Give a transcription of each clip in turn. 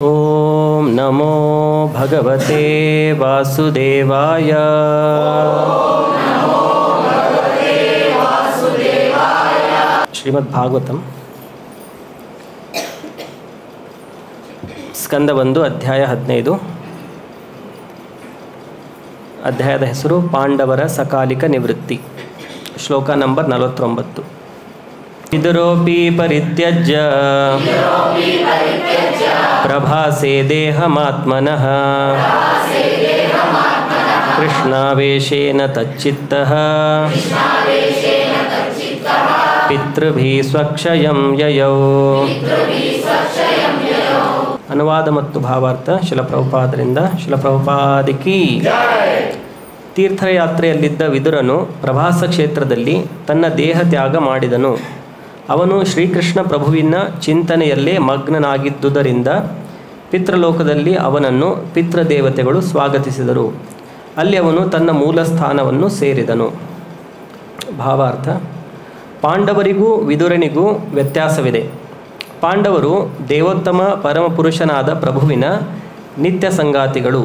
ಓಂ ನಮೋ ಭಗವತೆ ವಾಸುದೇವಾಯ. ಶ್ರೀಮದ್ ಭಾಗವತಂ ಸ್ಕಂದ 1 ಅಧ್ಯಾಯ 15. ಅಧ್ಯಾಯದ ಹೆಸರು ಪಾಂಡವರ ಸಕಾಲಿಕ ನಿವೃತ್ತಿ. ಶ್ಲೋಕ ನಂಬರ್ 49. ವಿದುರೋಪಿ ಪರಿತ್ಯಜ್ಯ ಪ್ರಭಾಸೆ ದೇಹಮಾತ್ಮನಃ ಕೃಷ್ಣಾವೇಶೇನ ತಚ್ಚಿತ್ತಃ ಪಿತೃಭಿಃ ಸ್ವಕ್ಷಯಂ ಯಯೌ. ಅನುವಾದ ಮತ್ತು ಭಾವಾರ್ಥ ಶಿಲಪ್ರಭುಪಾದರಿಂದ. ಶಿಲಪ್ರಭುಪಾದಿಕಿ. ತೀರ್ಥಯಾತ್ರೆಯಲ್ಲಿದ್ದ ವಿದುರನು ಪ್ರಭಾಸ ಕ್ಷೇತ್ರದಲ್ಲಿ ತನ್ನ ದೇಹ ತ್ಯಾಗ ಮಾಡಿದನು. ಅವನು ಶ್ರೀಕೃಷ್ಣ ಪ್ರಭುವಿನ ಚಿಂತನೆಯಲ್ಲೇ ಮಗ್ನನಾಗಿದ್ದುದರಿಂದ ಪಿತೃಲೋಕದಲ್ಲಿ ಅವನನ್ನು ಪಿತೃದೇವತೆಗಳು ಸ್ವಾಗತಿಸಿದರು. ಅಲ್ಲಿ ಅವನು ತನ್ನ ಮೂಲ ಸ್ಥಾನವನ್ನು ಸೇರಿದನು. ಭಾವಾರ್ಥ: ಪಾಂಡವರಿಗೂ ವಿದುರನಿಗೂ ವ್ಯತ್ಯಾಸವಿದೆ. ಪಾಂಡವರು ದೇವೋತ್ತಮ ಪರಮಪುರುಷನಾದ ಪ್ರಭುವಿನ ನಿತ್ಯ ಸಂಗಾತಿಗಳು.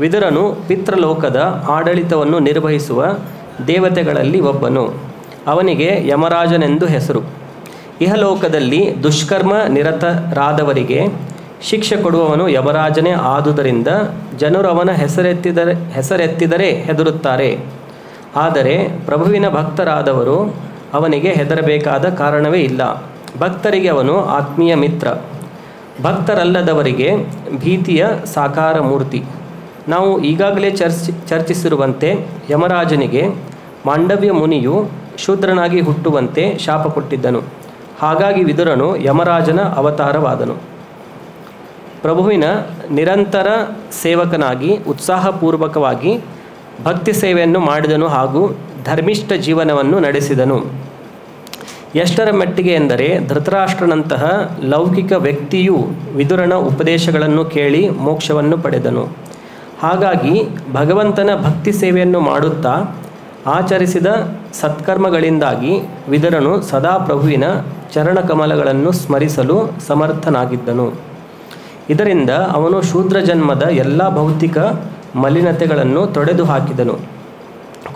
ವಿದುರನು ಪಿತೃಲೋಕದ ಆಡಳಿತವನ್ನು ನಿರ್ವಹಿಸುವ ದೇವತೆಗಳಲ್ಲಿ ಒಬ್ಬನು. ಅವನಿಗೆ ಯಮರಾಜನೆಂದು ಹೆಸರು. ಇಹಲೋಕದಲ್ಲಿ ದುಷ್ಕರ್ಮ ನಿರತರಾದವರಿಗೆ ಶಿಕ್ಷೆ ಕೊಡುವವನು ಯಮರಾಜನೇ ಆದುದರಿಂದ ಜನರು ಅವನ ಹೆಸರೆತ್ತಿದರೆ ಹೆದರುತ್ತಾರೆ. ಆದರೆ ಪ್ರಭುವಿನ ಭಕ್ತರಾದವರು ಅವನಿಗೆ ಹೆದರಬೇಕಾದ ಕಾರಣವೇ ಇಲ್ಲ. ಭಕ್ತರಿಗೆ ಅವನು ಆತ್ಮೀಯ ಮಿತ್ರ, ಭಕ್ತರಲ್ಲದವರಿಗೆ ಭೀತಿಯ ಸಾಕಾರ ಮೂರ್ತಿ. ನಾವು ಈಗಾಗಲೇ ಚರ್ಚಿಸಿರುವಂತೆ ಯಮರಾಜನಿಗೆ ಮಾಂಡವ್ಯ ಮುನಿಯು ಶೂದ್ರನಾಗಿ ಹುಟ್ಟುವಂತೆ ಶಾಪ ಕೊಟ್ಟಿದ್ದನು. ಹಾಗಾಗಿ ವಿದುರನು ಯಮರಾಜನ ಅವತಾರವಾದನು. ಪ್ರಭುವಿನ ನಿರಂತರ ಸೇವಕನಾಗಿ ಉತ್ಸಾಹಪೂರ್ವಕವಾಗಿ ಭಕ್ತಿ ಸೇವೆಯನ್ನು ಮಾಡಿದನು ಹಾಗೂ ಧರ್ಮಿಷ್ಠ ಜೀವನವನ್ನು ನಡೆಸಿದನು. ಎಷ್ಟರ ಮಟ್ಟಿಗೆ ಎಂದರೆ ಧೃತರಾಷ್ಟ್ರನಂತಹ ಲೌಕಿಕ ವ್ಯಕ್ತಿಯು ವಿದುರನ ಉಪದೇಶಗಳನ್ನು ಕೇಳಿ ಮೋಕ್ಷವನ್ನು ಪಡೆದನು. ಹಾಗಾಗಿ ಭಗವಂತನ ಭಕ್ತಿ ಸೇವೆಯನ್ನು ಮಾಡುತ್ತಾ ಆಚರಿಸಿದ ಸತ್ಕರ್ಮಗಳಿಂದಾಗಿ ವಿದುರನು ಸದಾ ಪ್ರಭುವಿನ ಚರಣಕಮಲಗಳನ್ನು ಸ್ಮರಿಸಲು ಸಮರ್ಥನಾಗಿದ್ದನು. ಇದರಿಂದ ಅವನು ಶೂದ್ರ ಜನ್ಮದ ಎಲ್ಲ ಭೌತಿಕ ಮಲಿನತೆಗಳನ್ನು ತೊಡೆದು ಹಾಕಿದನು.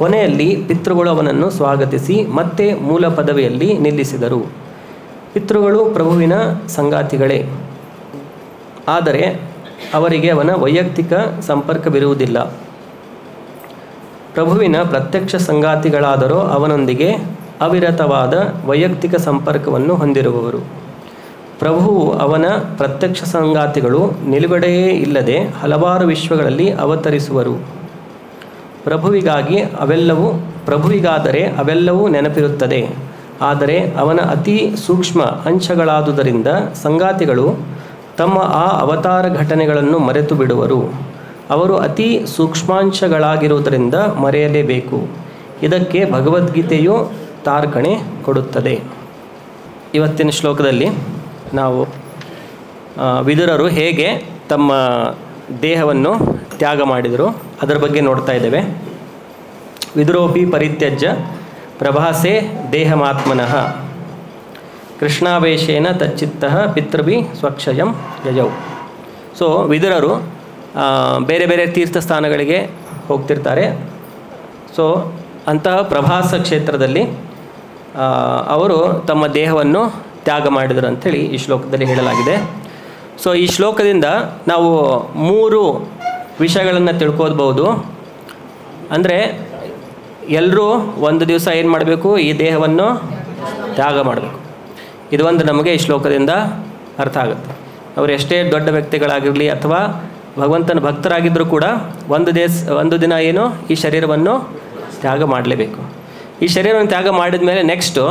ಕೊನೆಯಲ್ಲಿ ಪಿತೃಗಳು ಅವನನ್ನು ಸ್ವಾಗತಿಸಿ ಮತ್ತೆ ಮೂಲ ಪದವಿಯಲ್ಲಿ ನಿಲ್ಲಿಸಿದರು. ಪಿತೃಗಳು ಪ್ರಭುವಿನ ಸಂಗಾತಿಗಳೇ, ಆದರೆ ಅವರಿಗೆ ಅವನ ವೈಯಕ್ತಿಕ ಸಂಪರ್ಕವಿರುವುದಿಲ್ಲ. ಪ್ರಭುವಿನ ಪ್ರತ್ಯಕ್ಷ ಸಂಗಾತಿಗಳಾದರೂ ಅವನೊಂದಿಗೆ ಅವಿರತವಾದ ವೈಯಕ್ತಿಕ ಸಂಪರ್ಕವನ್ನು ಹೊಂದಿರುವವರು. ಪ್ರಭುವು ಅವನ ಪ್ರತ್ಯಕ್ಷ ಸಂಗಾತಿಗಳು ನಿಲುಗಡೆಯೇ ಇಲ್ಲದೆ ಹಲವಾರು ವಿಶ್ವಗಳಲ್ಲಿ ಅವತರಿಸುವರು. ಪ್ರಭುವಿಗಾದರೆ ಅವೆಲ್ಲವೂ ನೆನಪಿರುತ್ತದೆ. ಆದರೆ ಅವನ ಅತಿ ಸೂಕ್ಷ್ಮ ಅಂಶಗಳಾದುದರಿಂದ ಸಂಗಾತಿಗಳು ತಮ್ಮ ಆ ಅವತಾರ ಘಟನೆಗಳನ್ನು ಮರೆತು ಬಿಡುವರು. ಅವರು ಅತಿ ಸೂಕ್ಷ್ಮಾಂಶಗಳಾಗಿರುವುದರಿಂದ ಮರೆಯಲೇಬೇಕು. ಇದಕ್ಕೆ ಭಗವದ್ಗೀತೆಯು ತಾರ್ಕಣೆ ಕೊಡುತ್ತದೆ. ಇವತ್ತಿನ ಶ್ಲೋಕದಲ್ಲಿ ನಾವು ವಿದುರರು ಹೇಗೆ ತಮ್ಮ ದೇಹವನ್ನು ತ್ಯಾಗ ಮಾಡಿದರು ಅದರ ಬಗ್ಗೆ ನೋಡ್ತಾ ಇದ್ದೇವೆ. ವಿದುರೋಪಿ ಪರಿತ್ಯಜ್ಯ ಪ್ರಭಾಸೆ ದೇಹಮಾತ್ಮನಃ ಕೃಷ್ಣಾವೇಶೇನ ತಚ್ಚಿತ್ತಃ ಪಿತೃಭಿ ಸ್ವಕ್ಷಯಂ ಯಯೌ. ಸೊ ವಿದುರರು ಬೇರೆ ಬೇರೆ ತೀರ್ಥ ಸ್ಥಾನಗಳಿಗೆ ಹೋಗ್ತಿರ್ತಾರೆ. ಸೊ ಅಂತಹ ಪ್ರಭಾಸ ಕ್ಷೇತ್ರದಲ್ಲಿ ಅವರು ತಮ್ಮ ದೇಹವನ್ನು ತ್ಯಾಗ ಮಾಡಿದರು ಅಂಥೇಳಿ ಈ ಶ್ಲೋಕದಲ್ಲಿ ಹೇಳಲಾಗಿದೆ. ಸೊ ಈ ಶ್ಲೋಕದಿಂದ ನಾವು 3 ವಿಷಯಗಳನ್ನು ತಿಳ್ಕೋಬಹುದು. ಅಂದರೆ ಎಲ್ಲರೂ ಒಂದು ದಿವಸ ಏನು ಮಾಡಬೇಕು, ಈ ದೇಹವನ್ನು ತ್ಯಾಗ ಮಾಡಬೇಕು. ಇದು ಒಂದು ನಮಗೆ ಈ ಶ್ಲೋಕದಿಂದ ಅರ್ಥ ಆಗುತ್ತೆ. ಅವರು ಎಷ್ಟೇ ದೊಡ್ಡ ವ್ಯಕ್ತಿಗಳಾಗಿರಲಿ ಅಥವಾ ಭಗವಂತನ ಭಕ್ತರಾಗಿದ್ದರೂ ಕೂಡ ಒಂದು ದಿನ ಏನು ಈ ಶರೀರವನ್ನು ತ್ಯಾಗ ಮಾಡಲೇಬೇಕು. ಈ ಶರೀರವನ್ನು ತ್ಯಾಗ ಮಾಡಿದ ಮೇಲೆ ನೆಕ್ಸ್ಟು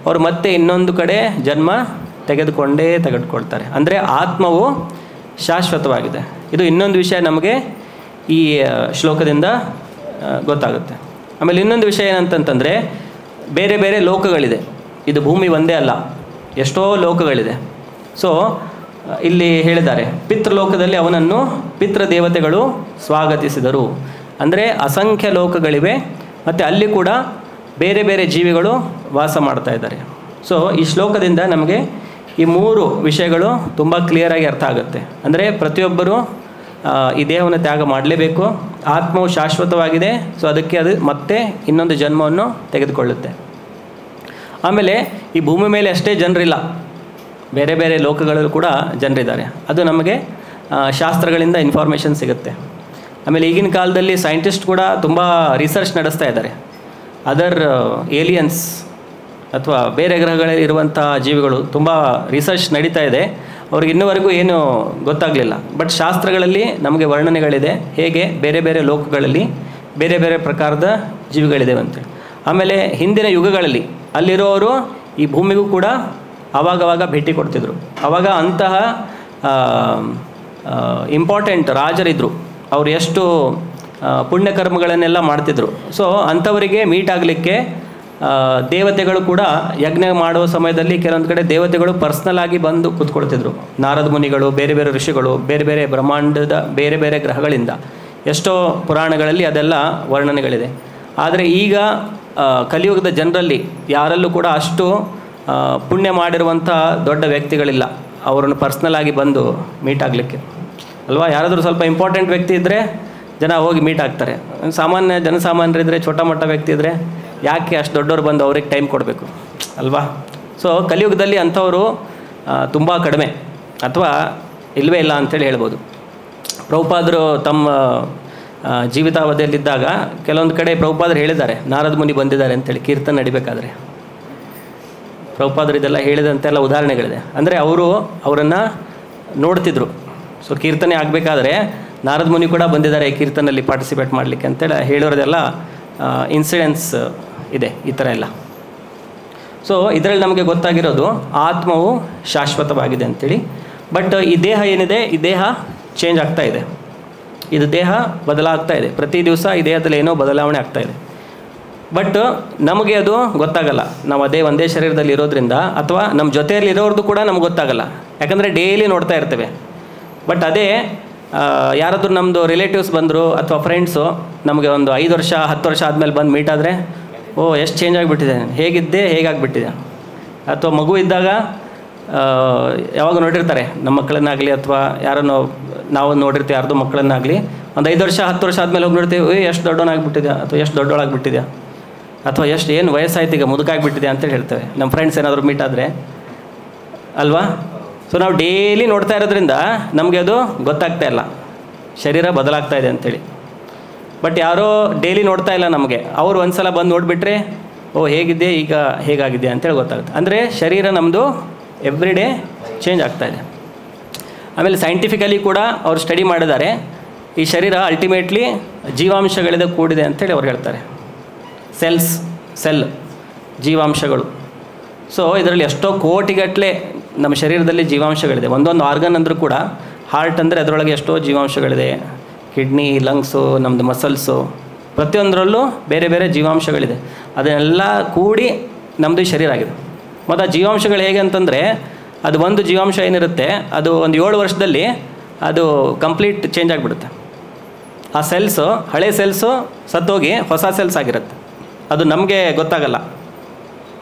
ಅವರು ಮತ್ತೆ ಇನ್ನೊಂದು ಕಡೆ ಜನ್ಮ ತೆಗೆದುಕೊಳ್ತಾರೆ. ಅಂದರೆ ಆತ್ಮವು ಶಾಶ್ವತವಾಗಿದೆ. ಇದು ಇನ್ನೊಂದು ವಿಷಯ ನಮಗೆ ಈ ಶ್ಲೋಕದಿಂದ ಗೊತ್ತಾಗುತ್ತೆ. ಆಮೇಲೆ ಇನ್ನೊಂದು ವಿಷಯ ಏನಂತಂತಂದರೆ ಬೇರೆ ಬೇರೆ ಲೋಕಗಳಿದೆ. ಇದು ಭೂಮಿ ಒಂದೇ ಅಲ್ಲ, ಎಷ್ಟೋ ಲೋಕಗಳಿದೆ. ಸೊ ಇಲ್ಲಿ ಹೇಳಿದ್ದಾರೆ, ಪಿತೃಲೋಕದಲ್ಲಿ ಅವನನ್ನು ಪಿತೃದೇವತೆಗಳು ಸ್ವಾಗತಿಸಿದರು. ಅಂದರೆ ಅಸಂಖ್ಯ ಲೋಕಗಳಿವೆ ಮತ್ತು ಅಲ್ಲಿ ಕೂಡ ಬೇರೆ ಬೇರೆ ಜೀವಿಗಳು ವಾಸ ಮಾಡ್ತಾ ಇದ್ದಾರೆ. ಸೊ ಈ ಶ್ಲೋಕದಿಂದ ನಮಗೆ ಈ 3 ವಿಷಯಗಳು ತುಂಬ ಕ್ಲಿಯರಾಗಿ ಅರ್ಥ ಆಗುತ್ತೆ. ಅಂದರೆ ಪ್ರತಿಯೊಬ್ಬರು ಈ ದೇಹವನ್ನು ತ್ಯಾಗ ಮಾಡಲೇಬೇಕು. ಆತ್ಮವು ಶಾಶ್ವತವಾಗಿದೆ, ಸೊ ಅದಕ್ಕೆ ಅದು ಮತ್ತೆ ಇನ್ನೊಂದು ಜನ್ಮವನ್ನು ತೆಗೆದುಕೊಳ್ಳುತ್ತೆ. ಆಮೇಲೆ ಈ ಭೂಮಿ ಮೇಲೆ ಅಷ್ಟೇ ಜನರಿಲ್ಲ, ಬೇರೆ ಬೇರೆ ಲೋಕಗಳಲ್ಲೂ ಕೂಡ ಜನರಿದ್ದಾರೆ. ಅದು ನಮಗೆ ಶಾಸ್ತ್ರಗಳಿಂದ ಇನ್ಫಾರ್ಮೇಷನ್ ಸಿಗುತ್ತೆ. ಆಮೇಲೆ ಈಗಿನ ಕಾಲದಲ್ಲಿ ಸೈಂಟಿಸ್ಟ್ ಕೂಡ ತುಂಬ ರಿಸರ್ಚ್ ನಡೆಸ್ತಾ ಇದ್ದಾರೆ. ಅದರ್ ಏಲಿಯನ್ಸ್ ಅಥವಾ ಬೇರೆ ಗ್ರಹಗಳಲ್ಲಿ ಇರುವಂಥ ಜೀವಿಗಳು ತುಂಬ ರಿಸರ್ಚ್ ನಡೀತಾ ಇದೆ. ಅವ್ರಿಗೆ ಇನ್ನೂವರೆಗೂ ಏನು ಗೊತ್ತಾಗಲಿಲ್ಲ. ಬಟ್ ಶಾಸ್ತ್ರಗಳಲ್ಲಿ ನಮಗೆ ವರ್ಣನೆಗಳಿದೆ ಹೇಗೆ ಬೇರೆ ಬೇರೆ ಲೋಕಗಳಲ್ಲಿ ಬೇರೆ ಬೇರೆ ಪ್ರಕಾರದ ಜೀವಿಗಳಿದೆ ಅಂತೇಳಿ. ಆಮೇಲೆ ಹಿಂದಿನ ಯುಗಗಳಲ್ಲಿ ಅಲ್ಲಿರೋರು ಈ ಭೂಮಿಗೂ ಕೂಡ ಆವಾಗವಾಗ ಭೇಟಿ ಕೊಡ್ತಿದ್ರು. ಆವಾಗ ಅಂತಹ ಇಂಪಾರ್ಟೆಂಟ್ ರಾಜರಿದ್ದರು, ಅವರು ಎಷ್ಟು ಪುಣ್ಯಕರ್ಮಗಳನ್ನೆಲ್ಲ ಮಾಡ್ತಿದ್ರು. ಸೊ ಅಂಥವರಿಗೆ ಮೀಟ್ ಆಗಲಿಕ್ಕೆ ದೇವತೆಗಳು ಕೂಡ ಯಜ್ಞ ಮಾಡುವ ಸಮಯದಲ್ಲಿ ಕೆಲವೊಂದು ಕಡೆ ದೇವತೆಗಳು ಪರ್ಸ್ನಲ್ ಆಗಿ ಬಂದು ಕೂತ್ಕೊಳ್ತಿದ್ರು. ನಾರದ ಮುನಿಗಳು, ಬೇರೆ ಬೇರೆ ಋಷಿಗಳು, ಬೇರೆ ಬೇರೆ ಬ್ರಹ್ಮಾಂಡದ ಬೇರೆ ಬೇರೆ ಗ್ರಹಗಳಿಂದ ಎಷ್ಟೋ ಪುರಾಣಗಳಲ್ಲಿ ಅದೆಲ್ಲ ವರ್ಣನೆಗಳಿದೆ. ಆದರೆ ಈಗ ಕಲಿಯುಗದ ಜನರಲ್ಲಿ ಯಾರಲ್ಲೂ ಕೂಡ ಅಷ್ಟು ಪುಣ್ಯ ಮಾಡಿರುವಂಥ ದೊಡ್ಡ ವ್ಯಕ್ತಿಗಳಿಲ್ಲ ಅವರನ್ನು ಪರ್ಸ್ನಲ್ ಆಗಿ ಬಂದು ಮೀಟ್ ಆಗಲಿಕ್ಕೆ ಅಲ್ವಾ. ಯಾರಾದರೂ ಸ್ವಲ್ಪ ಇಂಪಾರ್ಟೆಂಟ್ ವ್ಯಕ್ತಿ ಇದ್ದರೆ ಜನ ಹೋಗಿ ಮೀಟ್ ಆಗ್ತಾರೆ. ಜನಸಾಮಾನ್ಯರಿದ್ದರೆ, छोटा मोटा ವ್ಯಕ್ತಿ ಇದ್ದರೆ ಯಾಕೆ ಅಷ್ಟು ದೊಡ್ಡವ್ರು ಬಂದು ಅವ್ರಿಗೆ ಟೈಮ್ ಕೊಡಬೇಕು ಅಲ್ವಾ. ಸೊ ಕಲಿಯುಗದಲ್ಲಿ ಅಂಥವರು ತುಂಬ ಕಡಿಮೆ ಅಥವಾ ಇಲ್ಲವೇ ಇಲ್ಲ ಅಂಥೇಳಿ ಹೇಳ್ಬೋದು. ಪ್ರಭುಪಾದರು ತಮ್ಮ ಜೀವಿತಾವಧಿಯಲ್ಲಿದ್ದಾಗ ಕೆಲವೊಂದು ಕಡೆ ಪ್ರಭುಪಾದರು ಹೇಳಿದ್ದಾರೆ, ನಾರದ ಮುನಿ ಬಂದಿದ್ದಾರೆ ಅಂತೇಳಿ ಕೀರ್ತನೆ ನಡಿಬೇಕಾದ್ರೆ. ಪ್ರಭುಪಾದರು ಇದೆಲ್ಲ ಹೇಳಿದಂತೆಲ್ಲ ಉದಾಹರಣೆಗಳಿದೆ. ಅಂದರೆ ಅವರನ್ನು ನೋಡ್ತಿದ್ರು. ಸೊ ಕೀರ್ತನೆ ಆಗಬೇಕಾದ್ರೆ ನಾರದ ಮುನಿ ಕೂಡ ಬಂದಿದ್ದಾರೆ ಈ ಕೀರ್ತನಲ್ಲಿ ಪಾರ್ಟಿಸಿಪೇಟ್ ಮಾಡಲಿಕ್ಕೆ ಅಂತೇಳಿ ಹೇಳಿರೋದೆಲ್ಲ ಇನ್ಸಿಡೆನ್ಸ್ ಇದೆ ಈ ಥರ ಎಲ್ಲ. ಸೊ ಇದರಲ್ಲಿ ನಮಗೆ ಗೊತ್ತಾಗಿರೋದು ಆತ್ಮವು ಶಾಶ್ವತವಾಗಿದೆ ಅಂಥೇಳಿ. ಬಟ್ ಈ ದೇಹ ಏನಿದೆ, ಈ ದೇಹ ಚೇಂಜ್ ಆಗ್ತಾ ಇದೆ. ಇದು ದೇಹ ಬದಲಾಗ್ತಾ ಇದೆ. ಪ್ರತಿ ದಿವಸ ಈ ದೇಹದಲ್ಲಿ ಏನೋ ಬದಲಾವಣೆ ಆಗ್ತಾ ಇದೆ. ಬಟ್ ನಮಗೆ ಅದು ಗೊತ್ತಾಗಲ್ಲ. ನಾವು ಒಂದೇ ಶರೀರದಲ್ಲಿ ಇರೋದ್ರಿಂದ, ಅಥವಾ ನಮ್ಮ ಜೊತೆಯಲ್ಲಿ ಇರೋರ್ದು ಕೂಡ ನಮ್ಗೆ ಗೊತ್ತಾಗಲ್ಲ. ಯಾಕಂದರೆ ಡೈಲಿ ನೋಡ್ತಾ ಇರ್ತೇವೆ. ಬಟ್ ಅದೇ ಯಾರಾದರೂ ನಮ್ಮದು ರಿಲೇಟಿವ್ಸ್ ಬಂದರು ಅಥವಾ ಫ್ರೆಂಡ್ಸು ನಮಗೆ ಒಂದು 5 ವರ್ಷ 10 ವರ್ಷ ಆದಮೇಲೆ ಬಂದು ಮೀಟ್ ಆದರೆ, ಓ ಎಷ್ಟು ಚೇಂಜ್ ಆಗಿಬಿಟ್ಟಿದೆ, ಹೇಗಿದ್ದೆ ಹೇಗಾಗಿಬಿಟ್ಟಿದೆ. ಅಥವಾ ಮಗು ಇದ್ದಾಗ ಯಾವಾಗ ನೋಡಿರ್ತಾರೆ ನಮ್ಮ ಮಕ್ಕಳನ್ನಾಗಲಿ ಅಥವಾ ಯಾರನ್ನು ನಾವು ನೋಡಿರ್ತೀವಿ ಯಾರ್ದು ಮಕ್ಕಳನ್ನಾಗಲಿ, ಒಂದು 5 ವರ್ಷ 10 ವರ್ಷ ಆದಮೇಲೆ ಹೋಗಿ ನೋಡ್ತೀವಿ, ಎಷ್ಟು ದೊಡ್ಡವನಾಗಿಬಿಟ್ಟಿದೆ ಅಥವಾ ಎಷ್ಟು ದೊಡ್ಡವಳಾಗಿಬಿಟ್ಟಿದೆ ಅಥವಾ ಏನು ವಯಸ್ಸಾಯ್ತು ಈಗ ಮುದುಕಾಗಿಬಿಟ್ಟಿದೆ ಅಂತೇಳಿ ಹೇಳ್ತೇವೆ ನಮ್ಮ ಫ್ರೆಂಡ್ಸ್ ಏನಾದರೂ ಮೀಟ್ ಆದರೆ ಅಲ್ವಾ. ಸೊ ನಾವು ಡೈಲಿ ನೋಡ್ತಾ ಇರೋದ್ರಿಂದ ನಮಗೆ ಅದು ಗೊತ್ತಾಗ್ತಾ ಇಲ್ಲ, ಶರೀರ ಬದಲಾಗ್ತಾ ಇದೆ ಅಂಥೇಳಿ. ಬಟ್ ಯಾರೋ ಡೈಲಿ ನೋಡ್ತಾ ಇಲ್ಲ ನಮಗೆ, ಅವರು ಒಂದು ಸಲ ಬಂದು ನೋಡಿಬಿಟ್ರೆ ಓ ಹೇಗಿದ್ದೆ ಈಗ ಹೇಗಾಗಿದೆ ಅಂತೇಳಿ ಗೊತ್ತಾಗುತ್ತೆ. ಅಂದರೆ ಶರೀರ ನಮ್ಮದು ಎವ್ರಿ ಡೇ ಚೇಂಜ್ ಆಗ್ತಾಯಿದೆ. ಆಮೇಲೆ ಸೈಂಟಿಫಿಕಲಿ ಕೂಡ ಅವ್ರು ಸ್ಟಡಿ ಮಾಡಿದ್ದಾರೆ, ಈ ಶರೀರ ಅಲ್ಟಿಮೇಟ್ಲಿ ಜೀವಾಂಶಗಳಿಂದ ಕೂಡಿದೆ ಅಂತೇಳಿ ಅವ್ರು ಹೇಳ್ತಾರೆ. ಸೆಲ್ ಜೀವಾಂಶಗಳು. ಸೊ ಇದರಲ್ಲಿ ಎಷ್ಟೋ ಕೋಟಿಗಟ್ಟಲೆ ನಮ್ಮ ಶರೀರದಲ್ಲಿ ಜೀವಾಂಶಗಳಿದೆ. ಒಂದೊಂದು ಆರ್ಗನ್ ಅಂದರೂ ಕೂಡ, ಹಾರ್ಟ್ ಅಂದರೆ ಅದರೊಳಗೆ ಎಷ್ಟೋ ಜೀವಾಂಶಗಳಿದೆ, ಕಿಡ್ನಿ, ಲಂಗ್ಸು, ನಮ್ಮದು ಮಸಲ್ಸು, ಪ್ರತಿಯೊಂದರಲ್ಲೂ ಬೇರೆ ಬೇರೆ ಜೀವಾಂಶಗಳಿದೆ. ಅದನ್ನೆಲ್ಲ ಕೂಡಿ ನಮ್ಮದು ಶರೀರ ಆಗಿದೆ. ಮತ್ತು ಆ ಜೀವಾಂಶಗಳು ಹೇಗೆ ಅಂತಂದರೆ, ಅದು ಒಂದು ಜೀವಾಂಶ ಏನಿರುತ್ತೆ ಅದು ಒಂದು 7 ವರ್ಷದಲ್ಲಿ ಅದು ಕಂಪ್ಲೀಟ್ ಚೇಂಜ್ ಆಗಿಬಿಡುತ್ತೆ. ಆ ಸೆಲ್ಸು, ಹಳೆ ಸೆಲ್ಸು ಸತ್ತೋಗಿ ಹೊಸ ಸೆಲ್ಸ್ ಆಗಿರುತ್ತೆ. ಅದು ನಮಗೆ ಗೊತ್ತಾಗಲ್ಲ,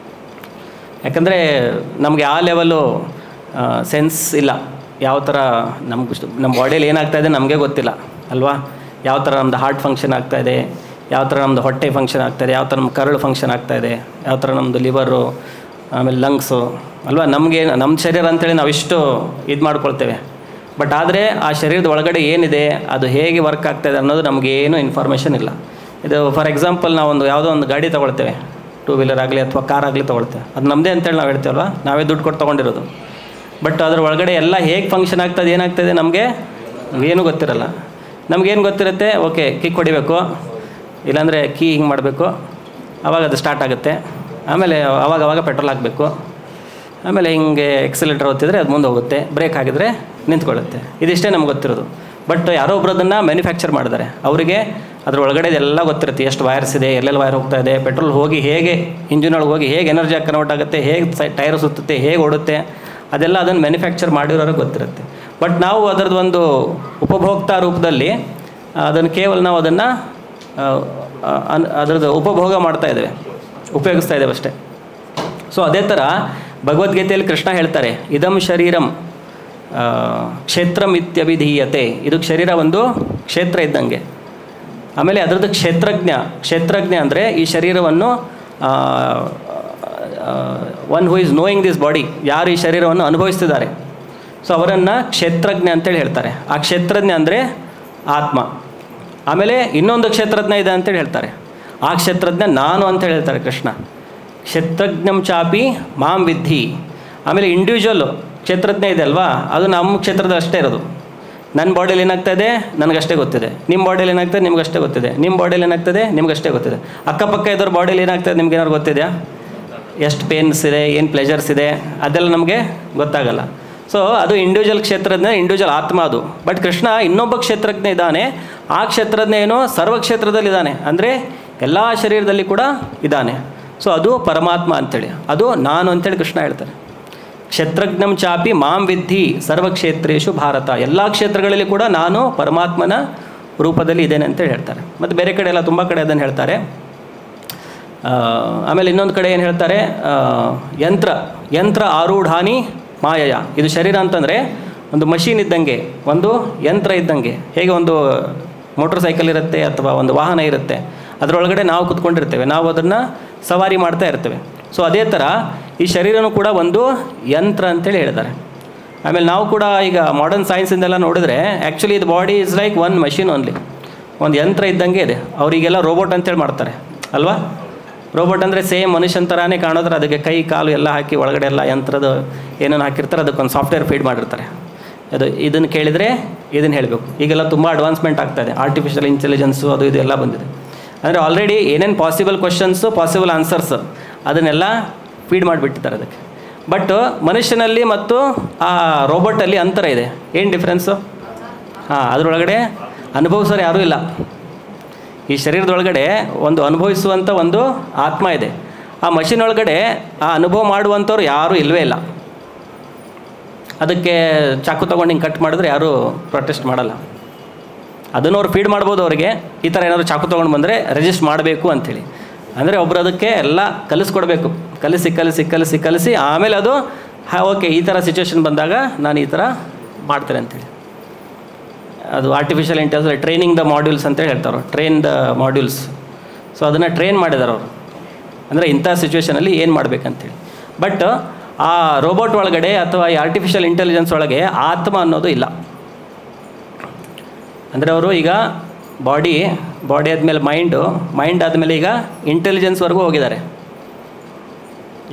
ಯಾಕಂದರೆ ನಮಗೆ ಆ ಲೆವೆಲ್ಲು ಸೆನ್ಸ್ ಇಲ್ಲ. ಯಾವ ಥರ ನಮ್ಮ ಬಾಡಿಯಲ್ಲಿ ಏನಾಗ್ತಾಯಿದೆ ನಮಗೆ ಗೊತ್ತಿಲ್ಲ ಅಲ್ವಾ. ಯಾವ ಥರ ನಮ್ಮದು ಹಾರ್ಟ್ ಫಂಕ್ಷನ್ ಆಗ್ತಾಯಿದೆ, ಯಾವ ಥರ ನಮ್ಮದು ಹೊಟ್ಟೆ ಫಂಕ್ಷನ್ ಆಗ್ತಾಯಿದೆ, ಯಾವ ಥರ ನಮ್ಮ ಕರಳು ಫಂಕ್ಷನ್ ಆಗ್ತಾಯಿದೆ, ಯಾವ ಥರ ನಮ್ಮದು ಲಿವರು, ಆಮೇಲೆ ಲಂಗ್ಸು ಅಲ್ವಾ. ನಮ್ಮ ಶರೀರ ಅಂತೇಳಿ ನಾವಿಷ್ಟು ಇದು ಮಾಡ್ಕೊಳ್ತೇವೆ. ಬಟ್ ಆದರೆ ಆ ಶರೀರದ ಒಳಗಡೆ ಏನಿದೆ, ಅದು ಹೇಗೆ ವರ್ಕ್ ಆಗ್ತಾಯಿದೆ ಅನ್ನೋದು ನಮಗೇನು ಇನ್ಫಾರ್ಮೇಷನ್ ಇಲ್ಲ. ಇದು ಫಾರ್ ಎಕ್ಸಾಂಪಲ್ ನಾವೊಂದು ಯಾವುದೋ ಒಂದು ಗಾಡಿ ತೊಗೊಳ್ತೇವೆ, 2 ವೀಲರ್ ಆಗಲಿ ಅಥವಾ ಕಾರ್ ಆಗಲಿ ತೊಗೊಳ್ತೇವೆ, ಅದು ನಮ್ಮದೇ ಅಂತೇಳಿ ನಾವು ಹೇಳ್ತೇವಲ್ವ, ನಾವೇ ದುಡ್ಡು ಕೊಟ್ಟು ತೊಗೊಂಡಿರೋದು. ಬಟ್ ಅದ್ರ ಒಳಗಡೆ ಎಲ್ಲ ಹೇಗೆ ಫಂಕ್ಷನ್ ಆಗ್ತದೆ, ಏನಾಗ್ತದೆ ನಮಗೆ ಏನೂ ಗೊತ್ತಿರಲ್ಲ. ನಮಗೇನು ಗೊತ್ತಿರುತ್ತೆ, ಓಕೆ ಕಿಕ್ ಹೊಡಿಬೇಕು, ಇಲ್ಲಾಂದರೆ ಕೀ ಹಿಂಗೆ ಮಾಡಬೇಕು, ಆವಾಗ ಅದು ಸ್ಟಾರ್ಟ್ ಆಗುತ್ತೆ. ಆಮೇಲೆ ಅವಾಗ ಪೆಟ್ರೋಲ್ ಹಾಕಬೇಕು, ಆಮೇಲೆ ಹಿಂಗೆ ಎಕ್ಸಲೇಟರ್ ಒತ್ತಿದ್ರೆ ಅದು ಮುಂದೆ ಹೋಗುತ್ತೆ, ಬ್ರೇಕ್ ಹಾಕಿದರೆ ನಿಂತ್ಕೊಳ್ಳುತ್ತೆ. ಇದಿಷ್ಟೇ ನಮ್ಗೆ ಗೊತ್ತಿರೋದು. ಬಟ್ ಯಾರೋ ಒಬ್ರು ಅದನ್ನು ಮ್ಯಾನುಫ್ಯಾಕ್ಚರ್ ಮಾಡಿದ್ದಾರೆ, ಅವರಿಗೆ ಅದ್ರ ಒಳಗಡೆ ಎಲ್ಲ ಗೊತ್ತಿರುತ್ತೆ, ಎಷ್ಟು ವೈರ್ಸ್ ಇದೆ, ಎಲ್ಲೆಲ್ಲಿ ವೈರ್ ಹೋಗ್ತಾ ಇದೆ, ಪೆಟ್ರೋಲ್ ಹೋಗಿ ಹೇಗೆ ಇಂಜಿನೊಳಗೆ ಹೋಗಿ ಹೇಗೆ ಎನರ್ಜಿ ಕನ್ವರ್ಟ್ ಆಗುತ್ತೆ, ಹೇಗೆ ಟೈರ್ ಸುತ್ತುತ್ತೆ, ಹೇಗೆ ಓಡುತ್ತೆ, ಅದೆಲ್ಲ ಅದನ್ನು ಮ್ಯಾನುಫ್ಯಾಕ್ಚರ್ ಮಾಡಿರೋರಿಗೆ ಗೊತ್ತಿರುತ್ತೆ. ಬಟ್ ನಾವು ಅದರದ್ದು ಒಂದು ಉಪಭೋಕ್ತಾ ರೂಪದಲ್ಲಿ ಅದನ್ನು ಕೇವಲ ನಾವು ಅದನ್ನು ಅದರದ್ದು ಉಪಭೋಗ ಮಾಡ್ತಾ ಇದ್ದೇವೆ, ಉಪಯೋಗಿಸ್ತಾ ಇದ್ದೇವೆ ಅಷ್ಟೇ. ಸೊ ಅದೇ ಥರ ಭಗವದ್ಗೀತೆಯಲ್ಲಿ ಕೃಷ್ಣ ಹೇಳ್ತಾರೆ, ಇದಂ ಶರೀರಂ ಕ್ಷೇತ್ರಂ ಇತ್ಯಭಿಧೀಯತೆ. ಇದು ಶರೀರ ಒಂದು ಕ್ಷೇತ್ರ ಇದ್ದಂಗೆ. ಆಮೇಲೆ ಅದರದ್ದು ಕ್ಷೇತ್ರಜ್ಞ ಅಂದರೆ ಈ ಶರೀರವನ್ನು one who is knowing this body, ಯಾರು ಈ ಶರೀರವನ್ನು ಅನುಭವಿಸ್ತಿದ್ದಾರೆ, ಸೊ ಅವರನ್ನು ಕ್ಷೇತ್ರಜ್ಞ ಅಂತೇಳಿ ಹೇಳ್ತಾರೆ. ಆ ಕ್ಷೇತ್ರಜ್ಞ ಅಂದರೆ ಆತ್ಮ. ಆಮೇಲೆ ಇನ್ನೊಂದು ಕ್ಷೇತ್ರಜ್ಞ ಇದೆ ಅಂತೇಳಿ ಹೇಳ್ತಾರೆ, ಆ ಕ್ಷೇತ್ರಜ್ಞ ನಾನು ಅಂತೇಳಿ ಹೇಳ್ತಾರೆ ಕೃಷ್ಣ. ಕ್ಷೇತ್ರಜ್ಞಂ ಚಾಪಿ ಮಾಂ ವಿದ್ಧಿ. ಆಮೇಲೆ ಇಂಡಿವಿಜುವಲ್ಲು ಕ್ಷೇತ್ರಜ್ಞ ಇದೆ ಅಲ್ವಾ, ಅದು ನಮ್ಮ ಕ್ಷೇತ್ರದ ಅಷ್ಟೇ ಇರೋದು. ನನ್ನ ಬಾಡಿಯಲ್ಲಿ ಏನಾಗ್ತದೆ ನನಗಷ್ಟೇ ಗೊತ್ತಿದೆ, ನಿಮ್ಮ ಬಾಡಿಯಲ್ಲಿ ಏನಾಗ್ತದೆ ನಿಮ್ಗಷ್ಟೇ ಗೊತ್ತಿದೆ, ನಿಮ್ಮ ಬಾಡಿಯಲ್ಲಿ ಏನಾಗ್ತದೆ ನಿಮ್ಗಷ್ಟೇ ಗೊತ್ತಿದೆ. ಅಕ್ಕಪಕ್ಕ ಇದ್ದವ್ರ ಬಾಡಿಯಲ್ಲಿ ಏನಾಗ್ತದೆ ನಿಮ್ಗೆ ಏನಾದ್ರು ಗೊತ್ತಿದೆಯಾ? ಎಷ್ಟು ಪೇನ್ಸ್ ಇದೆ, ಏನು ಪ್ಲೆಜರ್ಸ್ ಇದೆ, ಅದೆಲ್ಲ ನಮಗೆ ಗೊತ್ತಾಗಲ್ಲ. ಸೊ ಅದು ಇಂಡಿವಿಜುವಲ್ ಕ್ಷೇತ್ರಜ್ಞ, ಇಂಡಿವಿಜುವಲ್ ಆತ್ಮ ಅದು. ಬಟ್ ಕೃಷ್ಣ ಇನ್ನೊಬ್ಬ ಕ್ಷೇತ್ರಜ್ಞ ಇದ್ದಾನೆ. ಆ ಕ್ಷೇತ್ರಜ್ಞ ಏನು ಸರ್ವಕ್ಷೇತ್ರದಲ್ಲಿ ಇದ್ದಾನೆ, ಅಂದರೆ ಎಲ್ಲ ಶರೀರದಲ್ಲಿ ಕೂಡ ಇದ್ದಾನೆ. ಸೊ ಅದು ಪರಮಾತ್ಮ ಅಂಥೇಳಿ, ಅದು ನಾನು ಅಂಥೇಳಿ ಕೃಷ್ಣ ಹೇಳ್ತಾರೆ. ಕ್ಷೇತ್ರಜ್ಞಂ ಚಾಪಿ ಮಾಂ ವಿದ್ಧಿ ಸರ್ವಕ್ಷೇತ್ರೇಶು ಭಾರತ. ಎಲ್ಲ ಕ್ಷೇತ್ರಗಳಲ್ಲಿ ಕೂಡ ನಾನು ಪರಮಾತ್ಮನ ರೂಪದಲ್ಲಿ ಇದ್ದೇನೆ ಅಂತೇಳಿ ಹೇಳ್ತಾರೆ. ಮತ್ತು ಬೇರೆ ಕಡೆ ಎಲ್ಲ ತುಂಬ ಕಡೆ ಅದನ್ನು ಹೇಳ್ತಾರೆ. ಆಮೇಲೆ ಇನ್ನೊಂದು ಕಡೆ ಏನು ಹೇಳ್ತಾರೆ, ಯಂತ್ರ ಆರೂಢಾನಿ ಮಾಯಯ. ಇದು ಶರೀರ ಅಂತಂದರೆ ಒಂದು ಮಷೀನ್ ಇದ್ದಂಗೆ, ಒಂದು ಯಂತ್ರ ಇದ್ದಂಗೆ. ಹೇಗೆ ಒಂದು ಮೋಟ್ರ್ ಸೈಕಲ್ ಇರುತ್ತೆ ಅಥವಾ ಒಂದು ವಾಹನ ಇರುತ್ತೆ, ಅದರೊಳಗಡೆ ನಾವು ಕುತ್ಕೊಂಡಿರ್ತೇವೆ, ನಾವು ಅದನ್ನು ಸವಾರಿ ಮಾಡ್ತಾ ಇರ್ತೇವೆ. ಸೊ ಅದೇ ಥರ ಈ ಶರೀರನೂ ಕೂಡ ಒಂದು ಯಂತ್ರ ಅಂತೇಳಿ ಹೇಳ್ತಾರೆ. ಆಮೇಲೆ ನಾವು ಕೂಡ ಈಗ ಮಾಡರ್ನ್ ಸೈನ್ಸಿಂದೆಲ್ಲ ನೋಡಿದ್ರೆ ಆ್ಯಕ್ಚುಲಿ ಇದು body is like one machine only, ಒಂದು ಯಂತ್ರ ಇದ್ದಂಗೆ ಇದೆ. ಅವರಿಗೆಲ್ಲ ರೋಬೋಟ್ ಅಂತೇಳಿ ಮಾಡ್ತಾರೆ ಅಲ್ವಾ. ರೋಬೋಟ್ ಅಂದರೆ ಸೇಮ್ ಮನುಷ್ಯನ ಥರನೇ ಕಾಣೋದ್ರೆ ಅದಕ್ಕೆ ಕೈ ಕಾಲು ಎಲ್ಲ ಹಾಕಿ ಒಳಗಡೆ ಎಲ್ಲ ಯಂತ್ರದ ಏನೇನು ಹಾಕಿರ್ತಾರೆ ಅದಕ್ಕೊಂದು ಸಾಫ್ಟ್ವೇರ್ ಫೀಡ್ ಮಾಡಿರ್ತಾರೆ. ಇದನ್ನು ಕೇಳಿದರೆ ಇದನ್ನು ಹೇಳಬೇಕು. ಈಗೆಲ್ಲ ತುಂಬ ಅಡ್ವಾನ್ಸ್ಮೆಂಟ್ ಆಗ್ತಾಯಿದೆ, ಆರ್ಟಿಫಿಷಿಯಲ್ ಇಂಟೆಲಿಜೆನ್ಸು ಅದು ಇದು ಎಲ್ಲ ಬಂದಿದೆ. ಅಂದರೆ ಆಲ್ರೆಡಿ ಏನೇನು ಪಾಸಿಬಲ್ ಕ್ವಶನ್ಸು, ಪಾಸಿಬಲ್ ಆನ್ಸರ್ಸ್ ಅದನ್ನೆಲ್ಲ ಫೀಡ್ ಮಾಡಿಬಿಟ್ಟಿದ್ದಾರೆ ಅದಕ್ಕೆ. ಬಟ್ ಮನುಷ್ಯನಲ್ಲಿ ಮತ್ತು ಆ ರೋಬೋಟಲ್ಲಿ ಅಂತರ ಇದೆ. ಏನು ಡಿಫ್ರೆನ್ಸು? ಅದರೊಳಗಡೆ ಅನುಭವಿಸೋರು ಯಾರೂ ಇಲ್ಲ. ಈ ಶರೀರದೊಳಗಡೆ ಒಂದು ಅನುಭವಿಸುವಂಥ ಒಂದು ಆತ್ಮ ಇದೆ. ಆ ಮಷಿನ್ ಒಳಗಡೆ ಆ ಅನುಭವ ಮಾಡುವಂಥವ್ರು ಯಾರೂ ಇಲ್ಲವೇ ಇಲ್ಲ. ಅದಕ್ಕೆ ಚಾಕು ತೊಗೊಂಡು ಹಿಂಗೆ ಕಟ್ ಮಾಡಿದ್ರೆ ಯಾರೂ ಪ್ರೊಟೆಸ್ಟ್ ಮಾಡಲ್ಲ. ಅದನ್ನು ಅವ್ರು ಫೀಡ್ ಮಾಡ್ಬೋದು ಅವರಿಗೆ. ಈ ಥರ ಏನಾದರೂ ಚಾಕು ತೊಗೊಂಡು ಬಂದರೆ ರೆಜಿಸ್ಟ್ ಮಾಡಬೇಕು ಅಂಥೇಳಿ. ಅಂದರೆ ಒಬ್ಬರು ಅದಕ್ಕೆ ಎಲ್ಲ ಕಲಿಸ್ಕೊಡ್ಬೇಕು, ಕಲಿಸಿ ಆಮೇಲೆ ಅದು ಓಕೆ ಈ ಥರ ಸಿಚುವೇಶನ್ ಬಂದಾಗ ನಾನು ಈ ಥರ ಮಾಡ್ತೇನೆ ಅಂಥೇಳಿ. ಅದು artificial intelligence training the modules ಅಂತೇಳಿ ಹೇಳ್ತಾರೆ, ಟ್ರೈನ್ ದ ಮಾಡ್ಯೂಲ್ಸ್. ಸೊ ಅದನ್ನು ಟ್ರೈನ್ ಮಾಡಿದ್ದಾರೆ ಅವರು, ಅಂದರೆ ಇಂಥ ಸಿಚುವೇಷನಲ್ಲಿ ಏನು ಮಾಡಬೇಕಂತೇಳಿ. ಬಟ್ ಆ ರೋಬೋಟ್ ಒಳಗಡೆ ಅಥವಾ ಈ ಆರ್ಟಿಫಿಷಿಯಲ್ ಇಂಟೆಲಿಜೆನ್ಸ್ ಒಳಗೆ ಆತ್ಮ ಅನ್ನೋದು ಇಲ್ಲ. ಅಂದರೆ ಅವರು ಈಗ ಬಾಡಿ ಆದಮೇಲೆ ಮೈಂಡ್ ಆದಮೇಲೆ ಈಗ ಇಂಟೆಲಿಜೆನ್ಸ್ವರೆಗೂ ಹೋಗಿದ್ದಾರೆ.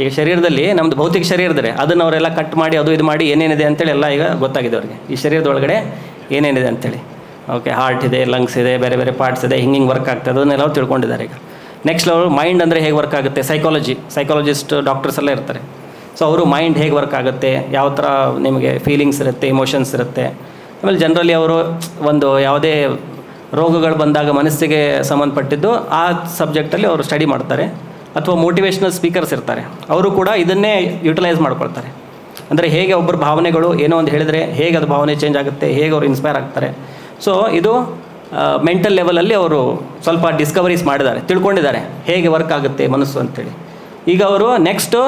ಈಗ ಶರೀರದಲ್ಲಿ ನಮ್ಮದು ಭೌತಿಕ ಶರೀರ ಇದ್ದಾರೆ, ಅದನ್ನು ಅವರೆಲ್ಲ ಕಟ್ ಮಾಡಿ ಅದು ಇದು ಮಾಡಿ ಏನೇನಿದೆ ಅಂತೇಳಿ ಎಲ್ಲ ಈಗ ಗೊತ್ತಾಗಿದೆ ಅವ್ರಿಗೆ, ಈ ಶರೀರದೊಳಗಡೆ ಏನೇನಿದೆ ಅಂಥೇಳಿ. ಓಕೆ, ಹಾರ್ಟ್ ಇದೆ, ಲಂಗ್ಸ್ ಇದೆ, ಬೇರೆ ಬೇರೆ ಪಾರ್ಟ್ಸ್ ಇದೆ, ಹಿಂಗೆ ವರ್ಕ್ ಆಗ್ತದೆ, ಅದನ್ನೆಲ್ಲ ಅವ್ರು ತಿಳ್ಕೊಂಡಿದ್ದಾರೆ ಈಗ. ನೆಕ್ಸ್ಟ್ ಅವರು ಮೈಂಡ್ ಅಂದರೆ ಹೇಗೆ ವರ್ಕ್ ಆಗುತ್ತೆ, ಸೈಕಾಲಜಿಸ್ಟ್ ಡಾಕ್ಟರ್ಸ್ ಎಲ್ಲ ಇರ್ತಾರೆ. ಸೊ ಅವರು ಮೈಂಡ್ ಹೇಗೆ ವರ್ಕ್ ಆಗುತ್ತೆ, ಯಾವ ಥರ ನಿಮಗೆ ಫೀಲಿಂಗ್ಸ್ ಇರುತ್ತೆ, ಇಮೋಷನ್ಸ್ ಇರುತ್ತೆ. ಆಮೇಲೆ ಜನರಲಿ ಅವರು ಒಂದು ಯಾವುದೇ ರೋಗಗಳು ಬಂದಾಗ ಮನಸ್ಸಿಗೆ ಸಂಬಂಧಪಟ್ಟಿದ್ದು ಆ ಸಬ್ಜೆಕ್ಟಲ್ಲಿ ಅವರು ಸ್ಟಡಿ ಮಾಡ್ತಾರೆ. ಅಥವಾ ಮೋಟಿವೇಶ್ನಲ್ ಸ್ಪೀಕರ್ಸ್ ಇರ್ತಾರೆ, ಅವರು ಕೂಡ ಇದನ್ನೇ ಯುಟಿಲೈಸ್ ಮಾಡ್ಕೊಳ್ತಾರೆ. ಅಂದರೆ ಹೇಗೆ ಒಬ್ಬರ ಭಾವನೆಗಳು ಏನೋ ಒಂದು ಹೇಳಿದರೆ ಹೇಗೆ ಅದು ಭಾವನೆ ಚೇಂಜ್ ಆಗುತ್ತೆ, ಹೇಗೆ ಅವರು ಇನ್ಸ್ಪೈರ್ ಆಗ್ತಾರೆ. ಸೊ ಇದು ಮೆಂಟಲ್ ಲೆವೆಲಲ್ಲಿ ಅವರು ಸ್ವಲ್ಪ ಡಿಸ್ಕವರೀಸ್ ಮಾಡಿದ್ದಾರೆ, ತಿಳ್ಕೊಂಡಿದ್ದಾರೆ ಹೇಗೆ ವರ್ಕ್ ಆಗುತ್ತೆ ಮನಸ್ಸು ಅಂಥೇಳಿ. ಈಗ ಅವರು ನೆಕ್ಸ್ಟು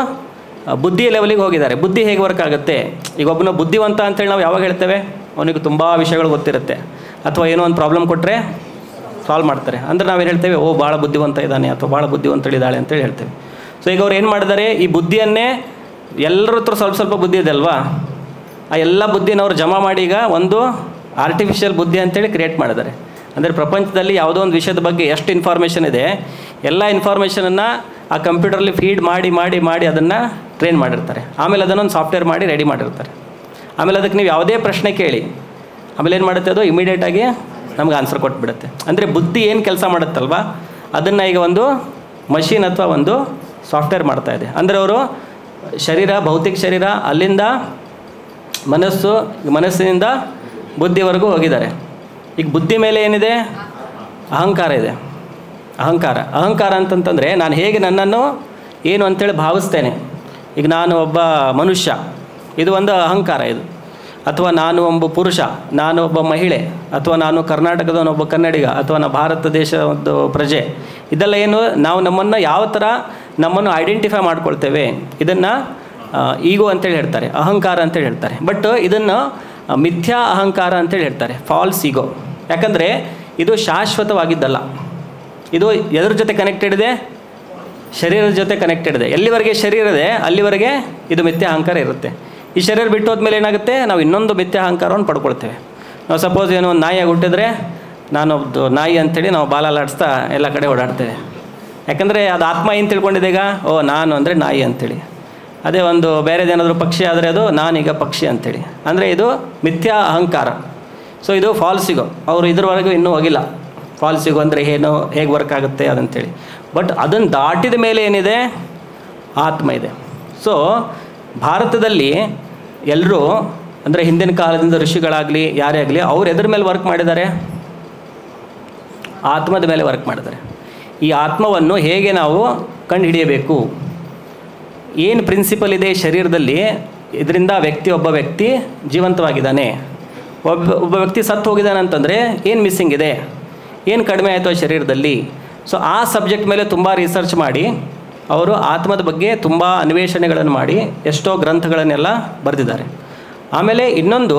ಬುದ್ಧಿಯ ಲೆವೆಲಿಗೆ ಹೋಗಿದ್ದಾರೆ. ಬುದ್ಧಿ ಹೇಗೆ ವರ್ಕ್ ಆಗುತ್ತೆ. ಈಗ ಒಬ್ಬನ ಬುದ್ಧಿವಂತ ಅಂತೇಳಿ ನಾವು ಯಾವಾಗ ಹೇಳ್ತೇವೆ, ಅವನಿಗೆ ತುಂಬ ವಿಷಯಗಳು ಗೊತ್ತಿರುತ್ತೆ, ಅಥವಾ ಏನೋ ಒಂದು ಪ್ರಾಬ್ಲಮ್ ಕೊಟ್ಟರೆ ಸಾಲ್ವ್ ಮಾಡ್ತಾರೆ. ಅಂದರೆ ನಾವೇನು ಹೇಳ್ತೇವೆ, ಓ ಭಾಳ ಬುದ್ಧಿವಂತ ಇದ್ದಾನೆ ಅಥವಾ ಭಾಳ ಬುದ್ಧಿವಂತಳಿದ್ದಾಳೆ ಅಂತೇಳಿ ಹೇಳ್ತೇವೆ. ಸೊ ಈಗ ಅವ್ರು ಏನು ಮಾಡಿದ್ದಾರೆ, ಈ ಬುದ್ಧಿಯನ್ನೇ ಎಲ್ಲರ ಹತ್ರ ಸ್ವಲ್ಪ ಬುದ್ಧಿ ಇದೆ ಅಲ್ವಾ, ಆ ಎಲ್ಲ ಬುದ್ಧಿನ ಅವ್ರು ಜಮಾ ಮಾಡಿ ಈಗ ಒಂದು ಆರ್ಟಿಫಿಷಿಯಲ್ ಬುದ್ಧಿ ಅಂತೇಳಿ ಕ್ರಿಯೇಟ್ ಮಾಡಿದ್ದಾರೆ. ಅಂದರೆ ಪ್ರಪಂಚದಲ್ಲಿ ಯಾವುದೋ ಒಂದು ವಿಷಯದ ಬಗ್ಗೆ ಎಷ್ಟು ಇನ್ಫಾರ್ಮೇಷನ್ ಇದೆ, ಎಲ್ಲ ಇನ್ಫಾರ್ಮೇಷನನ್ನು ಆ ಕಂಪ್ಯೂಟರಲ್ಲಿ ಫೀಡ್ ಮಾಡಿ ಅದನ್ನು ಟ್ರೈನ್ ಮಾಡಿರ್ತಾರೆ. ಆಮೇಲೆ ಅದನ್ನೊಂದು ಸಾಫ್ಟ್ವೇರ್ ಮಾಡಿ ರೆಡಿ ಮಾಡಿರ್ತಾರೆ. ಆಮೇಲೆ ಅದಕ್ಕೆ ನೀವು ಯಾವುದೇ ಪ್ರಶ್ನೆ ಕೇಳಿ, ಆಮೇಲೆ ಏನು ಮಾಡುತ್ತೆ, ಅದು ಇಮಿಡಿಯೇಟಾಗಿ ನಮ್ಗೆ ಆನ್ಸರ್ ಕೊಟ್ಬಿಡುತ್ತೆ. ಅಂದರೆ ಬುದ್ಧಿ ಏನು ಕೆಲಸ ಮಾಡುತ್ತಲ್ವ, ಅದನ್ನು ಈಗ ಒಂದು ಮಷೀನ್ ಅಥವಾ ಒಂದು ಸಾಫ್ಟ್ವೇರ್ ಮಾಡ್ತಾಯಿದೆ. ಅಂದರೆ ಅವರು ಶರೀರ, ಭೌತಿಕ ಶರೀರ, ಅಲ್ಲಿಂದ ಮನಸ್ಸಿನಿಂದ ಬುದ್ಧಿವರೆಗೂ ಹೋಗಿದ್ದಾರೆ. ಈಗ ಬುದ್ಧಿ ಮೇಲೆ ಏನಿದೆ, ಅಹಂಕಾರ ಇದೆ. ಅಹಂಕಾರ ಅಂತಂತಂದರೆ ನಾನು ಹೇಗೆ ನನ್ನನ್ನು ಏನು ಅಂಥೇಳಿ ಭಾವಿಸ್ತೇನೆ. ಈಗ ನಾನು ಒಬ್ಬ ಮನುಷ್ಯ, ಇದು ಒಂದು ಅಹಂಕಾರ ಇದು. ಅಥವಾ ನಾನು ಒಬ್ಬ ಪುರುಷ, ನಾನು ಒಬ್ಬ ಮಹಿಳೆ, ಅಥವಾ ನಾನು ಕರ್ನಾಟಕದವನೊಬ್ಬ ಕನ್ನಡಿಗ, ಅಥವಾ ನಾನು ಭಾರತ ದೇಶ ಒಂದು ಪ್ರಜೆ, ಇದೆಲ್ಲ ಏನು ನಾವು ನಮ್ಮನ್ನು ಯಾವ ಥರ ನಮ್ಮನ್ನು ಐಡೆಂಟಿಫೈ ಮಾಡ್ಕೊಳ್ತೇವೆ, ಇದನ್ನು ಈಗೋ ಅಂತೇಳಿ ಹೇಳ್ತಾರೆ, ಅಹಂಕಾರ ಅಂತೇಳಿ ಹೇಳ್ತಾರೆ. ಬಟ್ ಇದನ್ನು ಮಿಥ್ಯಾ ಅಹಂಕಾರ ಅಂತೇಳಿ ಹೇಳ್ತಾರೆ, ಫಾಲ್ಸ್ ಈಗೋ. ಯಾಕಂದರೆ ಇದು ಶಾಶ್ವತವಾಗಿದ್ದಲ್ಲ. ಇದು ಎದ್ರ ಜೊತೆ ಕನೆಕ್ಟೆಡ್ ಇದೆ? ಶರೀರದ ಜೊತೆ ಕನೆಕ್ಟೆಡ್ ಇದೆ. ಎಲ್ಲಿವರೆಗೆ ಶರೀರ ಇದೆ ಅಲ್ಲಿವರೆಗೆ ಇದು ಮಿಥ್ಯಾ ಅಹಂಕಾರ ಇರುತ್ತೆ. ಈ ಶರೀರ ಬಿಟ್ಟು ಹೋದ್ಮೇಲೆ ಏನಾಗುತ್ತೆ, ನಾವು ಇನ್ನೊಂದು ಮಿಥ್ಯಾ ಅಹಂಕಾರವನ್ನು ಪಡ್ಕೊಳ್ತೇವೆ. ನಾವು ಸಪೋಸ್ ಏನೋ ಒಂದು ನಾಯಿಯಾಗಿ ಹುಟ್ಟಿದ್ರೆ ನಾನೊಬ್ಬ ನಾಯಿ ಅಂಥೇಳಿ ನಾವು ಬಾಲಾಡಿಸ್ತಾ ಎಲ್ಲ ಕಡೆ ಓಡಾಡ್ತೇವೆ. ಯಾಕಂದರೆ ಅದು ಆತ್ಮ ಏನು ತಿಳ್ಕೊಂಡಿದೆ ಈಗ, ಓ ನಾನು ಅಂದರೆ ನಾಯಿ ಅಂಥೇಳಿ. ಅದೇ ಒಂದು ಬೇರೆದೇನಾದರೂ ಪಕ್ಷಿ ಆದರೆ ಅದು ನಾನೀಗ ಪಕ್ಷಿ ಅಂಥೇಳಿ. ಅಂದರೆ ಇದು ಮಿಥ್ಯಾ ಅಹಂಕಾರ. ಸೊ ಇದು ಫಾಲ್ಸಿಗೋ. ಅವರು ಇದ್ರವರೆಗೂ ಇನ್ನೂ ಹೋಗಿಲ್ಲ. ಫಾಲ್ಸಿಗೋ ಅಂದರೆ ಏನು, ಹೇಗೆ ವರ್ಕ್ ಆಗುತ್ತೆ ಅದಂತೇಳಿ. ಬಟ್ ಅದನ್ನು ದಾಟಿದ ಮೇಲೆ ಏನಿದೆ, ಆತ್ಮ ಇದೆ. ಸೊ ಭಾರತದಲ್ಲಿ ಎಲ್ಲರೂ ಅಂದರೆ ಹಿಂದಿನ ಕಾಲದಿಂದ ಋಷಿಗಳಾಗಲಿ ಯಾರೇ ಆಗಲಿ ಅವ್ರು ಎದ್ರ ಮೇಲೆ ವರ್ಕ್ ಮಾಡಿದ್ದಾರೆ, ಆತ್ಮದ ಮೇಲೆ ವರ್ಕ್ ಮಾಡಿದ್ದಾರೆ. ಈ ಆತ್ಮವನ್ನು ಹೇಗೆ ನಾವು ಕಂಡುಹಿಡಿಯಬೇಕು, ಏನು ಪ್ರಿನ್ಸಿಪಲ್ ಇದೆ ಶರೀರದಲ್ಲಿ, ಇದರಿಂದ ಒಬ್ಬ ವ್ಯಕ್ತಿ ಜೀವಂತವಾಗಿದ್ದಾನೆ, ಒಬ್ಬ ವ್ಯಕ್ತಿ ಸತ್ತು ಹೋಗಿದ್ದಾನೆ ಅಂತಂದರೆ ಏನು ಮಿಸ್ಸಿಂಗ್ ಇದೆ, ಏನು ಕಡಿಮೆ ಆಯಿತು ಆ ಶರೀರದಲ್ಲಿ. ಸೊ ಆ ಸಬ್ಜೆಕ್ಟ್ ಮೇಲೆ ತುಂಬ ರಿಸರ್ಚ್ ಮಾಡಿ ಅವರು ಆತ್ಮದ ಬಗ್ಗೆ ತುಂಬ ಅನ್ವೇಷಣೆಗಳನ್ನು ಮಾಡಿ ಎಷ್ಟೋ ಗ್ರಂಥಗಳನ್ನೆಲ್ಲ ಬರೆದಿದ್ದಾರೆ. ಆಮೇಲೆ ಇನ್ನೊಂದು,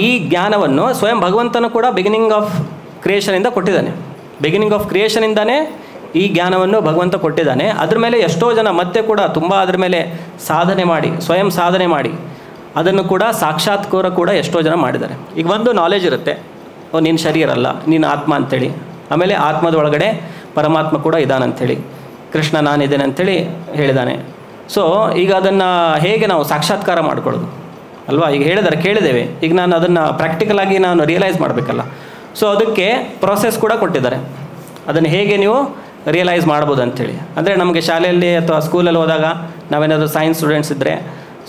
ಈ ಜ್ಞಾನವನ್ನು ಸ್ವಯಂ ಭಗವಂತನು ಕೂಡ ಬಿಗಿನಿಂಗ್ ಆಫ್ ಕ್ರಿಯೇಷನಿಂದ ಕೊಟ್ಟಿದ್ದಾನೆ. ಬಿಗಿನಿಂಗ್ ಆಫ್ ಕ್ರಿಯೇಷನಿಂದಾನೇ ಈ ಜ್ಞಾನವನ್ನು ಭಗವಂತ ಕೊಟ್ಟಿದ್ದಾನೆ. ಅದ್ರ ಮೇಲೆ ಎಷ್ಟೋ ಜನ ಮತ್ತೆ ಕೂಡ ತುಂಬ ಅದ್ರ ಮೇಲೆ ಸಾಧನೆ ಮಾಡಿ, ಸ್ವಯಂ ಸಾಧನೆ ಮಾಡಿ ಅದನ್ನು ಕೂಡ ಸಾಕ್ಷಾತ್ಕಾರ ಕೂಡ ಎಷ್ಟೋ ಜನ ಮಾಡಿದ್ದಾರೆ. ಈಗ ಒಂದು ನಾಲೆಜ್ ಇರುತ್ತೆ, ಓ ನೀನು ಶರೀರ ಅಲ್ಲ, ನೀನು ಆತ್ಮ ಅಂಥೇಳಿ. ಆಮೇಲೆ ಆತ್ಮದ ಒಳಗಡೆ ಪರಮಾತ್ಮ ಕೂಡ ಇದ್ದಾನಂಥೇಳಿ, ಕೃಷ್ಣ ನಾನಿದ್ದೇನೆ ಅಂಥೇಳಿ ಹೇಳಿದ್ದಾನೆ. ಸೊ ಈಗ ಅದನ್ನು ಹೇಗೆ ನಾವು ಸಾಕ್ಷಾತ್ಕಾರ ಮಾಡ್ಕೊಳ್ಳೋದು ಅಲ್ವಾ? ಈಗ ಹೇಳಿದ್ದಾರೆ, ಕೇಳಿದ್ದೇವೆ, ಈಗ ನಾನು ಅದನ್ನು ಪ್ರಾಕ್ಟಿಕಲಾಗಿ ನಾನು ರಿಯಲೈಸ್ ಮಾಡಬೇಕಲ್ಲ. ಸೊ ಅದಕ್ಕೆ ಪ್ರೊಸೆಸ್ ಕೂಡ ಕೊಟ್ಟಿದ್ದಾರೆ, ಅದನ್ನು ಹೇಗೆ ನೀವು ರಿಯಲೈಸ್ ಮಾಡ್ಬೋದು ಅಂಥೇಳಿ. ಅಂದರೆ ನಮಗೆ ಶಾಲೆಯಲ್ಲಿ ಅಥವಾ ಸ್ಕೂಲಲ್ಲಿ ಹೋದಾಗ ನಾವೇನಾದರೂ ಸೈನ್ಸ್ ಸ್ಟೂಡೆಂಟ್ಸ್ ಇದ್ದರೆ,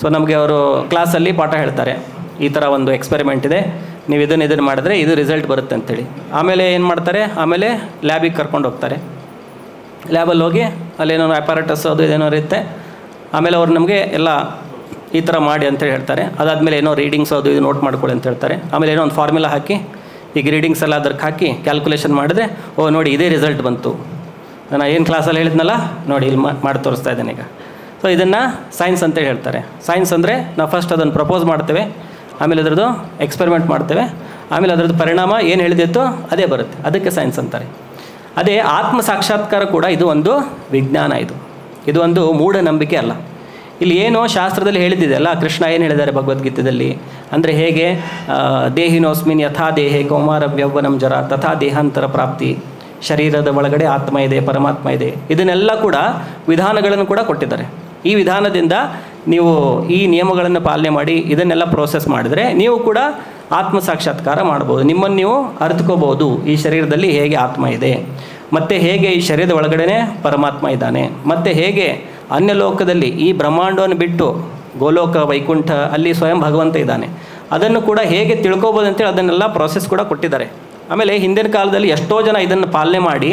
ಸೊ ನಮಗೆ ಅವರು ಕ್ಲಾಸಲ್ಲಿ ಪಾಠ ಹೇಳ್ತಾರೆ, ಈ ಥರ ಒಂದು ಎಕ್ಸ್ಪೆರಿಮೆಂಟ್ ಇದೆ, ನೀವು ಇದನ್ನು ಮಾಡಿದ್ರೆ ಇದು ರಿಸಲ್ಟ್ ಬರುತ್ತೆ ಅಂಥೇಳಿ. ಆಮೇಲೆ ಏನು ಮಾಡ್ತಾರೆ, ಆಮೇಲೆ ಲ್ಯಾಬಿಗೆ ಕರ್ಕೊಂಡು ಹೋಗ್ತಾರೆ. ಲ್ಯಾಬಲ್ಲಿ ಹೋಗಿ ಅಲ್ಲೇನೋ ಅಪಾರಟಸ್ ಅದು ಇದೇನೋ ಇರುತ್ತೆ. ಆಮೇಲೆ ಅವ್ರು ನಮಗೆ ಎಲ್ಲ ಈ ಥರ ಮಾಡಿ ಅಂತೇಳಿ ಹೇಳ್ತಾರೆ. ಅದಾದಮೇಲೆ ಏನೋ ರೀಡಿಂಗ್ಸ್ ಅದು ಇದು ನೋಟ್ ಮಾಡ್ಕೊಳ್ಳಿ ಅಂತ ಹೇಳ್ತಾರೆ. ಆಮೇಲೆ ಏನೋ ಒಂದು ಫಾರ್ಮುಲಾ ಹಾಕಿ, ಈಗ ರೀಡಿಂಗ್ಸ್ ಎಲ್ಲ ಅದಕ್ಕೆ ಹಾಕಿ ಕ್ಯಾಲ್ಕುಲೇಷನ್ ಮಾಡಿದ್ರೆ, ಓ ನೋಡಿ ಇದೇ ರಿಸಲ್ಟ್ ಬಂತು, ನಾನು ಏನು ಕ್ಲಾಸಲ್ಲಿ ಹೇಳಿದ್ನಲ್ಲ ನೋಡಿ ಇಲ್ಲಿ ಮಾಡಿ ತೋರಿಸ್ತಾ ಇದ್ದೇನೆ ಈಗ. ಸೊ ಇದನ್ನು ಸೈನ್ಸ್ ಅಂತೇಳಿ ಹೇಳ್ತಾರೆ. ಸೈನ್ಸ್ ಅಂದರೆ ನಾವು ಫಸ್ಟ್ ಅದನ್ನು ಪ್ರಪೋಸ್ ಮಾಡ್ತೇವೆ, ಆಮೇಲೆ ಅದರದ್ದು ಎಕ್ಸ್ಪೆರಿಮೆಂಟ್ ಮಾಡ್ತೇವೆ, ಆಮೇಲೆ ಅದರದ್ದು ಪರಿಣಾಮ ಏನು ಹೇಳಿದಿತ್ತು ಅದೇ ಬರುತ್ತೆ, ಅದಕ್ಕೆ ಸೈನ್ಸ್ ಅಂತಾರೆ. ಅದೇ ಆತ್ಮ ಸಾಕ್ಷಾತ್ಕಾರ ಕೂಡ ಇದು ಒಂದು ವಿಜ್ಞಾನ. ಇದು ಒಂದು ಮೂಢನಂಬಿಕೆ ಅಲ್ಲ. ಇಲ್ಲಿ ಏನೋ ಶಾಸ್ತ್ರದಲ್ಲಿ ಹೇಳಿದ್ದಿದೆ ಅಲ್ಲ, ಕೃಷ್ಣ ಏನು ಹೇಳಿದ್ದಾರೆ ಭಗವದ್ಗೀತೆಯಲ್ಲಿ ಅಂದರೆ ಹೇಗೆ ದೇಹಿನೋಸ್ಮಿನ್ ಯಥಾ ದೇಹೇ ಕೌಮಾರ ಯೌವನಂ ಜರ ತಥಾ ದೇಹಾಂತರ ಪ್ರಾಪ್ತಿ, ಶರೀರದ ಒಳಗಡೆ ಆತ್ಮ ಇದೆ, ಪರಮಾತ್ಮ ಇದೆ. ಇದನ್ನೆಲ್ಲ ಕೂಡ ವಿಧಾನಗಳನ್ನು ಕೂಡ ಕೊಟ್ಟಿದ್ದಾರೆ. ಈ ವಿಧಾನದಿಂದ ನೀವು ಈ ನಿಯಮಗಳನ್ನು ಪಾಲನೆ ಮಾಡಿ ಇದನ್ನೆಲ್ಲ ಪ್ರೋಸೆಸ್ ಮಾಡಿದರೆ ನೀವು ಕೂಡ ಆತ್ಮ ಸಾಕ್ಷಾತ್ಕಾರ ಮಾಡ್ಬೋದು. ನಿಮ್ಮನ್ನು ನೀವು ಅರಿತುಕೋಬೋದು, ಈ ಶರೀರದಲ್ಲಿ ಹೇಗೆ ಆತ್ಮ ಇದೆ, ಮತ್ತು ಹೇಗೆ ಈ ಶರೀರದ ಒಳಗಡೆ ಪರಮಾತ್ಮ ಇದ್ದಾನೆ, ಮತ್ತು ಹೇಗೆ ಅನ್ಯ ಲೋಕದಲ್ಲಿ ಈ ಬ್ರಹ್ಮಾಂಡವನ್ನು ಬಿಟ್ಟು ಗೋಲೋಕ ವೈಕುಂಠ ಅಲ್ಲಿ ಸ್ವಯಂ ಭಗವಂತ ಇದ್ದಾನೆ, ಅದನ್ನು ಕೂಡ ಹೇಗೆ ತಿಳ್ಕೊಬೋದು ಅಂತೇಳಿ ಅದನ್ನೆಲ್ಲ ಪ್ರೋಸೆಸ್ ಕೂಡ ಕೊಟ್ಟಿದ್ದಾರೆ. ಆಮೇಲೆ ಹಿಂದಿನ ಕಾಲದಲ್ಲಿ ಎಷ್ಟೋ ಜನ ಇದನ್ನು ಪಾಲನೆ ಮಾಡಿ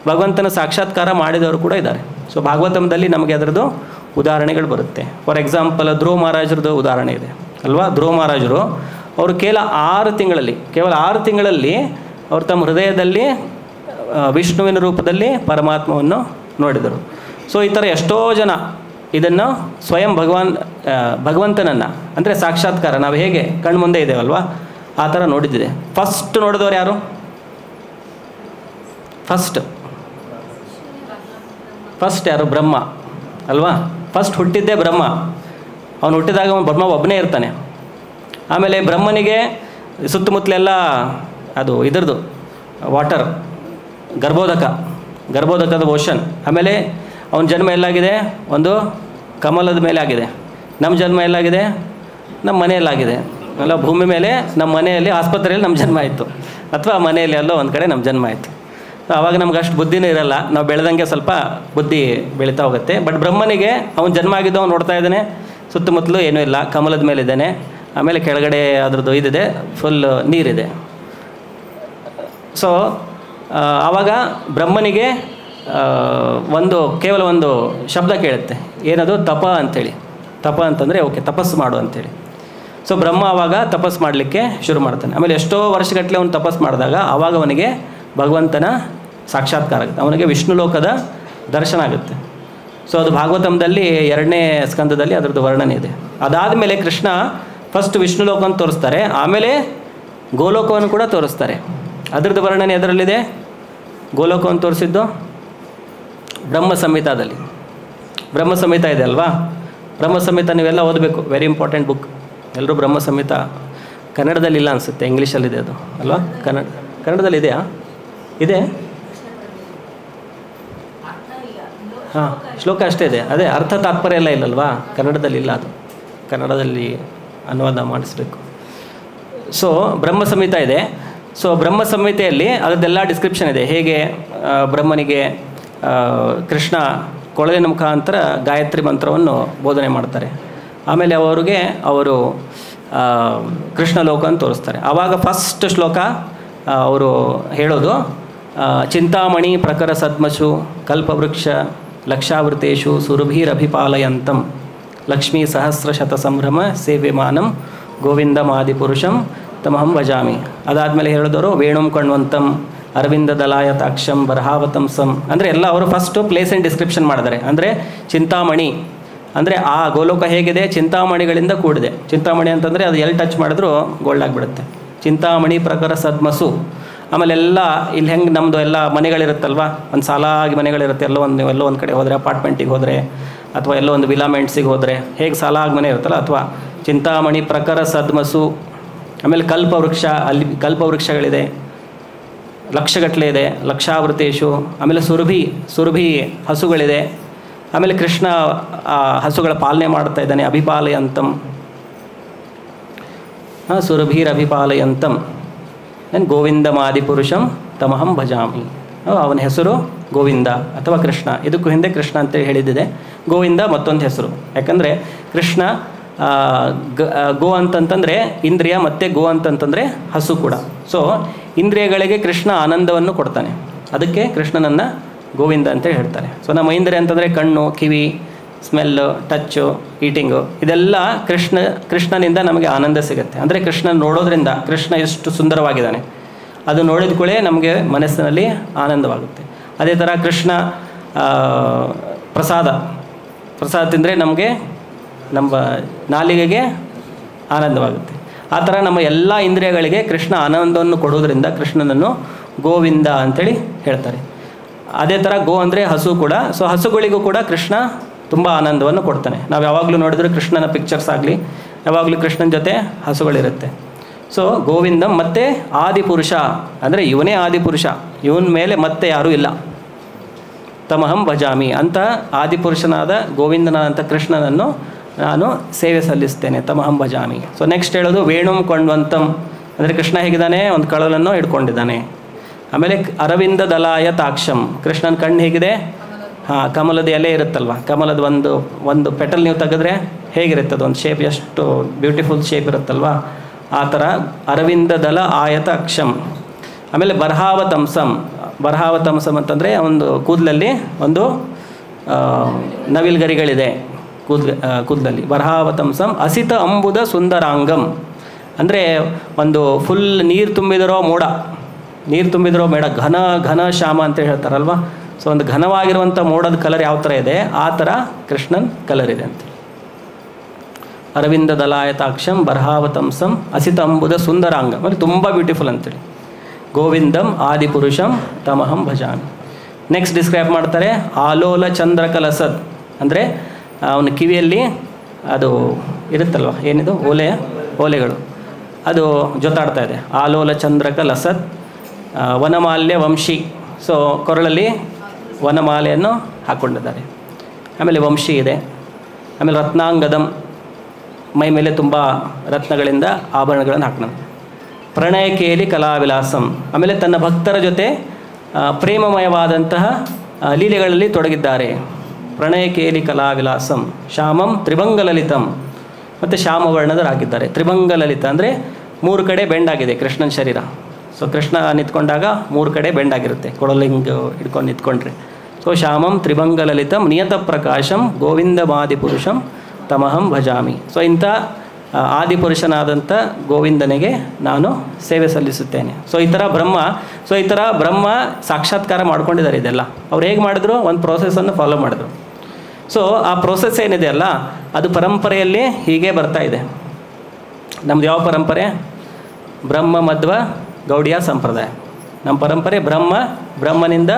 ಭಗವಂತನ ಸಾಕ್ಷಾತ್ಕಾರ ಮಾಡಿದವರು ಕೂಡ ಇದ್ದಾರೆ. ಸೊ ಭಾಗವತಂದಲ್ಲಿ ನಮಗೆ ಅದರದ್ದು ಉದಾಹರಣೆಗಳು ಬರುತ್ತೆ. ಫಾರ್ ಎಕ್ಸಾಂಪಲ್ ಧ್ರುವ ಮಹಾರಾಜರದ್ದು ಉದಾಹರಣೆ ಇದೆ ಅಲ್ವಾ. ಧ್ರುವ ಮಹಾರಾಜರು ಅವರು ಕೇವಲ 6 ತಿಂಗಳಲ್ಲಿ ಅವರು ತಮ್ಮ ಹೃದಯದಲ್ಲಿ ವಿಷ್ಣುವಿನ ರೂಪದಲ್ಲಿ ಪರಮಾತ್ಮವನ್ನು ನೋಡಿದರು. ಸೊ ಈ ಥರ ಎಷ್ಟೋ ಜನ ಇದನ್ನು ಸ್ವಯಂ ಭಗವಂತನನ್ನು ಅಂದರೆ ಸಾಕ್ಷಾತ್ಕಾರ ನಾವು ಹೇಗೆ ಕಣ್ಮುಂದೆ ಇದ್ದೇವಲ್ವಾ ಆ ಥರ ನೋಡಿದ್ದಿದೆ. ಫಸ್ಟ್ ನೋಡಿದವರು ಯಾರು? ಫಸ್ಟ್ ಯಾರು? ಬ್ರಹ್ಮ ಅಲ್ವಾ. ಫಸ್ಟ್ ಹುಟ್ಟಿದ್ದೇ ಬ್ರಹ್ಮ. ಅವನು ಹುಟ್ಟಿದಾಗ ಬ್ರಹ್ಮ ಒಬ್ಬನೇ ಇರ್ತಾನೆ. ಆಮೇಲೆ ಬ್ರಹ್ಮನಿಗೆ ಸುತ್ತಮುತ್ತಲೆಲ್ಲ ಅದು ಇದರದು ವಾಟರ್, ಗರ್ಭೋದಕದ ಓಷನ್. ಆಮೇಲೆ ಅವನ ಜನ್ಮ ಎಲ್ಲಾಗಿದೆ? ಒಂದು ಕಮಲದ ಮೇಲೆ ಆಗಿದೆ. ನಮ್ಮ ಜನ್ಮ ಎಲ್ಲಾಗಿದೆ? ನಮ್ಮ ಮನೆಯಲ್ಲಾಗಿದೆ ಅಲ್ಲ, ಭೂಮಿ ಮೇಲೆ, ನಮ್ಮ ಮನೆಯಲ್ಲಿ, ಆಸ್ಪತ್ರೆಯಲ್ಲಿ ನಮ್ಮ ಜನ್ಮ ಆಯಿತು, ಅಥವಾ ಮನೆಯಲ್ಲಿ ಎಲ್ಲೋ ಒಂದು ಕಡೆ ನಮ್ಮ ಜನ್ಮ ಆಯಿತು. ಆವಾಗ ನಮ್ಗೆ ಅಷ್ಟು ಬುದ್ಧಿನೂ ಇರಲ್ಲ, ನಾವು ಬೆಳೆದಂಗೆ ಸ್ವಲ್ಪ ಬುದ್ಧಿ ಬೆಳೀತಾ ಹೋಗುತ್ತೆ. ಬಟ್ ಬ್ರಹ್ಮನಿಗೆ ಅವನು ಜನ್ಮ ಆಗಿದ್ದು ಅವ್ನು ನೋಡ್ತಾ ಇದ್ದಾನೆ, ಸುತ್ತಮುತ್ತಲೂ ಏನೂ ಇಲ್ಲ, ಕಮಲದ ಮೇಲೆ ಇದ್ದಾನೆ. ಆಮೇಲೆ ಕೆಳಗಡೆ ಅದ್ರದ್ದು ಇದಿದೆ, ಫುಲ್ ನೀರಿದೆ. ಸೊ ಆವಾಗ ಬ್ರಹ್ಮನಿಗೆ ಕೇವಲ ಒಂದು ಶಬ್ದ ಕೇಳುತ್ತೆ, ಏನದು? ತಪ ಅಂಥೇಳಿ. ತಪ ಅಂತಂದರೆ ಓಕೆ, ತಪಸ್ಸು ಮಾಡು ಅಂಥೇಳಿ. ಸೊ ಬ್ರಹ್ಮ ಆವಾಗ ತಪಸ್ಸು ಮಾಡಲಿಕ್ಕೆ ಶುರು ಮಾಡ್ತಾನೆ. ಆಮೇಲೆ ಎಷ್ಟೋ ವರ್ಷಗಟ್ಟಲೆ ಅವನು ತಪಸ್ಸು ಮಾಡಿದಾಗ ಆವಾಗ ಅವನಿಗೆ ಭಗವಂತನ ಸಾಕ್ಷಾತ್ಕಾರ ಆಗುತ್ತೆ, ಅವನಿಗೆ ವಿಷ್ಣು ಲೋಕದ ದರ್ಶನ ಆಗುತ್ತೆ. ಸೊ ಅದು ಭಾಗವತಂದಲ್ಲಿ 2ನೇ ಸ್ಕಂದದಲ್ಲಿ ಅದರದ್ದು ವರ್ಣನೆ ಇದೆ. ಅದಾದಮೇಲೆ ಕೃಷ್ಣ ಫಸ್ಟ್ ವಿಷ್ಣು ಲೋಕವನ್ನು ತೋರಿಸ್ತಾರೆ, ಆಮೇಲೆ ಗೋಲೋಕವನ್ನು ಕೂಡ ತೋರಿಸ್ತಾರೆ. ಅದರದ್ದು ವರ್ಣನೆ ಅದರಲ್ಲಿದೆ. ಗೋಲೋಕವನ್ನು ತೋರಿಸಿದ್ದು ಬ್ರಹ್ಮ ಸಂಹಿತಾದಲ್ಲಿ. ಬ್ರಹ್ಮ ಸಂಹಿತ ಇದೆ ಅಲ್ವಾ? ಬ್ರಹ್ಮ ಸಂಹಿತ ನೀವೆಲ್ಲ ಓದಬೇಕು, ವೆರಿ ಇಂಪಾರ್ಟೆಂಟ್ ಬುಕ್. ಎಲ್ಲರೂ ಬ್ರಹ್ಮ ಸಂಹಿತ ಕನ್ನಡದಲ್ಲಿ ಇಲ್ಲ ಅನಿಸುತ್ತೆ, ಇಂಗ್ಲೀಷಲ್ಲಿದೆ ಅದು ಅಲ್ವಾ? ಕನ್ನಡದಲ್ಲಿ ಇದೆಯಾ? ಇದೆ. ಹಾಂ, ಶ್ಲೋಕ ಅಷ್ಟೇ ಇದೆ. ಅದೇ ಅರ್ಥ ತಾತ್ಪರ್ಯ ಎಲ್ಲ ಇಲ್ಲಲ್ವಾ? ಕನ್ನಡದಲ್ಲಿ ಇಲ್ಲ ಅದು, ಕನ್ನಡದಲ್ಲಿ ಅನುವಾದ ಮಾಡಿಸ್ಬೇಕು. ಸೊ ಬ್ರಹ್ಮ ಸಂಹಿತ ಇದೆ. ಸೊ ಬ್ರಹ್ಮ ಸಂಹಿತೆಯಲ್ಲಿ ಅದರದ್ದೆಲ್ಲ ಡಿಸ್ಕ್ರಿಪ್ಷನ್ ಇದೆ. ಹೇಗೆ ಬ್ರಹ್ಮನಿಗೆ ಕೃಷ್ಣ ಕೊಳಲಿನ ಮುಖಾಂತರ ಗಾಯತ್ರಿ ಮಂತ್ರವನ್ನು ಬೋಧನೆ ಮಾಡ್ತಾರೆ. ಆಮೇಲೆ ಅವರು ಕೃಷ್ಣ ಲೋಕವನ್ನು ತೋರಿಸ್ತಾರೆ. ಆವಾಗ ಫಸ್ಟ್ ಶ್ಲೋಕ ಅವರು ಹೇಳೋದು ಚಿಂತಾಮಣಿ ಪ್ರಕರ ಸದ್ಮಸು ಕಲ್ಪವೃಕ್ಷ ಲಕ್ಷಾವೃತೇಶು ಸುರಭಿರಭಿಪಾಲಯಂತಂ ಲಕ್ಷ್ಮೀ ಸಹಸ್ರ ಶತ ಸಂಭ್ರಮ ಸೇವ್ಯಮಾನಂ ಗೋವಿಂದಮಾದಿಪುರುಷಂ ತಮಹಂ ಭಜಾಮಿ. ಅದಾದಮೇಲೆ ಹೇಳಿದವರು ವೇಣುಂ ಕಣ್ವಂತಂ ಅರವಿಂದ ದಲಾಯತಾಕ್ಷಂ ಬರಹಾವತಂಸಂ. ಅಂದರೆ ಎಲ್ಲ ಅವರು ಫಸ್ಟು ಪ್ಲೇಸ್ ಆ್ಯಂಡ್ ಡಿಸ್ಕ್ರಿಪ್ಷನ್ ಮಾಡಿದ್ದಾರೆ. ಅಂದರೆ ಚಿಂತಾಮಣಿ ಅಂದರೆ ಆ ಗೋಲೋಕ ಹೇಗಿದೆ, ಚಿಂತಾಮಣಿಗಳಿಂದ ಕೂಡಿದೆ. ಚಿಂತಾಮಣಿ ಅಂತಂದರೆ ಅದು ಎಲ್ಲಿ ಟಚ್ ಮಾಡಿದ್ರೂ ಗೋಲ್ಡ್ ಆಗಿಬಿಡುತ್ತೆ. ಚಿಂತಾಮಣಿ ಪ್ರಕರ ಸದ್ಮಸು. ಆಮೇಲೆ ಎಲ್ಲ ಇಲ್ಲಿ ಹೆಂಗೆ ನಮ್ಮದು ಎಲ್ಲ ಮನೆಗಳಿರುತ್ತಲ್ವ, ಒಂದು ಸಾಲಾಗಿ ಮನೆಗಳಿರುತ್ತೆ. ಎಲ್ಲೋ ಒಂದು ಕಡೆ ಹೋದರೆ ಅಪಾರ್ಟ್ಮೆಂಟಿಗೆ ಹೋದರೆ ಅಥವಾ ಎಲ್ಲೋ ಒಂದು ವಿಲಾಮೆಂಟ್ಸಿಗೆ ಹೋದರೆ ಹೇಗೆ ಸಾಲಾಗಿ ಮನೆ ಇರುತ್ತಲ್ಲ, ಅಥವಾ ಚಿಂತಾಮಣಿ ಪ್ರಕರ ಸದ್ಮಸು. ಆಮೇಲೆ ಕಲ್ಪವೃಕ್ಷ, ಅಲ್ಲಿ ಕಲ್ಪವೃಕ್ಷಗಳಿದೆ, ಲಕ್ಷಗಟ್ಟಲೆ ಇದೆ, ಲಕ್ಷಾವೃತೇಶು. ಆಮೇಲೆ ಸುರಭಿ ಹಸುಗಳಿದೆ. ಆಮೇಲೆ ಕೃಷ್ಣ ಹಸುಗಳ ಪಾಲನೆ ಮಾಡ್ತಾ ಇದ್ದಾನೆ, ಅಭಿಪಾಲಯಂತಂ. ಸುರಭಿರಭಿಪಾಲಯಂತಂ. ಗೋವಿಂದಮಾದಿಪುರುಷಂ ತಮಹಂ ಭಜಾಮಿ. ಅವನ ಹೆಸರು ಗೋವಿಂದ ಅಥವಾ ಕೃಷ್ಣ. ಇದಕ್ಕೂ ಹಿಂದೆ ಕೃಷ್ಣ ಅಂತೇಳಿ ಹೇಳಿದ್ದಿದೆ. ಗೋವಿಂದ ಮತ್ತೊಂದು ಹೆಸರು. ಯಾಕಂದರೆ ಕೃಷ್ಣ ಗೋ ಅಂತಂತಂದರೆ ಇಂದ್ರಿಯ, ಮತ್ತು ಗೋ ಅಂತಂತಂದರೆ ಹಸು ಕೂಡ. ಸೊ ಇಂದ್ರಿಯಗಳಿಗೆ ಕೃಷ್ಣ ಆನಂದವನ್ನು ಕೊಡ್ತಾನೆ, ಅದಕ್ಕೆ ಕೃಷ್ಣನನ್ನು ಗೋವಿಂದ ಅಂತೇಳಿ ಹೇಳ್ತಾರೆ. ಸೊ ನಮ್ಮ ಇಂದ್ರಿಯ ಅಂತಂದರೆ ಕಣ್ಣು, ಕಿವಿ, ಸ್ಮೆಲ್ಲು, ಟಚ್ಚು, ಈಟಿಂಗು, ಇದೆಲ್ಲ ಕೃಷ್ಣನಿಂದ ನಮಗೆ ಆನಂದ ಸಿಗುತ್ತೆ. ಅಂದರೆ ಕೃಷ್ಣನ ನೋಡೋದ್ರಿಂದ, ಕೃಷ್ಣ ಎಷ್ಟು ಸುಂದರವಾಗಿದ್ದಾನೆ ಅದು ನೋಡಿದ ಕೂಡಲೇ ನಮಗೆ ಮನಸ್ಸಿನಲ್ಲಿ ಆನಂದವಾಗುತ್ತೆ. ಅದೇ ಥರ ಕೃಷ್ಣ ಪ್ರಸಾದ ತಿಂದರೆ ನಮಗೆ ನಮ್ಮ ನಾಲಿಗೆಗೆ ಆನಂದವಾಗುತ್ತೆ. ಆ ಥರ ನಮ್ಮ ಎಲ್ಲ ಇಂದ್ರಿಯಗಳಿಗೆ ಕೃಷ್ಣ ಆನಂದವನ್ನು ಕೊಡೋದ್ರಿಂದ ಕೃಷ್ಣನನ್ನು ಗೋವಿಂದ ಅಂಥೇಳಿ ಹೇಳ್ತಾರೆ. ಅದೇ ಥರ ಗೋ ಅಂದರೆ ಹಸು ಕೂಡ. ಸೊ ಹಸುಗಳಿಗೂ ಕೂಡ ಕೃಷ್ಣ ತುಂಬ ಆನಂದವನ್ನು ಕೊಡ್ತಾನೆ. ನಾವು ಯಾವಾಗಲೂ ನೋಡಿದ್ರೆ ಕೃಷ್ಣನ ಪಿಕ್ಚರ್ಸ್ ಆಗಲಿ, ಯಾವಾಗಲೂ ಕೃಷ್ಣನ ಜೊತೆ ಹಸುಗಳಿರುತ್ತೆ. ಸೊ ಗೋವಿಂದಂ. ಮತ್ತು ಆದಿಪುರುಷ ಅಂದರೆ ಇವನೇ ಆದಿಪುರುಷ, ಇವನ ಮೇಲೆ ಮತ್ತೆ ಯಾರೂ ಇಲ್ಲ. ತಮಹಂ ಭಜಾಮಿ ಅಂತ ಆದಿಪುರುಷನಾದ ಗೋವಿಂದನಾದಂಥ ಕೃಷ್ಣನನ್ನು ನಾನು ಸೇವೆ ಸಲ್ಲಿಸ್ತೇನೆ, ತಮಹಂ ಭಜಾಮಿ. ಸೊ ನೆಕ್ಸ್ಟ್ ಹೇಳೋದು ವೇಣುಂ ಕೊಂಡ್ವಂತಂ ಅಂದರೆ ಕೃಷ್ಣ ಹೇಗಿದ್ದಾನೆ, ಒಂದು ಕಳಲನ್ನು ಹಿಡ್ಕೊಂಡಿದ್ದಾನೆ. ಆಮೇಲೆ ಅರವಿಂದ ದಲಾಯ ತಾಕ್ಷಂ, ಕೃಷ್ಣನ ಕಣ್ಣು ಹೇಗಿದೆ, ಹಾಂ ಕಮಲದ ಎಲೆ ಇರುತ್ತಲ್ವ, ಕಮಲದ ಒಂದು ಪೆಟಲ್ ನೀವು ತೆಗೆದ್ರೆ ಹೇಗಿರುತ್ತೆ ಅದೊಂದು ಶೇಪ್, ಎಷ್ಟು ಬ್ಯೂಟಿಫುಲ್ ಶೇಪ್ ಇರುತ್ತಲ್ವ, ಆ ಥರ ಅರವಿಂದ ದಲ ಆಯತ ಅಕ್ಷಂ. ಆಮೇಲೆ ಬರಹಾವತಂಸಂ ಅಂತಂದರೆ ಒಂದು ಕೂದಲಲ್ಲಿ ಒಂದು ನವಿಲ್ಗರಿಗಳಿದೆ ಕೂದಲಲ್ಲಿ. ಬರಹಾವತಂಸಂ ಅಸಿತ ಅಂಬುದ ಸುಂದರಾಂಗಂ ಅಂದರೆ ಒಂದು ಫುಲ್ ನೀರು ತುಂಬಿದಿರೋ ಮೋಡ ಘನ ಶ್ಯಾಮ ಅಂತ ಹೇಳ್ತಾರಲ್ವ. ಸೊ ಒಂದು ಘನವಾಗಿರುವಂಥ ಮೋಡದ ಕಲರ್ ಯಾವ ಥರ ಇದೆ ಆ ಥರ ಕೃಷ್ಣನ್ ಕಲರ್ ಇದೆ ಅಂತ. ಅರವಿಂದ ದಲಾಯತಾಕ್ಷಂ ಬರಹಾವತಂಸಂ ಅಸಿತ ಅಂಬುದ ಸುಂದರಾಂಗ ಅಂದರೆ ತುಂಬ ಬ್ಯೂಟಿಫುಲ್ ಅಂತೇಳಿ. ಗೋವಿಂದಂ ಆದಿಪುರುಷಂ ತಮಹಂ ಭಜಾಮಿ. ನೆಕ್ಸ್ಟ್ ಡಿಸ್ಕ್ರೈಬ್ ಮಾಡ್ತಾರೆ ಆಲೋಲ ಚಂದ್ರಕಲಸದ್ ಅಂದರೆ ಅವನ ಕಿವಿಯಲ್ಲಿ ಅದು ಇರುತ್ತಲ್ವ, ಏನಿದು ಓಲೆಗಳು ಅದು ಜೊತಾಡ್ತಾ ಇದೆ. ಆಲೋಲ ಚಂದ್ರಕ ಲಸತ್ ವನಮಾಲ್ಯ ವಂಶಿ. ಸೊ ಕೊರಳಲ್ಲಿ ವನಮಾಲೆಯನ್ನು ಹಾಕ್ಕೊಂಡಿದ್ದಾರೆ. ಆಮೇಲೆ ವಂಶಿ ಇದೆ. ಆಮೇಲೆ ರತ್ನಾಂಗದಂ, ಮೈ ಮೇಲೆ ತುಂಬ ರತ್ನಗಳಿಂದ ಆಭರಣಗಳನ್ನು ಹಾಕ್ಕೊಂಡು. ಪ್ರಣಯಕೇಲಿ ಕಲಾವಿಲಾಸಂ, ಆಮೇಲೆ ತನ್ನ ಭಕ್ತರ ಜೊತೆ ಪ್ರೇಮಮಯವಾದಂತಹ ಲೀಲೆಗಳಲ್ಲಿ ತೊಡಗಿದ್ದಾರೆ. ಪ್ರಣಯಕೇಲಿ ಕಲಾವಿಲಾಸಂ ಶ್ಯಾಮಂ ತ್ರಿಭಂಗಲಲಿತಂ, ಮತ್ತು ಶ್ಯಾಮವರ್ಣದರಾಗಿದ್ದಾರೆ. ತ್ರಿಭಂಗಲಲಿತ ಅಂದರೆ 3 ಕಡೆ ಬೆಂಡಾಗಿದೆ ಕೃಷ್ಣನ ಶರೀರ. ಸೊ ಕೃಷ್ಣ ನಿಂತ್ಕೊಂಡಾಗ 3 ಕಡೆ ಬೆಂಡಾಗಿರುತ್ತೆ, ಕೊಡಲಿಂಗ್ ಹಿಡ್ಕೊಂಡು ನಿಂತ್ಕೊಂಡ್ರೆ. ಸೊ ಶ್ಯಾಮಂ ತ್ರಿಭಂಗಲಲಿತಂ ನಿಯತ ಪ್ರಕಾಶಂ ಗೋವಿಂದಮಾದಿಪುರುಷಂ ತಮಹಂ ಭಜಾಮಿ. ಸೊ ಇಂಥ ಆದಿಪುರುಷನಾದಂಥ ಗೋವಿಂದನಿಗೆ ನಾನು ಸೇವೆ ಸಲ್ಲಿಸುತ್ತೇನೆ. ಸೊ ಈ ಥರ ಬ್ರಹ್ಮ ಸಾಕ್ಷಾತ್ಕಾರ ಮಾಡ್ಕೊಂಡಿದ್ದಾರೆ. ಇದೆಲ್ಲ ಅವ್ರು ಹೇಗೆ ಮಾಡಿದ್ರು, ಒಂದು ಪ್ರೋಸೆಸ್ಸನ್ನು ಫಾಲೋ ಮಾಡಿದ್ರು. ಸೊ ಆ ಪ್ರೋಸೆಸ್ ಏನಿದೆ ಅಲ್ಲ, ಅದು ಪರಂಪರೆಯಲ್ಲಿ ಹೀಗೆ ಬರ್ತಾ ಇದೆ. ನಮ್ದು ಯಾವ ಪರಂಪರೆ? ಬ್ರಹ್ಮ ಮಧ್ವ ಗೌಡಿಯ ಸಂಪ್ರದಾಯ. ನಮ್ಮ ಪರಂಪರೆ ಬ್ರಹ್ಮನಿಂದ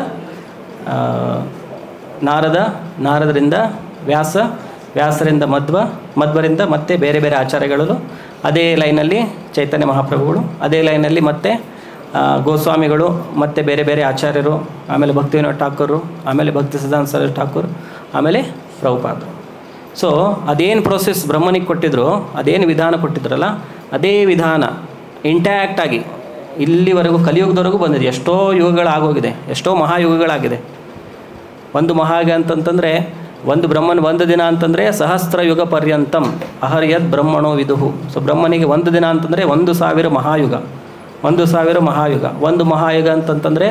ನಾರದರಿಂದ ವ್ಯಾಸರಿಂದ ಮಧ್ವರಿಂದ ಮತ್ತೆ ಬೇರೆ ಬೇರೆ ಆಚಾರ್ಯಗಳು, ಅದೇ ಲೈನಲ್ಲಿ ಚೈತನ್ಯ ಮಹಾಪ್ರಭುಗಳು, ಅದೇ ಲೈನಲ್ಲಿ ಮತ್ತೆ ಗೋಸ್ವಾಮಿಗಳು, ಮತ್ತು ಬೇರೆ ಬೇರೆ ಆಚಾರ್ಯರು, ಆಮೇಲೆ ಭಕ್ತಿವಿನೋದ್ ಠಾಕೂರು, ಆಮೇಲೆ ಭಕ್ತಿ ಸಿದ್ಧಾಂತ ಸರಸ್ವತಿ ಠಾಕೂರ್, ಆಮೇಲೆ ಪ್ರಭುಪಾದರು. ಸೊ ಅದೇನು ಪ್ರೋಸೆಸ್ ಬ್ರಹ್ಮನಿಗೆ ಕೊಟ್ಟಿದ್ರು, ಅದೇನು ವಿಧಾನ ಕೊಟ್ಟಿದ್ರಲ್ಲ, ಅದೇ ವಿಧಾನ ಇಂಟ್ಯಾಕ್ಟಾಗಿ ಇಲ್ಲಿವರೆಗೂ ಕಲಿಯುಗದವರೆಗೂ ಬಂದಿದೆ. ಎಷ್ಟೋ ಯುಗಗಳಾಗೋಗಿದೆ, ಎಷ್ಟೋ ಮಹಾಯುಗಗಳಾಗಿದೆ. ಒಂದು ಮಹಾಯುಗ ಅಂತಂತಂದರೆ, ಒಂದು ಬ್ರಹ್ಮನ ಒಂದು ದಿನ ಅಂತಂದರೆ ಸಹಸ್ರ ಯುಗ ಪರ್ಯಂತಂ ಅಹರ್ಯದ್ ಬ್ರಹ್ಮಣೋ ವಿದುಹು. ಸೊ ಬ್ರಹ್ಮನಿಗೆ ಒಂದು ದಿನ ಅಂತಂದರೆ 1,000 ಮಹಾಯುಗ. 1,000 ಮಹಾಯುಗ. ಒಂದು ಮಹಾಯುಗ ಅಂತಂತಂದರೆ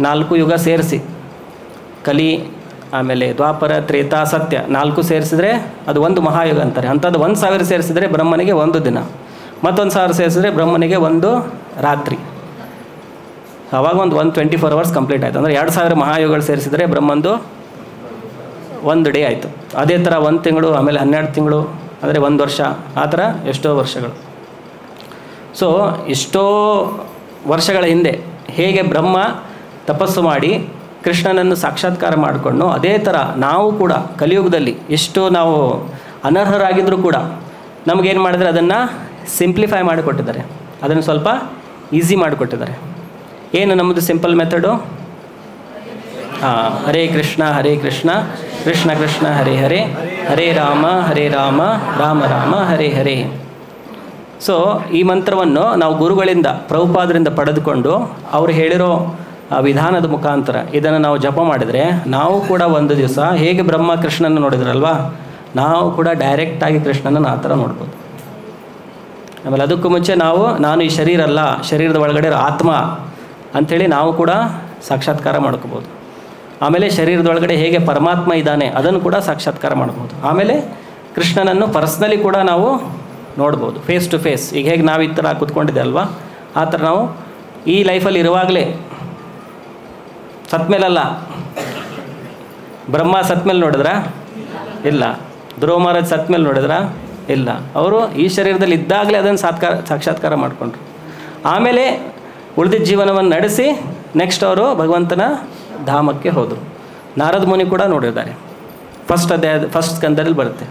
4 ಯುಗ ಸೇರಿಸಿ, ಕಲಿ, ಆಮೇಲೆ ದ್ವಾಪರ, ತ್ರೇತಾ, ಸತ್ಯ 4 ಸೇರಿಸಿದ್ರೆ ಅದು ಒಂದು ಮಹಾಯುಗ ಅಂತಾರೆ. ಅಂಥದ್ದು 1,000 ಸೇರಿಸಿದರೆ ಬ್ರಹ್ಮನಿಗೆ ಒಂದು ದಿನ, ಮತ್ತೊಂದು 1,000 ಸೇರಿಸಿದ್ರೆ ಬ್ರಹ್ಮನಿಗೆ ಒಂದು ರಾತ್ರಿ. ಆವಾಗ ಒಂದು 24 hours ಕಂಪ್ಲೀಟ್ ಆಯಿತು. ಅಂದರೆ 2,000 ಮಹಾಯುಗಗಳು ಸೇರಿಸಿದರೆ ಬ್ರಹ್ಮಂದು ಒಂದು ಡೇ ಆಯಿತು. ಅದೇ ಥರ 1 ತಿಂಗಳು, ಆಮೇಲೆ 12 ತಿಂಗಳು, ಅಂದರೆ 1 ವರ್ಷ, ಆ ಥರ ಎಷ್ಟೋ ವರ್ಷಗಳು. ಸೊ ಎಷ್ಟೋ ವರ್ಷಗಳ ಹಿಂದೆ ಹೇಗೆ ಬ್ರಹ್ಮ ತಪಸ್ಸು ಮಾಡಿ ಕೃಷ್ಣನನ್ನು ಸಾಕ್ಷಾತ್ಕಾರ ಮಾಡಿಕೊಂಡು, ಅದೇ ಥರ ನಾವು ಕೂಡ ಕಲಿಯುಗದಲ್ಲಿ ಎಷ್ಟು ನಾವು ಅನರ್ಹರಾಗಿದ್ದರೂ ಕೂಡ ನಮಗೇನು ಮಾಡಿದರೆ ಅದನ್ನು ಸಿಂಪ್ಲಿಫೈ ಮಾಡಿಕೊಟ್ಟಿದ್ದಾರೆ, ಅದನ್ನು ಸ್ವಲ್ಪ ಈಸಿ ಮಾಡಿಕೊಟ್ಟಿದ್ದಾರೆ. ಏನು ನಮ್ಮದು ಸಿಂಪಲ್ ಮೆಥಡು? ಹರೇ ಕೃಷ್ಣ ಕೃಷ್ಣ ಕೃಷ್ಣ ಹರೇ ಹರೇ, ಹರೇ ರಾಮ ರಾಮ ರಾಮ ಹರೇ ಹರೇ. ಸೊ ಈ ಮಂತ್ರವನ್ನು ನಾವು ಗುರುಗಳಿಂದ, ಪ್ರಭುಪಾದರಿಂದ ಪಡೆದುಕೊಂಡು ಅವರು ಹೇಳಿರೋ ವಿಧಾನದ ಮುಖಾಂತರ ಇದನ್ನು ನಾವು ಜಪ ಮಾಡಿದರೆ, ನಾವು ಕೂಡ ಒಂದು ದಿವಸ ಹೇಗೆ ಬ್ರಹ್ಮ ಕೃಷ್ಣನ ನೋಡಿದ್ರಲ್ವ, ನಾವು ಕೂಡ ಡೈರೆಕ್ಟಾಗಿ ಕೃಷ್ಣನನ್ನು ಆ ಥರ ನೋಡ್ಬೋದು. ಆಮೇಲೆ ಅದಕ್ಕೂ ಮುಂಚೆ ನಾನು ಈ ಶರೀರ ಅಲ್ಲ, ಶರೀರದ ಒಳಗಡೆ ಆತ್ಮ ಅಂಥೇಳಿ ನಾವು ಕೂಡ ಸಾಕ್ಷಾತ್ಕಾರ ಮಾಡ್ಕೋಬೋದು. ಆಮೇಲೆ ಶರೀರದೊಳಗಡೆ ಹೇಗೆ ಪರಮಾತ್ಮ ಇದ್ದಾನೆ ಅದನ್ನು ಕೂಡ ಸಾಕ್ಷಾತ್ಕಾರ ಮಾಡ್ಬೋದು. ಆಮೇಲೆ ಕೃಷ್ಣನನ್ನು ಪರ್ಸ್ನಲಿ ಕೂಡ ನಾವು ನೋಡ್ಬೋದು, ಫೇಸ್ ಟು ಫೇಸ್. ಈಗ ಹೇಗೆ ನಾವು ಈ ಥರ ಕೂತ್ಕೊಂಡಿದ್ದೆ ಅಲ್ವಾ, ಆ ಥರ ನಾವು ಈ ಲೈಫಲ್ಲಿ ಇರುವಾಗಲೇ, ಸತ್ಮೇಲಲ್ಲ. ಬ್ರಹ್ಮ ಸತ್ಮೇಲೆ ನೋಡಿದ್ರಾ? ಇಲ್ಲ. ಧ್ರುವ ಮಹಾರಾಜ್ ಸತ್ಮೇಲೆ ನೋಡಿದ್ರಾ? ಇಲ್ಲ. ಅವರು ಈ ಶರೀರದಲ್ಲಿ ಇದ್ದಾಗಲೇ ಅದನ್ನು ಸಾಕ್ಷಾತ್ಕಾರ ಮಾಡಿಕೊಂಡ್ರು. ಆಮೇಲೆ ಉಳಿದಿದ್ದ ಜೀವನವನ್ನು ನಡೆಸಿ ನೆಕ್ಸ್ಟ್ ಅವರು ಭಗವಂತನ ಧಾಮಕ್ಕೆ ಹೋದರು. ನಾರದ ಮುನಿ ಕೂಡ ನೋಡಿದ್ದಾರೆ. ಫಸ್ಟ್ ಸ್ಕಂದದಲ್ಲಿ ಬರುತ್ತೆ.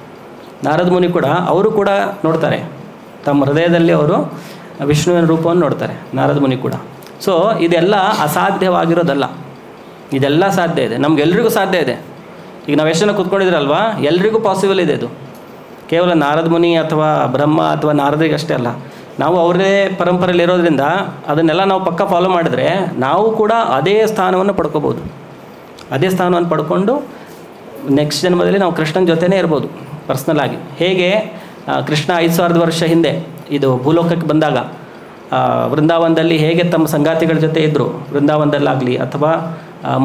ನಾರದ ಮುನಿ ಕೂಡ ಅವರು ಕೂಡ ನೋಡ್ತಾರೆ, ತಮ್ಮ ಹೃದಯದಲ್ಲಿ ಅವರು ವಿಷ್ಣುವಿನ ರೂಪವನ್ನು ನೋಡ್ತಾರೆ, ನಾರದ ಮುನಿ ಕೂಡ. ಸೊ ಇದೆಲ್ಲ ಅಸಾಧ್ಯವಾಗಿರೋದಲ್ಲ, ಇದೆಲ್ಲ ಸಾಧ್ಯ ಇದೆ, ನಮಗೆಲ್ರಿಗೂ ಸಾಧ್ಯ ಇದೆ. ಈಗ ನಾವು ಎಷ್ಟು ಜನ ಕೂತ್ಕೊಂಡಿದ್ರಲ್ವಾ, ಎಲ್ರಿಗೂ ಪಾಸಿಬಲ್ ಇದೆ ಇದು. ಕೇವಲ ನಾರದ ಮುನಿ ಅಥವಾ ಬ್ರಹ್ಮ ಅಥವಾ ನಾರದರಿಗಷ್ಟೇ ಅಲ್ಲ, ನಾವು ಅವರದೇ ಪರಂಪರೆಯಲ್ಲಿ ಇರೋದ್ರಿಂದ ಅದನ್ನೆಲ್ಲ ನಾವು ಪಕ್ಕ ಫಾಲೋ ಮಾಡಿದರೆ ನಾವು ಕೂಡ ಅದೇ ಸ್ಥಾನವನ್ನು ಪಡ್ಕೋಬೋದು. ಅದೇ ಸ್ಥಾನವನ್ನು ಪಡ್ಕೊಂಡು ನೆಕ್ಸ್ಟ್ ಜನ್ಮದಲ್ಲಿ ನಾವು ಕೃಷ್ಣನ ಜೊತೆನೇ ಇರ್ಬೋದು ಪರ್ಸ್ನಲ್ ಆಗಿ. ಹೇಗೆ ಕೃಷ್ಣ 5,000 ವರ್ಷ ಹಿಂದೆ ಇದು ಭೂಲೋಕಕ್ಕೆ ಬಂದಾಗ ವೃಂದಾವನದಲ್ಲಿ ಹೇಗೆ ತಮ್ಮ ಸಂಗಾತಿಗಳ ಜೊತೆ ಇದ್ದರು, ವೃಂದಾವನದಲ್ಲಾಗಲಿ ಅಥವಾ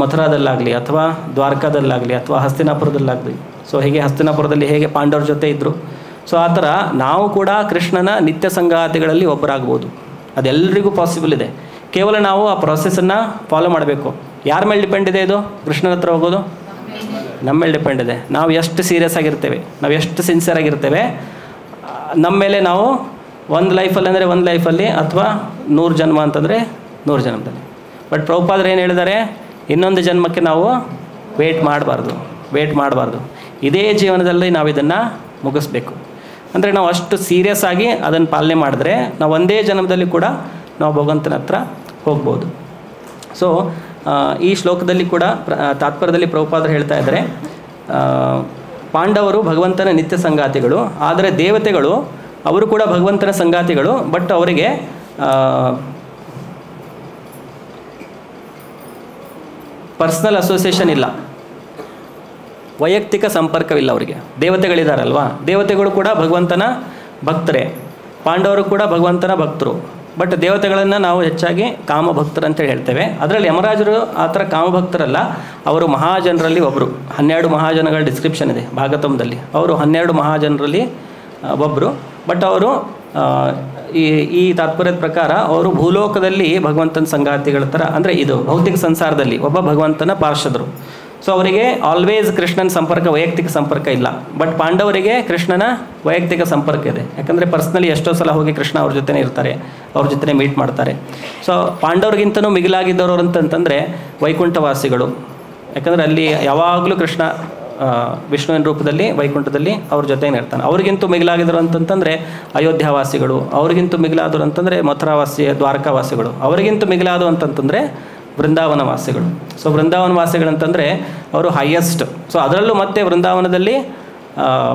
ಮಥುರಾದಲ್ಲಾಗಲಿ ಅಥವಾ ದ್ವಾರಕಾದಲ್ಲಾಗಲಿ ಅಥವಾ ಹಸ್ತಿನಾಪುರದಲ್ಲಾಗಲಿ. ಸೊ ಹೀಗೆ ಹಸ್ತಿನಾಪುರದಲ್ಲಿ ಹೇಗೆ ಪಾಂಡವರ ಜೊತೆ ಇದ್ದರು. ಸೊ ಆ ಥರ ನಾವು ಕೂಡ ಕೃಷ್ಣನ ನಿತ್ಯ ಸಂಗಾತಿಗಳಲ್ಲಿ ಒಬ್ಬರಾಗ್ಬೋದು. ಅದೆಲ್ಲರಿಗೂ ಪಾಸಿಬಲ್ ಇದೆ. ಕೇವಲ ನಾವು ಆ ಪ್ರೊಸೆಸನ್ನು ಫಾಲೋ ಮಾಡಬೇಕು. ಯಾರ ಮೇಲೆ ಡಿಪೆಂಡ್ ಇದೆ ಇದು? ಕೃಷ್ಣನ ಹತ್ರ ಹೋಗೋದು ನಮ್ಮ ಮೇಲೆ ಡಿಪೆಂಡ್ ಇದೆ. ನಾವು ಎಷ್ಟು ಸೀರಿಯಸ್ ಆಗಿರ್ತೇವೆ, ನಾವು ಎಷ್ಟು ಸಿನ್ಸಿಯರ್ ಆಗಿರ್ತೇವೆ, ನಮ್ಮ ಮೇಲೆ ನಾವು ಒಂದು ಲೈಫಲ್ಲಿ ಅಂದರೆ ಒಂದು ಲೈಫಲ್ಲಿ, ಅಥವಾ 100 ಜನ್ಮ ಅಂತಂದರೆ 100 ಜನ್ಮದಲ್ಲಿ. ಬಟ್ ಪ್ರಭುಪಾದರು ಏನು ಹೇಳಿದ್ದಾರೆ, ಇನ್ನೊಂದು ಜನ್ಮಕ್ಕೆ ನಾವು ವೇಟ್ ಮಾಡಬಾರ್ದು, ಇದೇ ಜೀವನದಲ್ಲಿ ನಾವು ಇದನ್ನು ಮುಗಿಸ್ಬೇಕು. ಅಂದರೆ ನಾವು ಅಷ್ಟು ಸೀರಿಯಸ್ ಆಗಿ ಅದನ್ನು ಪಾಲನೆ ಮಾಡಿದ್ರೆ ನಾವು ಒಂದೇ ಜನ್ಮದಲ್ಲಿ ಕೂಡ ನಾವು ಭಗವಂತನ ಹತ್ರ ಹೋಗ್ಬೋದು. ಸೊ ಈ ಶ್ಲೋಕದಲ್ಲಿ ಕೂಡ ತಾತ್ಪರ್ಯದಲ್ಲಿ ಪ್ರಭುಪಾದರು ಹೇಳ್ತಾ ಇದ್ದಾರೆ, ಪಾಂಡವರು ಭಗವಂತನ ನಿತ್ಯ ಸಂಗಾತಿಗಳು, ಆದರೆ ದೇವತೆಗಳು ಅವರು ಕೂಡ ಭಗವಂತನ ಸಂಗಾತಿಗಳು. ಬಟ್ ಅವರಿಗೆ ಪರ್ಸ್ನಲ್ ಅಸೋಸಿಯೇಷನ್ ಇಲ್ಲ, ವೈಯಕ್ತಿಕ ಸಂಪರ್ಕವಿಲ್ಲ ಅವರಿಗೆ. ದೇವತೆಗಳಿದ್ದಾರಲ್ವಾ, ದೇವತೆಗಳು ಕೂಡ ಭಗವಂತನ ಭಕ್ತರೇ, ಪಾಂಡವರು ಕೂಡ ಭಗವಂತನ ಭಕ್ತರು. ಬಟ್ ದೇವತೆಗಳನ್ನು ನಾವು ಹೆಚ್ಚಾಗಿ ಕಾಮಭಕ್ತರು ಅಂತೇಳಿ ಹೇಳ್ತೇವೆ. ಅದರಲ್ಲಿ ಯಮರಾಜರು ಆ ಥರ ಕಾಮಭಕ್ತರಲ್ಲ, ಅವರು ಮಹಾಜನರಲ್ಲಿ ಒಬ್ಬರು. 12 ಮಹಾಜನಗಳ ಡಿಸ್ಕ್ರಿಪ್ಷನ್ ಇದೆ ಭಾಗವತಂದಲ್ಲಿ, ಅವರು 12 ಮಹಾಜನರಲ್ಲಿ ಒಬ್ಬರು. ಬಟ್ ಅವರು ಈ ತಾತ್ಪರ್ಯದ ಪ್ರಕಾರ ಅವರು ಭೂಲೋಕದಲ್ಲಿ ಭಗವಂತನ ಸಂಗಾತಿಗಳ ಥರ, ಅಂದರೆ ಇದು ಭೌತಿಕ ಸಂಸಾರದಲ್ಲಿ ಒಬ್ಬ ಭಗವಂತನ ಪಾರ್ಷದರು. ಸೊ ಅವರಿಗೆ ಆಲ್ವೇಸ್ ಕೃಷ್ಣನ ಸಂಪರ್ಕ, ವೈಯಕ್ತಿಕ ಸಂಪರ್ಕ ಇಲ್ಲ. ಬಟ್ ಪಾಂಡವರಿಗೆ ಕೃಷ್ಣನ ವೈಯಕ್ತಿಕ ಸಂಪರ್ಕ ಇದೆ. ಯಾಕಂದರೆ ಪರ್ಸ್ನಲಿ ಎಷ್ಟೋ ಸಲ ಹೋಗಿ ಕೃಷ್ಣ ಅವ್ರ ಜೊತೆನೇ ಇರ್ತಾರೆ, ಅವ್ರ ಜೊತೆ ಮೀಟ್ ಮಾಡ್ತಾರೆ. ಸೊ ಪಾಂಡವ್ರಿಗಿಂತನೂ ಮಿಗಿಲಾಗಿದ್ದವರು ಅಂತಂತಂದರೆ ವೈಕುಂಠವಾಸಿಗಳು. ಯಾಕಂದರೆ ಅಲ್ಲಿ ಯಾವಾಗಲೂ ಕೃಷ್ಣ ವಿಷ್ಣುವಿನ ರೂಪದಲ್ಲಿ ವೈಕುಂಠದಲ್ಲಿ ಅವ್ರ ಜೊತೆನೇ ಇರ್ತಾನೆ. ಅವ್ರಿಗಿಂತೂ ಮಿಗಿಲಾಗಿದ್ರು ಅಂತಂತಂದರೆ ಅಯೋಧ್ಯಾವಾಸಿಗಳು, ಅವ್ರಿಗಿಂತೂ ಮಿಗಿಲಾದರು ಅಂತಂದರೆ ಮಥುರಾವಾಸಿ, ದ್ವಾರಕಾವಾಸಿಗಳು, ಅವರಿಗಿಂತೂ ಮಿಗಿಲಾದು ಅಂತಂತಂದರೆ ವೃಂದಾವನ ವಾಸಿಗಳು. ಸೊ ವೃಂದಾವನ ವಾಸಿಗಳಂತಂದರೆ ಅವರು ಹೈಯೆಸ್ಟ್. ಸೊ ಅದರಲ್ಲೂ ಮತ್ತೆ ವೃಂದಾವನದಲ್ಲಿ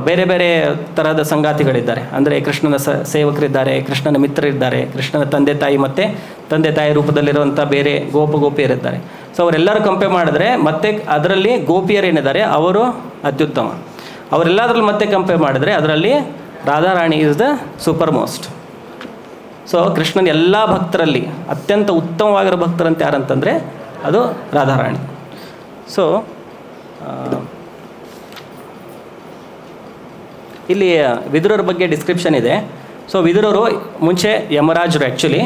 ಬೇರೆ ಬೇರೆ ಥರದ ಸಂಗಾತಿಗಳಿದ್ದಾರೆ. ಅಂದರೆ ಕೃಷ್ಣನ ಸೇವಕರಿದ್ದಾರೆ, ಕೃಷ್ಣನ ಮಿತ್ರರಿದ್ದಾರೆ, ಕೃಷ್ಣನ ತಂದೆ ತಾಯಿ ಮತ್ತು ತಂದೆ ತಾಯಿ ರೂಪದಲ್ಲಿರುವಂಥ ಬೇರೆ ಗೋಪಿಯರಿದ್ದಾರೆ. ಸೊ ಅವರೆಲ್ಲರೂ ಕಂಪೇರ್ ಮಾಡಿದ್ರೆ ಮತ್ತೆ ಅದರಲ್ಲಿ ಗೋಪಿಯರೇನಿದ್ದಾರೆ ಅವರು ಅತ್ಯುತ್ತಮ. ಅವರೆಲ್ಲದರಲ್ಲಿ ಮತ್ತೆ ಕಂಪೇರ್ ಮಾಡಿದ್ರೆ ಅದರಲ್ಲಿ Radharani is the super most. So ಕೃಷ್ಣನ ಎಲ್ಲ ಭಕ್ತರಲ್ಲಿ ಅತ್ಯಂತ ಉತ್ತಮವಾಗಿರೋ ಭಕ್ತರಂತ ಯಾರಂತಂದರೆ ಅದು ರಾಧಾರಾಣಿ. ಸೊ ಇಲ್ಲಿ ವಿದುರರ ಬಗ್ಗೆ ಡಿಸ್ಕ್ರಿಪ್ಷನ್ ಇದೆ. ಸೊ ವಿದುರರು ಮುಂಚೆ ಯಮರಾಜರು. ಆ್ಯಕ್ಚುಲಿ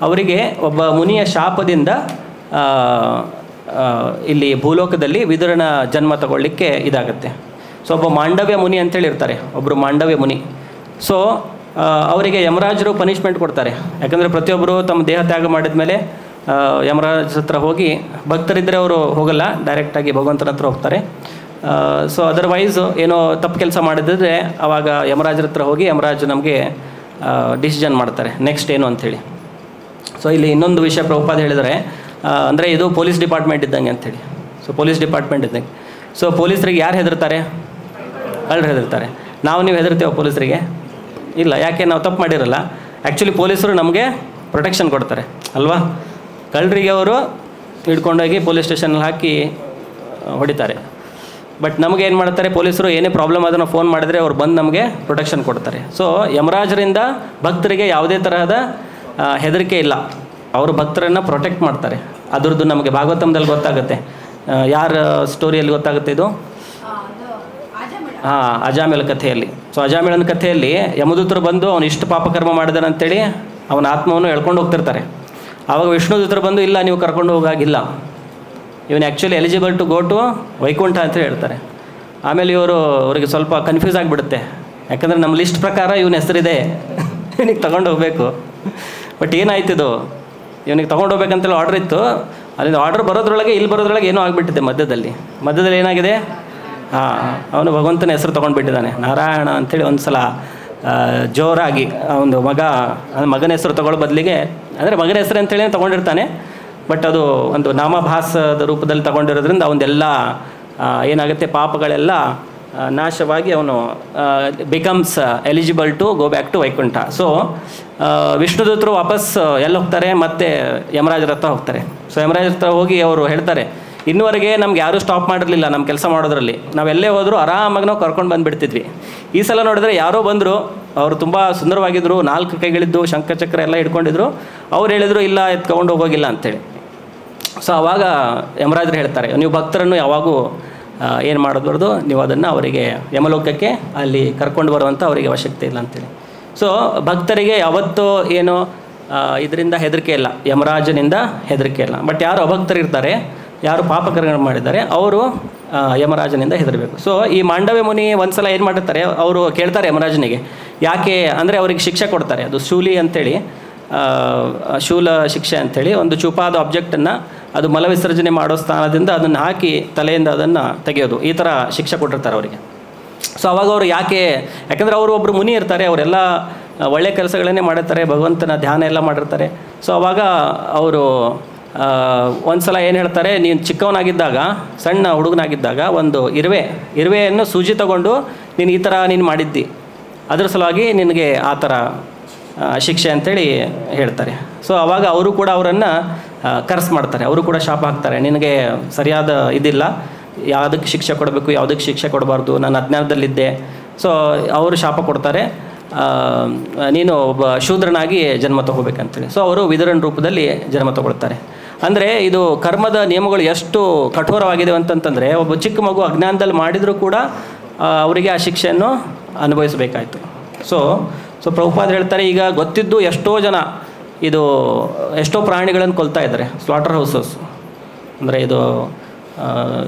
ಅವರಿಗೆ ಒಬ್ಬ ಮುನಿಯ ಶಾಪದಿಂದ ಇಲ್ಲಿ ಭೂಲೋಕದಲ್ಲಿ ವಿದುರನ ಜನ್ಮ ತಗೊಳ್ಳಿಕ್ಕೆ ಇದಾಗುತ್ತೆ. ಸೊ ಒಬ್ಬ ಮಾಂಡವ್ಯ ಮುನಿ ಅಂತೇಳಿ ಇರ್ತಾರೆ, ಒಬ್ಬರು ಮಾಂಡವ್ಯ ಮುನಿ. ಸೊ ಅವರಿಗೆ ಯಮರಾಜರು ಪನಿಷ್ಮೆಂಟ್ ಕೊಡ್ತಾರೆ. ಯಾಕಂದರೆ ಪ್ರತಿಯೊಬ್ಬರು ತಮ್ಮ ದೇಹ ತ್ಯಾಗ ಮಾಡಿದ ಮೇಲೆ ಯಮರಾಜ ಹತ್ರ ಹೋಗಿ, ಭಕ್ತರಿದ್ದರೆ ಅವರು ಹೋಗಲ್ಲ, ಡೈರೆಕ್ಟಾಗಿ ಭಗವಂತನ ಹತ್ರ ಹೋಗ್ತಾರೆ. ಸೊ ಅದರ್ವೈಸ್ ಏನೋ ತಪ್ಪು ಕೆಲಸ ಮಾಡಿದ್ರೆ ಆವಾಗ ಯಮರಾಜರ ಹತ್ರ ಹೋಗಿ ಯಮರಾಜ್ ನಮಗೆ ಡಿಸಿಷನ್ ಮಾಡ್ತಾರೆ ನೆಕ್ಸ್ಟ್ ಏನು ಅಂಥೇಳಿ. ಸೊ ಇಲ್ಲಿ ಇನ್ನೊಂದು ವಿಷಯ ಪ್ರಭುಪಾದ ಹೇಳಿದರೆ, ಅಂದರೆ ಇದು ಪೊಲೀಸ್ ಡಿಪಾರ್ಟ್ಮೆಂಟ್ ಇದ್ದಂಗೆ ಅಂಥೇಳಿ. ಸೊ ಪೊಲೀಸ್ ಡಿಪಾರ್ಟ್ಮೆಂಟ್ ಇದ್ದಂಗೆ. ಸೊ ಪೊಲೀಸರಿಗೆ ಯಾರು ಹೆದರ್ತಾರೆ? ಕಳ್ಳರು ಹೆದರ್ತಾರೆ. ನೀವು ಹೆದರ್ತೀವ ಪೊಲೀಸರಿಗೆ? ಇಲ್ಲ. ಯಾಕೆ? ನಾವು ತಪ್ಪು ಮಾಡಿರಲ್ಲ. ಆ್ಯಕ್ಚುಲಿ ಪೊಲೀಸರು ನಮಗೆ ಪ್ರೊಟೆಕ್ಷನ್ ಕೊಡ್ತಾರೆ ಅಲ್ವಾ? ಕಳ್ಳರಿಗೆ ಅವರು ಹಿಡ್ಕೊಂಡೋಗಿ ಪೊಲೀಸ್ ಸ್ಟೇಷನಲ್ಲಿ ಹಾಕಿ ಹೊಡಿತಾರೆ. ಬಟ್ ನಮಗೆ ಏನು ಮಾಡ್ತಾರೆ ಪೊಲೀಸರು? ಏನೇ ಪ್ರಾಬ್ಲಮ್ ಅದನ್ನು ಫೋನ್ ಮಾಡಿದರೆ ಅವ್ರು ಬಂದು ನಮಗೆ ಪ್ರೊಟೆಕ್ಷನ್ ಕೊಡ್ತಾರೆ. ಸೊ ಯಮರಾಜರಿಂದ ಭಕ್ತರಿಗೆ ಯಾವುದೇ ತರಹದ ಹೆದರಿಕೆ ಇಲ್ಲ. ಅವರು ಭಕ್ತರನ್ನು ಪ್ರೊಟೆಕ್ಟ್ ಮಾಡ್ತಾರೆ. ಅದರದ್ದು ನಮಗೆ ಭಾಗವತಂದಲ್ಲಿ ಗೊತ್ತಾಗುತ್ತೆ. ಯಾರ ಸ್ಟೋರಿಯಲ್ಲಿ ಗೊತ್ತಾಗುತ್ತೆ ಇದು? ಅಜಾಮಿಳ ಕಥೆಯಲ್ಲಿ. ಸೊ ಅಜಾಮಿಳನ ಕಥೆಯಲ್ಲಿ ಯಮದೂತರು ಬಂದು ಅವನು ಇಷ್ಟು ಪಾಪಕರ್ಮ ಮಾಡಿದಾನೆ ಅಂತೇಳಿ ಅವನ ಆತ್ಮವನ್ನು ಎಳ್ಕೊಂಡು ಹೋಗ್ತಿರ್ತಾರೆ. ಆವಾಗ ವಿಷ್ಣುದೂತರು ಬಂದು ಇಲ್ಲ, ನೀವು ಕರ್ಕೊಂಡು ಹೋಗಾಗಿಲ್ಲ, ಇವನು actually eligible to go to Vaikuntha ಅಂತೇಳಿ ಹೇಳ್ತಾರೆ. ಆಮೇಲೆ ಅವರಿಗೆ ಸ್ವಲ್ಪ ಕನ್ಫ್ಯೂಸ್ ಆಗಿಬಿಡುತ್ತೆ. ಯಾಕಂದರೆ ನಮ್ಮ ಲಿಸ್ಟ್ ಪ್ರಕಾರ ಇವನ ಹೆಸರಿದೆ, ಇವನಿಗೆ ತೊಗೊಂಡು ಹೋಗಬೇಕು. ಬಟ್ ಏನಾಯ್ತಿದು, ಇವನಿಗೆ ತೊಗೊಂಡು ಹೋಗ್ಬೇಕಂತೇಳಿ ಆರ್ಡ್ರ್ ಇತ್ತು. ಅಲ್ಲಿಂದ ಆರ್ಡ್ರ್ ಬರೋದ್ರೊಳಗೆ ಇಲ್ಲಿ ಬರೋದ್ರೊಳಗೆ ಏನೋ ಆಗಿಬಿಟ್ಟಿದೆ. ಮಧ್ಯದಲ್ಲಿ ಏನಾಗಿದೆ? ಅವನು ಭಗವಂತನ ಹೆಸರು ತೊಗೊಂಡ್ಬಿಟ್ಟಿದ್ದಾನೆ, ನಾರಾಯಣ ಅಂಥೇಳಿ. ಒಂದು ಸಲ ಜೋರಾಗಿ ಒಂದು ಮಗನ ಹೆಸರು ತೊಗೊಳ್ಳೋ ಬದಲಿಗೆ, ಅಂದರೆ ಮಗನ ಹೆಸರು ಅಂತೇಳಿ ತೊಗೊಂಡಿರ್ತಾನೆ, ಬಟ್ ಅದು ಒಂದು ನಾಮಭಾಸದ ರೂಪದಲ್ಲಿ ತೊಗೊಂಡಿರೋದ್ರಿಂದ ಅವನದೆಲ್ಲ ಏನಾಗುತ್ತೆ, ಪಾಪಗಳೆಲ್ಲ ನಾಶವಾಗಿ ಅವನು becomes eligible to go back to Vaikuntha. So ವಿಷ್ಣುದೂತರು ವಾಪಸ್ ಎಲ್ಲಿ ಹೋಗ್ತಾರೆ? ಮತ್ತೆ ಯಮರಾಜರ ಹತ್ರ ಹೋಗ್ತಾರೆ. ಸೊ ಯಮರಾಜರ ಹತ್ರ ಹೋಗಿ ಅವರು ಹೇಳ್ತಾರೆ, ಇನ್ನುವರೆಗೆ ನಮ್ಗೆ ಯಾರೂ ಸ್ಟಾಪ್ ಮಾಡಿರಲಿಲ್ಲ ನಮ್ಮ ಕೆಲಸ ಮಾಡೋದ್ರಲ್ಲಿ. ನಾವೆಲ್ಲೇ ಹೋದರೂ ಆರಾಮಾಗಿ ನಾವು ಕರ್ಕೊಂಡು ಬಂದುಬಿಡ್ತಿದ್ವಿ. ಈ ಸಲ ನೋಡಿದ್ರೆ ಯಾರೋ ಬಂದರು, ಅವರು ತುಂಬ ಸುಂದರವಾಗಿದ್ದರು, 4 ಕೈಗಳಿದ್ದು, ಶಂಖಚಕ್ರ ಎಲ್ಲ ಹಿಡ್ಕೊಂಡಿದ್ರು. ಅವ್ರು ಹೇಳಿದರು ಇಲ್ಲ, ಎತ್ಕೊಂಡು ಹೋಗೋಗಿಲ್ಲ ಅಂಥೇಳಿ. ಸೊ ಆವಾಗ ಯಮರಾಜರು ಹೇಳ್ತಾರೆ, ನೀವು ಭಕ್ತರನ್ನು ಯಾವಾಗೂ ಏನು ಮಾಡಬಾರ್ದು, ನೀವು ಅದನ್ನು ಅವರಿಗೆ ಯಮಲೋಕಕ್ಕೆ ಅಲ್ಲಿ ಕರ್ಕೊಂಡು ಬರುವಂಥ ಅವರಿಗೆ ಅವಶ್ಯಕತೆ ಇಲ್ಲ ಅಂತೇಳಿ. ಸೊ ಭಕ್ತರಿಗೆ ಯಾವತ್ತೂ ಏನು ಇದರಿಂದ ಹೆದರಿಕೆ ಇಲ್ಲ, ಯಮರಾಜನಿಂದ ಹೆದರಿಕೆ ಇಲ್ಲ. ಬಟ್ ಯಾರು ಅಭಕ್ತರಿರ್ತಾರೆ, ಯಾರು ಪಾಪಕರ್ಮ ಮಾಡಿದ್ದಾರೆ, ಅವರು ಯಮರಾಜನಿಂದ ಹೆದರಬೇಕು. ಸೊ ಈ ಮಾಂಡವ್ಯ ಮುನಿ ಒಂದು ಸಲ ಏನು ಮಾಡಿರ್ತಾರೆ, ಅವರು ಕೇಳ್ತಾರೆ ಯಮರಾಜನಿಗೆ, ಯಾಕೆ ಅಂದರೆ ಅವರಿಗೆ ಶಿಕ್ಷೆ ಕೊಡ್ತಾರೆ. ಅದು ಶೂಲಿ ಅಂಥೇಳಿ, ಶೂಲ ಶಿಕ್ಷೆ ಅಂಥೇಳಿ, ಒಂದು ಚೂಪಾದ ಆಬ್ಜೆಕ್ಟನ್ನು ಅದು ಮಲವಿಸರ್ಜನೆ ಮಾಡೋ ಸ್ಥಾನದಿಂದ ಅದನ್ನು ಹಾಕಿ ತಲೆಯಿಂದ ಅದನ್ನು ತೆಗೆಯೋದು, ಈ ಥರ ಶಿಕ್ಷೆ ಕೊಟ್ಟಿರ್ತಾರೆ ಅವರಿಗೆ. ಸೊ ಅವಾಗ ಅವರು ಯಾಕಂದರೆ ಅವರು ಒಬ್ಬರು ಮುನಿ ಇರ್ತಾರೆ, ಅವರೆಲ್ಲ ಒಳ್ಳೆಯ ಕೆಲಸಗಳನ್ನೇ ಮಾಡಿರ್ತಾರೆ, ಭಗವಂತನ ಧ್ಯಾನ ಎಲ್ಲ ಮಾಡಿರ್ತಾರೆ. ಸೊ ಅವಾಗ ಅವರು ಒಂದು ಸಲ ಏನು ಹೇಳ್ತಾರೆ, ನೀನು ಚಿಕ್ಕವನಾಗಿದ್ದಾಗ, ಸಣ್ಣ ಹುಡುಗನಾಗಿದ್ದಾಗ ಒಂದು ಇರುವೆಯನ್ನು ಸೂಜಿ ತಗೊಂಡು ನೀನು ಈ ಥರ ನೀನು ಮಾಡಿದ್ದಿ, ಅದ್ರ ಸಲುವಾಗಿ ನಿನಗೆ ಆ ಥರ ಶಿಕ್ಷೆ ಅಂಥೇಳಿ ಹೇಳ್ತಾರೆ. ಸೊ ಆವಾಗ ಅವರು ಕೂಡ ಅವರನ್ನು ಕರ್ಸ್ ಮಾಡ್ತಾರೆ, ಅವರು ಕೂಡ ಶಾಪ ಹಾಕ್ತಾರೆ, ನಿನಗೆ ಸರಿಯಾದ ಇದಿಲ್ಲ, ಯಾವುದಕ್ಕೆ ಶಿಕ್ಷೆ ಕೊಡಬೇಕು, ಯಾವುದಕ್ಕೆ ಶಿಕ್ಷೆ ಕೊಡಬಾರ್ದು, ನಾನು ಅಜ್ಞಾನದಲ್ಲಿದ್ದೆ. ಸೊ ಅವರು ಶಾಪ ಕೊಡ್ತಾರೆ, ನೀನು ಒಬ್ಬ ಶೂದ್ರನಾಗಿ ಜನ್ಮ ತಗೋಬೇಕಂತೇಳಿ. ಸೊ ಅವರು ವಿದುರನ ರೂಪದಲ್ಲಿ ಜನ್ಮ ತಗೊಳ್ತಾರೆ. ಅಂದರೆ ಇದು ಕರ್ಮದ ನಿಯಮಗಳು ಎಷ್ಟು ಕಠೋರವಾಗಿದೆ ಅಂತಂತಂದರೆ, ಒಬ್ಬ ಚಿಕ್ಕ ಮಗು ಅಜ್ಞಾನದಲ್ಲಿ ಮಾಡಿದರೂ ಕೂಡ ಅವರಿಗೆ ಆ ಶಿಕ್ಷೆಯನ್ನು ಅನುಭವಿಸಬೇಕಾಯಿತು. ಸೊ ಪ್ರಭುಪಾದ ಹೇಳ್ತಾರೆ, ಈಗ ಗೊತ್ತಿದ್ದು ಎಷ್ಟೋ ಜನ ಎಷ್ಟೋ ಪ್ರಾಣಿಗಳನ್ನು ಕೊಲ್ತಾ ಇದ್ದಾರೆ, ಸ್ಲಾಟರ್ ಹೌಸಸ್. ಅಂದರೆ ಇದು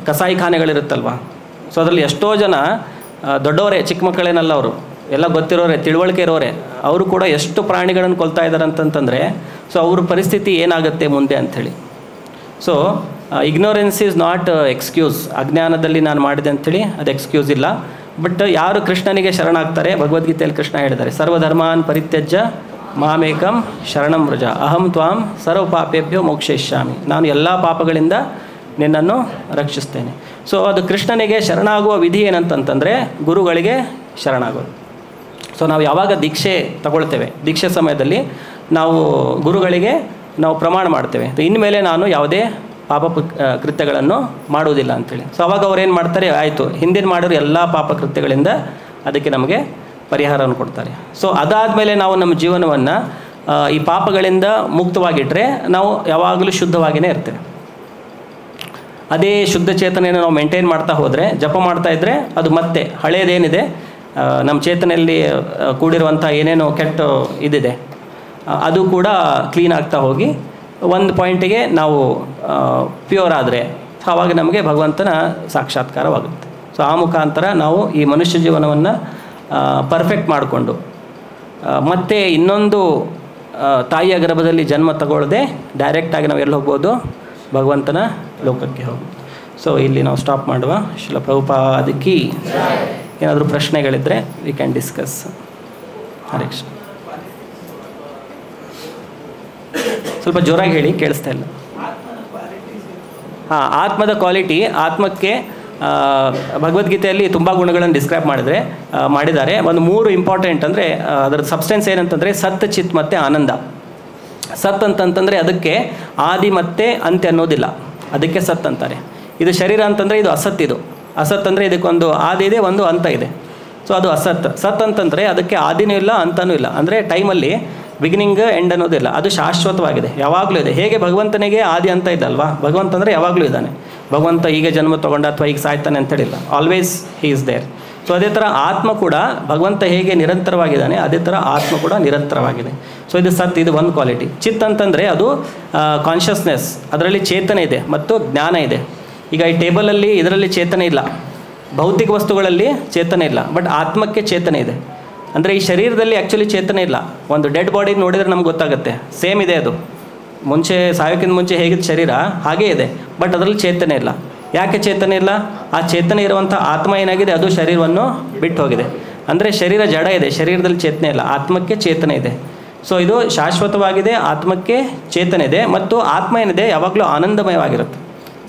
ಕಸಾಯಿಖಾನೆಗಳಿರುತ್ತಲ್ವ, ಸೊ ಅದರಲ್ಲಿ ಎಷ್ಟೋ ಜನ ದೊಡ್ಡವರೇ, ಚಿಕ್ಕ ಮಕ್ಕಳೇನಲ್ಲ ಅವರು, ಎಲ್ಲ ಗೊತ್ತಿರೋರೆ, ತಿಳುವಳಿಕೆ ಇರೋರೆ, ಅವರು ಕೂಡ ಎಷ್ಟು ಪ್ರಾಣಿಗಳನ್ನು ಕೊಲ್ತಾ ಇದ್ದಾರೆ ಅಂತಂತಂದರೆ, ಸೊ ಅವ್ರ ಪರಿಸ್ಥಿತಿ ಏನಾಗುತ್ತೆ ಮುಂದೆ ಅಂಥೇಳಿ. So ignorance is not excuse. ಅಜ್ಞಾನದಲ್ಲಿ ನಾನು ಮಾಡಿದೆ ಅಂಥೇಳಿ ಅದು ಎಕ್ಸ್ಕ್ಯೂಸ್ ಇಲ್ಲ. ಬಟ್ ಯಾರು ಕೃಷ್ಣನಿಗೆ ಶರಣಾಗ್ತಾರೆ, ಭಗವದ್ಗೀತೆಯಲ್ಲಿ ಕೃಷ್ಣ ಹೇಳಿದ್ದಾರೆ, ಸರ್ವಧರ್ಮಾನ್ ಪರಿತ್ಯಜ್ಯ ಮಾಮೇಕಂ ಶರಣಂ ವ್ರಜ ಅಹಂ ತ್ವಾಂ ಸರ್ವ ಪಾಪೇಭ್ಯೋ ಮೋಕ್ಷಯಿಷ್ಯಾಮಿ. ನಾನು ಎಲ್ಲ ಪಾಪಗಳಿಂದ ನಿನ್ನನ್ನು ರಕ್ಷಿಸ್ತೇನೆ. ಸೊ ಅದು ಕೃಷ್ಣನಿಗೆ ಶರಣಾಗುವ ವಿಧಿ ಏನಂತಂತಂದರೆ ಗುರುಗಳಿಗೆ ಶರಣಾಗೋದು. ಸೊ ನಾವು ಯಾವಾಗ ದೀಕ್ಷೆ ತಗೊಳ್ತೇವೆ, ದೀಕ್ಷೆ ಸಮಯದಲ್ಲಿ ನಾವು ಗುರುಗಳಿಗೆ ನಾವು ಪ್ರಮಾಣ ಮಾಡ್ತೇವೆ, ಇನ್ಮೇಲೆ ನಾನು ಯಾವುದೇ ಪಾಪ ಕೃತ್ಯಗಳನ್ನು ಮಾಡುವುದಿಲ್ಲ ಅಂಥೇಳಿ. ಸೊ ಅವಾಗ ಅವ್ರು ಏನು ಮಾಡ್ತಾರೆ, ಆಯಿತು ಹಿಂದಿನ ಮಾಡಿರೋ ಎಲ್ಲ ಪಾಪ ಕೃತ್ಯಗಳಿಂದ ಅದಕ್ಕೆ ನಮಗೆ ಪರಿಹಾರವನ್ನು ಕೊಡ್ತಾರೆ. ಸೊ ಅದಾದಮೇಲೆ ನಾವು ನಮ್ಮ ಜೀವನವನ್ನು ಈ ಪಾಪಗಳಿಂದ ಮುಕ್ತವಾಗಿಟ್ಟರೆ ನಾವು ಯಾವಾಗಲೂ ಶುದ್ಧವಾಗಿಯೇ ಇರ್ತೇವೆ. ಅದೇ ಶುದ್ಧ ಚೇತನೆಯನ್ನು ನಾವು ಮೇಂಟೈನ್ ಮಾಡ್ತಾ ಹೋದರೆ, ಜಪ ಮಾಡ್ತಾ ಇದ್ದರೆ, ಅದು ಮತ್ತೆ ಹಳೇದೇನಿದೆ ನಮ್ಮ ಚೇತನೆಯಲ್ಲಿ ಕೂಡಿರುವಂಥ ಏನೇನೋ ಕೆಟ್ಟ ಇದಿದೆ ಅದು ಕೂಡ ಕ್ಲೀನ್ ಆಗ್ತಾ ಹೋಗಿ ಒಂದು ಪಾಯಿಂಟಿಗೆ ನಾವು ಪ್ಯೂರ್ ಆದರೆ ಆವಾಗ ನಮಗೆ ಭಗವಂತನ ಸಾಕ್ಷಾತ್ಕಾರವಾಗುತ್ತೆ. ಸೊ ಆ ಮುಖಾಂತರ ನಾವು ಈ ಮನುಷ್ಯ ಜೀವನವನ್ನು ಪರ್ಫೆಕ್ಟ್ ಮಾಡಿಕೊಂಡು ಮತ್ತೆ ಇನ್ನೊಂದು ತಾಯಿಯ ಗರ್ಭದಲ್ಲಿ ಜನ್ಮ ತಗೊಳ್ಳದೆ ಡೈರೆಕ್ಟಾಗಿ ನಾವು ಎಲ್ಲಿ ಹೋಗ್ಬೋದು, ಭಗವಂತನ ಲೋಕಕ್ಕೆ ಹೋಗ್ಬೋದು. ಸೊ ಇಲ್ಲಿ ನಾವು ಸ್ಟಾಪ್ ಮಾಡುವ. ಶ್ರೀಲ ಪ್ರಭುಪಾದಕಿ. ಏನಾದರೂ ಪ್ರಶ್ನೆಗಳಿದ್ದರೆ we can discuss. Hare Krishna. ಸ್ವಲ್ಪ ಜೋರಾಗಿ ಹೇಳಿ, ಕೇಳಿಸ್ತಾ ಇಲ್ಲ. ಹಾಂ, ಆತ್ಮದ ಕ್ವಾಲಿಟಿ, ಆತ್ಮಕ್ಕೆ ಭಗವದ್ಗೀತೆಯಲ್ಲಿ ತುಂಬ ಗುಣಗಳನ್ನು ಡಿಸ್ಕ್ರೈಬ್ ಮಾಡಿದ್ದಾರೆ. ಒಂದು 3 ಇಂಪಾರ್ಟೆಂಟ್ ಅಂದರೆ ಅದರ ಸಬ್ಸ್ಟೆನ್ಸ್ ಏನಂತಂದರೆ ಸತ್, ಚಿತ್ ಮತ್ತು ಆನಂದ. ಸತ್ ಅಂತಂತಂದರೆ ಅದಕ್ಕೆ ಆದಿ ಮತ್ತು ಅಂತ್ಯ ಅನ್ನೋದಿಲ್ಲ, ಅದಕ್ಕೆ ಸತ್ ಅಂತಾರೆ. ಇದು ಶರೀರ ಅಂತಂದರೆ ಇದು ಅಸತ್. ಇದು ಅಸತ್ ಅಂದರೆ ಇದಕ್ಕೊಂದು ಆದಿ ಇದೆ, ಒಂದು ಅಂತ ಇದೆ. ಸೊ ಅದು ಅಸತ್. ಸತ್ ಅಂತಂದರೆ ಅದಕ್ಕೆ ಆದಿನೂ ಇಲ್ಲ, ಅಂತನೂ ಇಲ್ಲ. ಅಂದರೆ ಟೈಮಲ್ಲಿ ಬಿಗಿನಿಂಗ್ ಎಂಡ್ ಅನ್ನೋದಿಲ್ಲ, ಅದು ಶಾಶ್ವತವಾಗಿದೆ, ಯಾವಾಗಲೂ ಇದೆ. ಹೇಗೆ ಭಗವಂತನಿಗೆ ಆದಿ ಅಂತ ಇದ್ದಲ್ವಾ, ಭಗವಂತ ಅಂದರೆ ಯಾವಾಗಲೂ ಇದ್ದಾನೆ. ಭಗವಂತ ಈಗ ಜನ್ಮ ತೊಗೊಂಡ ಅಥವಾ ಈಗ ಸಾಯ್ತಾನೆ ಅಂತೇಳಿಲ್ಲ, always he is there. So ಅದೇ ಥರ ಆತ್ಮ ಕೂಡ ಭಗವಂತ ಹೇಗೆ ನಿರಂತರವಾಗಿದ್ದಾನೆ, ಅದೇ ಥರ ಆತ್ಮ ಕೂಡ ನಿರಂತರವಾಗಿದೆ. ಸೊ ಇದು ಸತ್, ಇದು ಒಂದು ಕ್ವಾಲಿಟಿ. ಚಿತ್ ಅಂತಂದರೆ ಅದು ಕಾನ್ಷಿಯಸ್ನೆಸ್, ಅದರಲ್ಲಿ ಚೇತನ ಇದೆ ಮತ್ತು ಜ್ಞಾನ ಇದೆ. ಈಗ ಈ ಟೇಬಲಲ್ಲಿ ಇದರಲ್ಲಿ ಚೇತನ ಇಲ್ಲ, ಭೌತಿಕ ವಸ್ತುಗಳಲ್ಲಿ ಚೇತನ ಇಲ್ಲ, ಬಟ್ ಆತ್ಮಕ್ಕೆ ಚೇತನ ಇದೆ. ಅಂದರೆ ಈ ಶರೀರದಲ್ಲಿ ಆ್ಯಕ್ಚುಲಿ ಚೇತನ ಇಲ್ಲ. ಒಂದು ಡೆಡ್ ಬಾಡಿ ನೋಡಿದರೆ ನಮ್ಗೆ ಗೊತ್ತಾಗುತ್ತೆ, ಸೇಮ್ ಇದೆ ಅದು, ಮುಂಚೆ ಸಾಯೋಕ್ಕಿಂತ ಮುಂಚೆ ಹೇಗಿತ್ತು ಶರೀರ ಹಾಗೇ ಇದೆ, ಬಟ್ ಅದರಲ್ಲಿ ಚೇತನ ಇಲ್ಲ. ಯಾಕೆ ಚೇತನ ಇಲ್ಲ? ಆ ಚೇತನ ಇರುವಂಥ ಆತ್ಮ ಏನಾಗಿದೆ, ಅದು ಶರೀರವನ್ನು ಬಿಟ್ಟು ಹೋಗಿದೆ. ಅಂದರೆ ಶರೀರ ಜಡ ಇದೆ, ಶರೀರದಲ್ಲಿ ಚೇತನ ಇಲ್ಲ, ಆತ್ಮಕ್ಕೆ ಚೇತನ ಇದೆ. ಸೊ ಇದು ಶಾಶ್ವತವಾಗಿದೆ, ಆತ್ಮಕ್ಕೆ ಚೇತನ ಇದೆ, ಮತ್ತು ಆತ್ಮ ಏನಿದೆ ಯಾವಾಗಲೂ ಆನಂದಮಯವಾಗಿರುತ್ತೆ.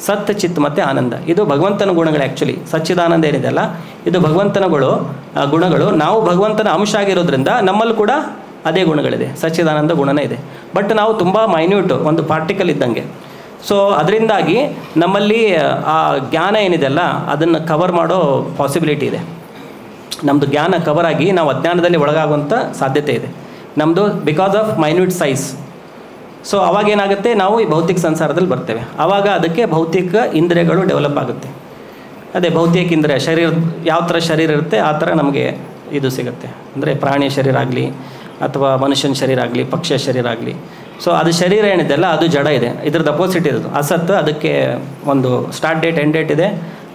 ಸತ್, ಚಿತ್ ಮತ್ತು ಆನಂದ, ಇದು ಭಗವಂತನ ಗುಣಗಳು. ಆ್ಯಕ್ಚುಲಿ ಸಚ್ಚಿದಾನಂದ ಏನಿದೆ ಅಲ್ಲ, ಇದು ಭಗವಂತನ ಗುಣಗಳು. ನಾವು ಭಗವಂತನ ಅಂಶ ಆಗಿರೋದ್ರಿಂದ ನಮ್ಮಲ್ಲಿ ಕೂಡ ಅದೇ ಗುಣಗಳಿದೆ, ಸಚ್ಚಿದಾನಂದ ಗುಣನೇ ಇದೆ. ಬಟ್ ನಾವು ತುಂಬ ಮೈನ್ಯೂಟ್, ಒಂದು ಪಾರ್ಟಿಕಲ್ ಇದ್ದಂಗೆ. ಸೊ ಅದರಿಂದಾಗಿ ನಮ್ಮಲ್ಲಿ ಆ ಜ್ಞಾನ ಏನಿದೆ ಅಲ್ಲ, ಅದನ್ನು ಕವರ್ ಮಾಡೋ ಪಾಸಿಬಿಲಿಟಿ ಇದೆ. ನಮ್ಮದು ಜ್ಞಾನ ಕವರ್ ಆಗಿ ನಾವು ಅಜ್ಞಾನದಲ್ಲಿ ಒಳಗಾಗುವಂಥ ಸಾಧ್ಯತೆ ಇದೆ ನಮ್ಮದು, because of minute size. So ಅವಾಗೇನಾಗುತ್ತೆ, ನಾವು ಈ ಭೌತಿಕ ಸಂಸಾರದಲ್ಲಿ ಬರ್ತೇವೆ. ಆವಾಗ ಅದಕ್ಕೆ ಭೌತಿಕ ಇಂದ್ರಿಯಗಳು ಡೆವಲಪ್ ಆಗುತ್ತೆ. ಅದೇ ಭೌತಿಕ ಇಂದ್ರಿಯ, ಶರೀರ ಯಾವ ಥರ ಶರೀರ ಇರುತ್ತೆ ಆ ಥರ ನಮಗೆ ಇದು ಸಿಗುತ್ತೆ. ಅಂದರೆ ಪ್ರಾಣಿಯ ಶರೀರ ಆಗಲಿ ಅಥವಾ ಮನುಷ್ಯನ ಶರೀರ ಆಗಲಿ, ಪಕ್ಷಿಯ ಶರೀರ ಆಗಲಿ. ಸೊ ಅದು ಶರೀರ ಏನಿದೆಲ್ಲ ಅದು ಜಡ ಇದೆ, ಇದ್ರದ್ದು ಅಪೋಸಿಟ್ ಇರೋದು ಅಸತ್. ಅದಕ್ಕೆ ಒಂದು ಸ್ಟಾರ್ಟ್ ಡೇಟ್, ಎಂಡ್ ಡೇಟ್ ಇದೆ.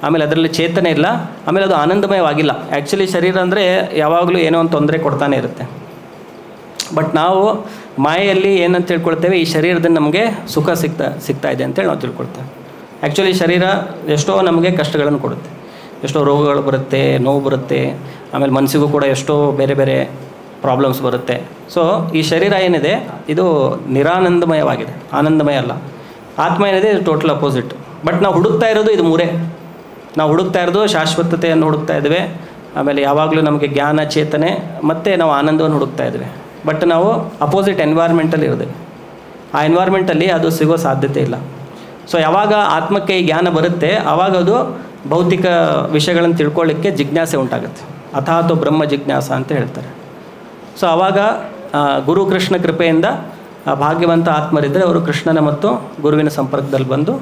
ಆಮೇಲೆ ಅದರಲ್ಲಿ ಚೇತನ ಇಲ್ಲ, ಆಮೇಲೆ ಅದು ಆನಂದಮಯವಾಗಿಲ್ಲ. ಆ್ಯಕ್ಚುಲಿ ಶರೀರ ಅಂದರೆ ಯಾವಾಗಲೂ ಏನೋ ಒಂದು ತೊಂದರೆ ಕೊಡ್ತಾನೆ ಇರುತ್ತೆ. ಬಟ್ ನಾವು ಮಾಯೆಯಲ್ಲಿ ಏನಂತ ತಿಳ್ಕೊಳ್ತೇವೆ, ಈ ಶರೀರದಿಂದ ನಮಗೆ ಸುಖ ಸಿಗ್ತಾ ಇದೆ ಅಂತೇಳಿ ನಾವು ತಿಳ್ಕೊಳ್ತೇವೆ. ಆ್ಯಕ್ಚುಲಿ ಶರೀರ ಎಷ್ಟೋ ನಮಗೆ ಕಷ್ಟಗಳನ್ನು ಕೊಡುತ್ತೆ, ಎಷ್ಟೋ ರೋಗಗಳು ಬರುತ್ತೆ, ನೋವು ಬರುತ್ತೆ, ಆಮೇಲೆ ಮನಸ್ಸಿಗೂ ಕೂಡ ಎಷ್ಟೋ ಬೇರೆ ಬೇರೆ ಪ್ರಾಬ್ಲಮ್ಸ್ ಬರುತ್ತೆ. ಸೊ ಈ ಶರೀರ ಏನಿದೆ ಇದು ನಿರಾನಂದಮಯವಾಗಿದೆ, ಆನಂದಮಯ ಅಲ್ಲ. ಆತ್ಮ ಏನಿದೆ ಇದು ಟೋಟಲ್ ಅಪೋಸಿಟ್. ಬಟ್ ನಾವು ಹುಡುಕ್ತಾ ಇರೋದು ಇದು ಮೂರೇ. ನಾವು ಹುಡುಕ್ತಾ ಇರೋದು ಶಾಶ್ವತತೆಯನ್ನು ಹುಡುಕ್ತಾ ಇದ್ದೇವೆ, ಆಮೇಲೆ ಯಾವಾಗಲೂ ನಮಗೆ ಜ್ಞಾನ, ಚೇತನೆ ಮತ್ತು ನಾವು ಆನಂದವನ್ನು ಹುಡುಕ್ತಾ ಇದ್ದೇವೆ. ಬಟ್ ನಾವು ಅಪೋಸಿಟ್ ಎನ್ವೈರ್ಮೆಂಟಲ್ಲಿ ಇರೋದು. ಆ ಎನ್ವೈರ್ಮೆಂಟಲ್ಲಿ ಅದು ಸಿಗೋ ಸಾಧ್ಯತೆ ಇಲ್ಲ. ಸೊ ಯಾವಾಗ ಆತ್ಮಕ್ಕೆ ಈ ಜ್ಞಾನ ಬರುತ್ತೆ ಆವಾಗ ಅದು ಭೌತಿಕ ವಿಷಯಗಳನ್ನು ತಿಳ್ಕೊಳ್ಳಿಕ್ಕೆ ಜಿಜ್ಞಾಸೆ ಉಂಟಾಗುತ್ತೆ. ಅಥಾತೋ ಬ್ರಹ್ಮ ಜಿಜ್ಞಾಸ ಅಂತ ಹೇಳ್ತಾರೆ. ಸೊ ಆವಾಗ ಗುರು ಕೃಷ್ಣ ಕೃಪೆಯಿಂದ ಭಾಗ್ಯವಂತ ಆತ್ಮರಿದ್ದರೆ ಅವರು ಕೃಷ್ಣನ ಮತ್ತು ಗುರುವಿನ ಸಂಪರ್ಕದಲ್ಲಿ ಬಂದು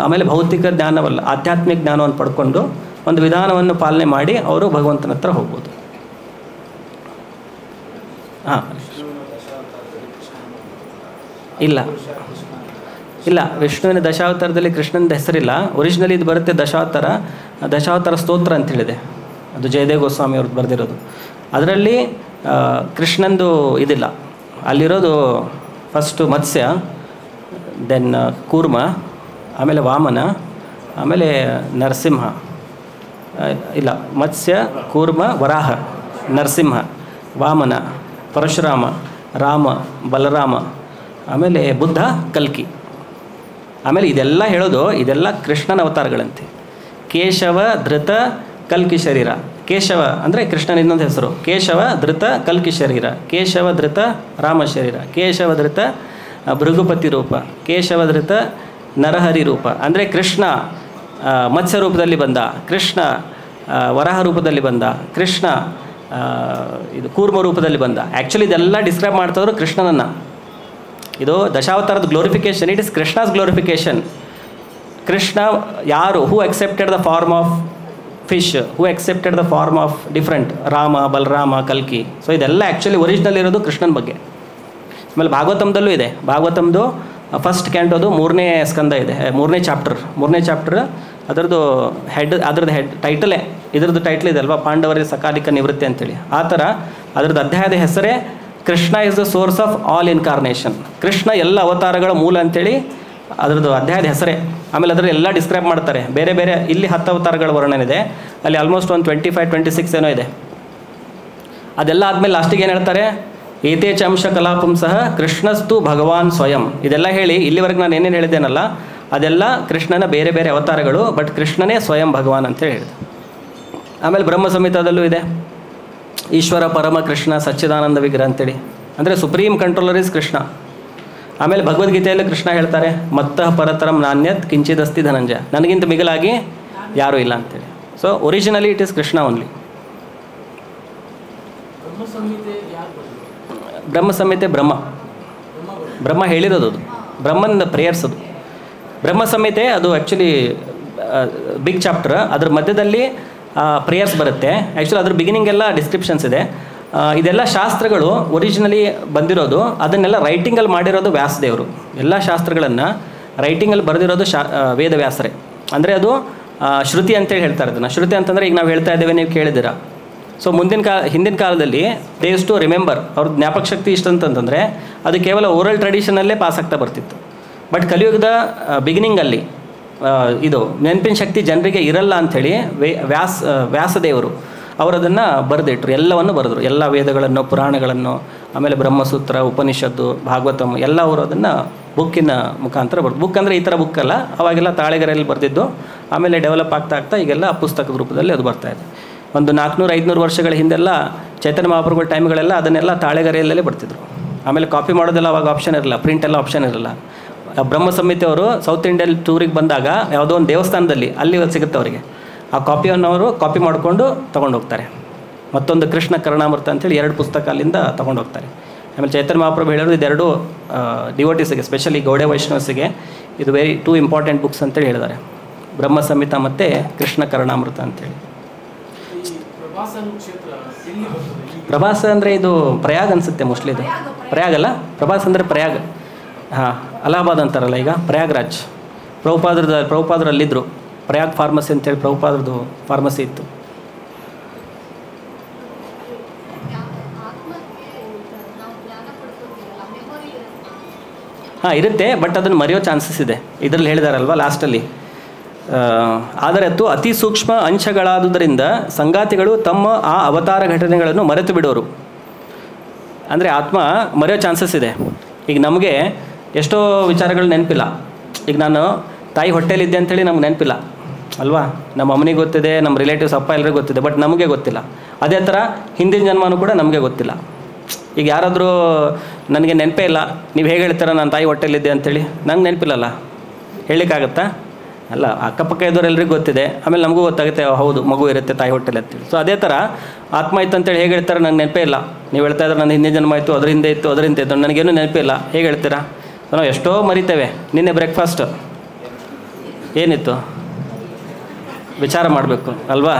ಆಮೇಲೆ ಭೌತಿಕ ಜ್ಞಾನವಲ್ಲ, ಆಧ್ಯಾತ್ಮಿಕ ಜ್ಞಾನವನ್ನು ಪಡ್ಕೊಂಡು ಒಂದು ವಿಧಾನವನ್ನು ಪಾಲನೆ ಮಾಡಿ ಅವರು ಭಗವಂತನ ಹತ್ರ ಹೋಗ್ಬೋದು. ಹಾಂ, ಇಲ್ಲ ಇಲ್ಲ, ವಿಷ್ಣುವಿನ ದಶಾವತಾರದಲ್ಲಿ ಕೃಷ್ಣನ ಹೆಸರಿಲ್ಲ. ಒರಿಜಿನಲಿ ಇದು ಬರುತ್ತೆ ದಶಾವತಾರ ಸ್ತೋತ್ರ ಅಂತೇಳಿದೆ, ಅದು ಜಯದೇವ ಗೋಸ್ವಾಮಿ ಅವ್ರದ್ದು ಬರೆದಿರೋದು. ಅದರಲ್ಲಿ ಕೃಷ್ಣಂದು ಇದಿಲ್ಲ. ಅಲ್ಲಿರೋದು ಫಸ್ಟು ಮತ್ಸ್ಯ, ದೆನ್ ಕೂರ್ಮ, ಆಮೇಲೆ ವಾಮನ, ಆಮೇಲೆ ನರಸಿಂಹ. ಇಲ್ಲ, ಮತ್ಸ್ಯ, ಕೂರ್ಮ, ವರಾಹ, ನರಸಿಂಹ, ವಾಮನ, ಪರಶುರಾಮ, ರಾಮ, ಬಲರಾಮ, ಆಮೇಲೆ ಬುದ್ಧ, ಕಲ್ಕಿ. ಆಮೇಲೆ ಇದೆಲ್ಲ ಹೇಳೋದು, ಇದೆಲ್ಲ ಕೃಷ್ಣನ ಅವತಾರಗಳಂತೆ. ಕೇಶವ, ಧೃತ, ಕಲ್ಕಿ ಶರೀರ. ಕೇಶವ ಅಂದರೆ ಕೃಷ್ಣನ ಇನ್ನೊಂದು ಹೆಸರು. ಕೇಶವ, ಧೃತ, ಕಲ್ಕಿ ಶರೀರ. ಕೇಶವ, ಧೃತ, ರಾಮ ಶರೀರ. ಕೇಶವ, ಧೃತ, ಭೃಗುಪತಿ ರೂಪ. ಕೇಶವ, ಧೃತ, ನರಹರಿ ರೂಪ. ಅಂದರೆ ಕೃಷ್ಣ ಮತ್ಸ್ಯ ರೂಪದಲ್ಲಿ ಬಂದ, ಕೃಷ್ಣ ವರಾಹ ರೂಪದಲ್ಲಿ ಬಂದ, ಕೃಷ್ಣ ಇದು ಕೂರ್ಮ ರೂಪದಲ್ಲಿ ಬಂದ. ಆ್ಯಕ್ಚುಲಿ ಇದೆಲ್ಲ ಡಿಸ್ಕ್ರೈಬ್ ಮಾಡ್ತಾಯಿದ್ರು ಕೃಷ್ಣನನ್ನು. ಇದು ದಶಾವತಾರದ glorification. It is Krishna's glorification. Krishna ಯಾರು? Who accepted the form of fish, who accepted the form of different, Rama, Balarama, ಕಲ್ಕಿ. ಸೊ ಇದೆಲ್ಲ ಆ್ಯಕ್ಚುಲಿ ಒರಿಜಿನಲ್ ಇರೋದು ಕೃಷ್ಣನ ಬಗ್ಗೆ. ಆಮೇಲೆ ಭಾಗವತಂದಲ್ಲೂ ಇದೆ. ಭಾಗವತಂದು ಫಸ್ಟ್ ಕ್ಯಾಂಟೋದು 3ನೇ ಸ್ಕಂದ ಇದೆ, 3ನೇ ಚಾಪ್ಟರ್. ಅದರದ್ದು ಹೆಡ್ ಟೈಟಲೇ, ಇದರದ್ದು ಟೈಟಲ್ ಇದೆ ಅಲ್ವಾ, ಪಾಂಡವರಿಗೆ ಸಕಾಲಿಕ ನಿವೃತ್ತಿ ಅಂತೇಳಿ. ಆ ಥರ ಅದರದ್ದು ಅಧ್ಯಾಯದ ಹೆಸರೇ Krishna is the source of all incarnation. Krishna ಎಲ್ಲ ಅವತಾರಗಳ ಮೂಲ ಅಂತೇಳಿ ಅದರದ್ದು ಅಧ್ಯಾಯದ ಹೆಸರೇ. ಆಮೇಲೆ ಅದರಲ್ಲಿ ಎಲ್ಲ ಡಿಸ್ಕ್ರೈಬ್ ಮಾಡ್ತಾರೆ. ಬೇರೆ ಬೇರೆ ಇಲ್ಲಿ 10 ಅವತಾರಗಳ ವರ್ಣನೆ ಇದೆ, ಅಲ್ಲಿ ಆಲ್ಮೋಸ್ಟ್ ಒಂದು 25-26 ಏನೋ ಇದೆ. ಅದೆಲ್ಲ ಆದಮೇಲೆ ಲಾಸ್ಟಿಗೆ ಏನು ಹೇಳ್ತಾರೆ? ಏತೇಚಾಂಶ ಕಲಾಪಂ ಸಹ ಕೃಷ್ಣಸ್ತು ಭಗವಾನ್ ಸ್ವಯಂ. ಇದೆಲ್ಲ ಹೇಳಿ ಇಲ್ಲಿವರೆಗೆ ನಾನು ಏನೇನು ಹೇಳಿದ್ದೇನಲ್ಲ, ಅದೆಲ್ಲ ಕೃಷ್ಣನ ಬೇರೆ ಬೇರೆ ಅವತಾರಗಳು, ಬಟ್ ಕೃಷ್ಣನೇ ಸ್ವಯಂ ಭಗವಾನ್ ಅಂತೇಳಿ ಹೇಳಿದೆ. ಆಮೇಲೆ ಬ್ರಹ್ಮ ಸಂಹಿತಾದಲ್ಲೂ ಇದೆ, ಈಶ್ವರ ಪರಮ ಕೃಷ್ಣ ಸಚ್ಚಿದಾನಂದ ವಿಗ್ರಹ ಅಂತೇಳಿ. ಅಂದರೆ ಸುಪ್ರೀಂ ಕಂಟ್ರೋಲರ್ ಇಸ್ ಕೃಷ್ಣ. ಆಮೇಲೆ ಭಗವದ್ಗೀತೆಯಲ್ಲಿ ಕೃಷ್ಣ ಹೇಳ್ತಾರೆ, ಮತ್ತಃ ಪರತರಂ ನಾಣ್ಯತ್ ಕಿಂಚಿದಸ್ತಿ ಧನಂಜಯ, ನನಗಿಂತ ಮಿಗಿಲಾಗಿ ಯಾರೂ ಇಲ್ಲ ಅಂತೇಳಿ. So originally it is Krishna only. Brahma Samhita Brahma ಹೇಳಿರೋದು, ಅದು ಬ್ರಹ್ಮನ ಪ್ರೇಯರ್ಸ್. ಅದು ಬ್ರಹ್ಮ ಸಂಹಿತೆ, ಅದು ಆ್ಯಕ್ಚುಲಿ ಬಿಗ್ ಚಾಪ್ಟರ್. ಅದ್ರ ಮಧ್ಯದಲ್ಲಿ ಪ್ರೇಯರ್ಸ್ ಬರುತ್ತೆ. ಆ್ಯಕ್ಚುಲಿ ಅದ್ರ ಬಿಗಿನಿಂಗ್ ಎಲ್ಲ ಡಿಸ್ಕ್ರಿಪ್ಷನ್ಸ್ ಇದೆ. ಇದೆಲ್ಲ ಶಾಸ್ತ್ರಗಳು ಒರಿಜಿನಲಿ ಬಂದಿರೋದು, ಅದನ್ನೆಲ್ಲ ರೈಟಿಂಗಲ್ಲಿ ಮಾಡಿರೋದು ವ್ಯಾಸದೇವರು. ಎಲ್ಲ ಶಾಸ್ತ್ರಗಳನ್ನು ರೈಟಿಂಗಲ್ಲಿ ಬರೆದಿರೋದು ವೇದವ್ಯಾಸರೇ. ಅಂದರೆ ಅದು ಶ್ರುತಿ ಅಂತೇಳಿ ಹೇಳ್ತಾರೆ ಅದನ್ನು. ಶ್ರುತಿ ಅಂತಂದರೆ ಈಗ ನಾವು ಹೇಳ್ತಾ ಇದ್ದೇವೆ, ನೀವು ಕೇಳಿದ್ದೀರಾ. ಸೊ ಹಿಂದಿನ ಕಾಲದಲ್ಲಿ ದೇ ಯೂಸ್ ಟು ರಿಮೆಂಬರ್, ಅವ್ರ ಜ್ಞಾಪಕ ಶಕ್ತಿ ಇಷ್ಟಂತಂದರೆ ಅದು ಕೇವಲ ಓರಲ್ ಟ್ರೆಡಿಷನಲ್ಲೇ ಪಾಸ್ ಆಗ್ತಾ ಬರ್ತಿತ್ತು. ಬಟ್ ಕಲಿಯುಗದ ಬಿಗಿನಿಂಗಲ್ಲಿ ಇದು ನೆನಪಿನ ಶಕ್ತಿ ಜನರಿಗೆ ಇರಲ್ಲ ಅಂಥೇಳಿ ವ್ಯಾಸದೇವರು ಅವರದನ್ನು ಬರೆದಿಟ್ರು, ಎಲ್ಲವನ್ನು ಬರೆದ್ರು. ಎಲ್ಲ ವೇದಗಳನ್ನು, ಪುರಾಣಗಳನ್ನು, ಆಮೇಲೆ ಬ್ರಹ್ಮಸೂತ್ರ, ಉಪನಿಷತ್ತು, ಭಾಗವತಮ್ ಎಲ್ಲ ಅವರು ಅದನ್ನು ಬುಕ್ಕಿನ ಮುಖಾಂತರ ಬರೆದು. ಬುಕ್ ಅಂದರೆ ಈ ಥರ ಬುಕ್ ಅಲ್ಲ, ಅವಾಗೆಲ್ಲ ತಾಳೆಗರೆಯಲ್ಲಿ ಬರೆದಿದ್ದು. ಆಮೇಲೆ ಡೆವಲಪ್ ಆಗ್ತಾ ಈಗೆಲ್ಲ ಪುಸ್ತಕದ ರೂಪದಲ್ಲಿ ಅದು ಬರ್ತಾಯಿದೆ. ಒಂದು 400-500 ವರ್ಷಗಳ ಹಿಂದೆಲ್ಲ ಚೈತನ್ಯ ಮಹಾಪ್ರಭುಗಳ ಟೈಮ್ಗಳೆಲ್ಲ ಅದನ್ನೆಲ್ಲ ತಾಳೆಗರೆಯಲ್ಲೇ ಬರ್ತಿದ್ರು. ಆಮೇಲೆ ಕಾಪಿ ಮಾಡೋದೆಲ್ಲ ಅವಾಗ ಆಪ್ಷನ್ ಇರಲ್ಲ, ಪ್ರಿಂಟ್ ಎಲ್ಲ ಆಪ್ಷನ್ ಇರಲ್ಲ. ಬ್ರಹ್ಮ ಸಂಹಿತೆ ಅವರು ಸೌತ್ ಇಂಡಿಯನ್ ಟೂರಿಗೆ ಬಂದಾಗ ಯಾವುದೋ ಒಂದು ದೇವಸ್ಥಾನದಲ್ಲಿ ಅಲ್ಲಿ ಸಿಗುತ್ತೆ ಅವರಿಗೆ. ಆ ಕಾಪಿಯನ್ನು ಅವರು ಕಾಪಿ ಮಾಡಿಕೊಂಡು ತೊಗೊಂಡು ಹೋಗ್ತಾರೆ. ಮತ್ತೊಂದು ಕೃಷ್ಣ ಕರುಣಾಮೃತ ಅಂತೇಳಿ 2 ಪುಸ್ತಕ ಅಲ್ಲಿಂದ ತೊಗೊಂಡು ಹೋಗ್ತಾರೆ. ಆಮೇಲೆ ಚೈತನ್ಯ ಮಹಾಪ್ರಭು ಹೇಳಿದ್ರು, ಇದೆರಡು ಡಿವೋಟೀಸಿಗೆ, ಸ್ಪೆಷಲಿ ಗೌಡೆ ವೈಷ್ಣವಸಿಗೆ ಇದು ವೆರಿ 2 ಇಂಪಾರ್ಟೆಂಟ್ ಬುಕ್ಸ್ ಅಂತೇಳಿ ಹೇಳಿದ್ದಾರೆ, ಬ್ರಹ್ಮ ಸಂಹಿತ ಮತ್ತು ಕೃಷ್ಣ ಕರುಣಾಮೃತ ಅಂತೇಳಿ. ಪ್ರಭಾಸ ಅಂದರೆ ಇದು ಪ್ರಯಾಗ್ ಅನಿಸುತ್ತೆ ಮೋಸ್ಟ್ಲಿ. ಇದು ಪ್ರಯಾಗ್ ಅಲ್ಲ, ಪ್ರಭಾಸ್ ಅಂದರೆ ಪ್ರಯಾಗ್. ಹಾಂ, ಅಲಹಾಬಾದ್ ಅಂತಾರಲ್ಲ ಈಗ, ಪ್ರಯಾಗ್ರಾಜ್. ಪ್ರಭುಪಾದರಲ್ಲಿದ್ದರು, ಪ್ರಯಾಗ್ ಫಾರ್ಮಸಿ ಅಂತೇಳಿ ಪ್ರಭುಪಾದರದು ಫಾರ್ಮಸಿ ಇತ್ತು. ಹಾಂ ಇರುತ್ತೆ, ಬಟ್ ಅದನ್ನು ಮರೆಯೋ ಚಾನ್ಸಸ್ ಇದೆ. ಇದರಲ್ಲಿ ಹೇಳಿದಾರಲ್ವ ಲಾಸ್ಟಲ್ಲಿ, ಆದರೆ ಅದು ಅತಿ ಸೂಕ್ಷ್ಮ ಅಂಶಗಳಾದುದರಿಂದ ಸಂಗಾತಿಗಳು ತಮ್ಮ ಆ ಅವತಾರ ಘಟನೆಗಳನ್ನು ಮರೆತು ಬಿಡೋರು. ಅಂದರೆ ಆತ್ಮ ಮರೆಯೋ ಚಾನ್ಸಸ್ ಇದೆ. ಈಗ ನಮಗೆ ಎಷ್ಟೋ ವಿಚಾರಗಳು ನೆನಪಿಲ್ಲ. ಈಗ ನಾನು ತಾಯಿ ಹೊಟ್ಟೆಲಿದ್ದೆ ಅಂಥೇಳಿ ನಮ್ಗೆ ನೆನಪಿಲ್ಲ ಅಲ್ವಾ. ನಮ್ಮ ಅಮ್ಮನಿಗೆ ಗೊತ್ತಿದೆ, ನಮ್ಮ ರಿಲೇಟಿವ್ಸ್ ಅಪ್ಪ ಎಲ್ಲರಿಗೂ ಗೊತ್ತಿದೆ, ಬಟ್ ನಮಗೆ ಗೊತ್ತಿಲ್ಲ. ಅದೇ ಥರ ಹಿಂದಿನ ಜನ್ಮನೂ ಕೂಡ ನಮಗೆ ಗೊತ್ತಿಲ್ಲ. ಈಗ ಯಾರಾದರೂ ನನಗೆ ನೆನಪೇ ಇಲ್ಲ, ನೀವು ಹೇಗೆ ಹೇಳ್ತೀರ ನಾನು ತಾಯಿ ಹೊಟ್ಟೆಲಿದ್ದೆ ಅಂಥೇಳಿ, ನಂಗೆ ನೆನಪಿಲ್ಲಲ್ಲ, ಹೇಳಲಿಕ್ಕಾಗತ್ತಾ? ಅಲ್ಲ, ಅಕ್ಕಪಕ್ಕ ಇದ್ದವ್ರು ಎಲ್ರಿಗೂ ಗೊತ್ತಿದೆ. ಆಮೇಲೆ ನಮಗೂ ಗೊತ್ತಾಗುತ್ತೆ, ಹೌದು ಮಗು ಇರುತ್ತೆ ತಾಯಿ ಹೊಟ್ಟೆಲಿ ಅಂತೇಳಿ. ಸೊ ಅದೇ ಥರ ಆತ್ಮ ಇತ್ತು ಅಂತೇಳಿ ಹೇಗೆ ಹೇಳ್ತಾರೆ, ನಂಗೆ ನೆನಪೇ ಇಲ್ಲ. ನೀವು ಹೇಳ್ತಾ ಇದ್ರೆ ನನ್ನ ಹಿಂದಿನ ಜನ್ಮ ಆಯಿತು, ಅದರ ಹಿಂದೆ ಇತ್ತು, ಅದರ ಹಿಂದೆ ಇತ್ತು, ನನಗೇನು ನೆನಪೇ ಇಲ್ಲ, ಹೇಗೆ ಹೇಳ್ತೀರಾ? ಸೊ ನಾವು ಎಷ್ಟೋ ಮರಿತೇವೆ. ನಿನ್ನೆ ಬ್ರೇಕ್ಫಾಸ್ಟ್ ಏನಿತ್ತು ವಿಚಾರ ಮಾಡಬೇಕು ಅಲ್ವಾ.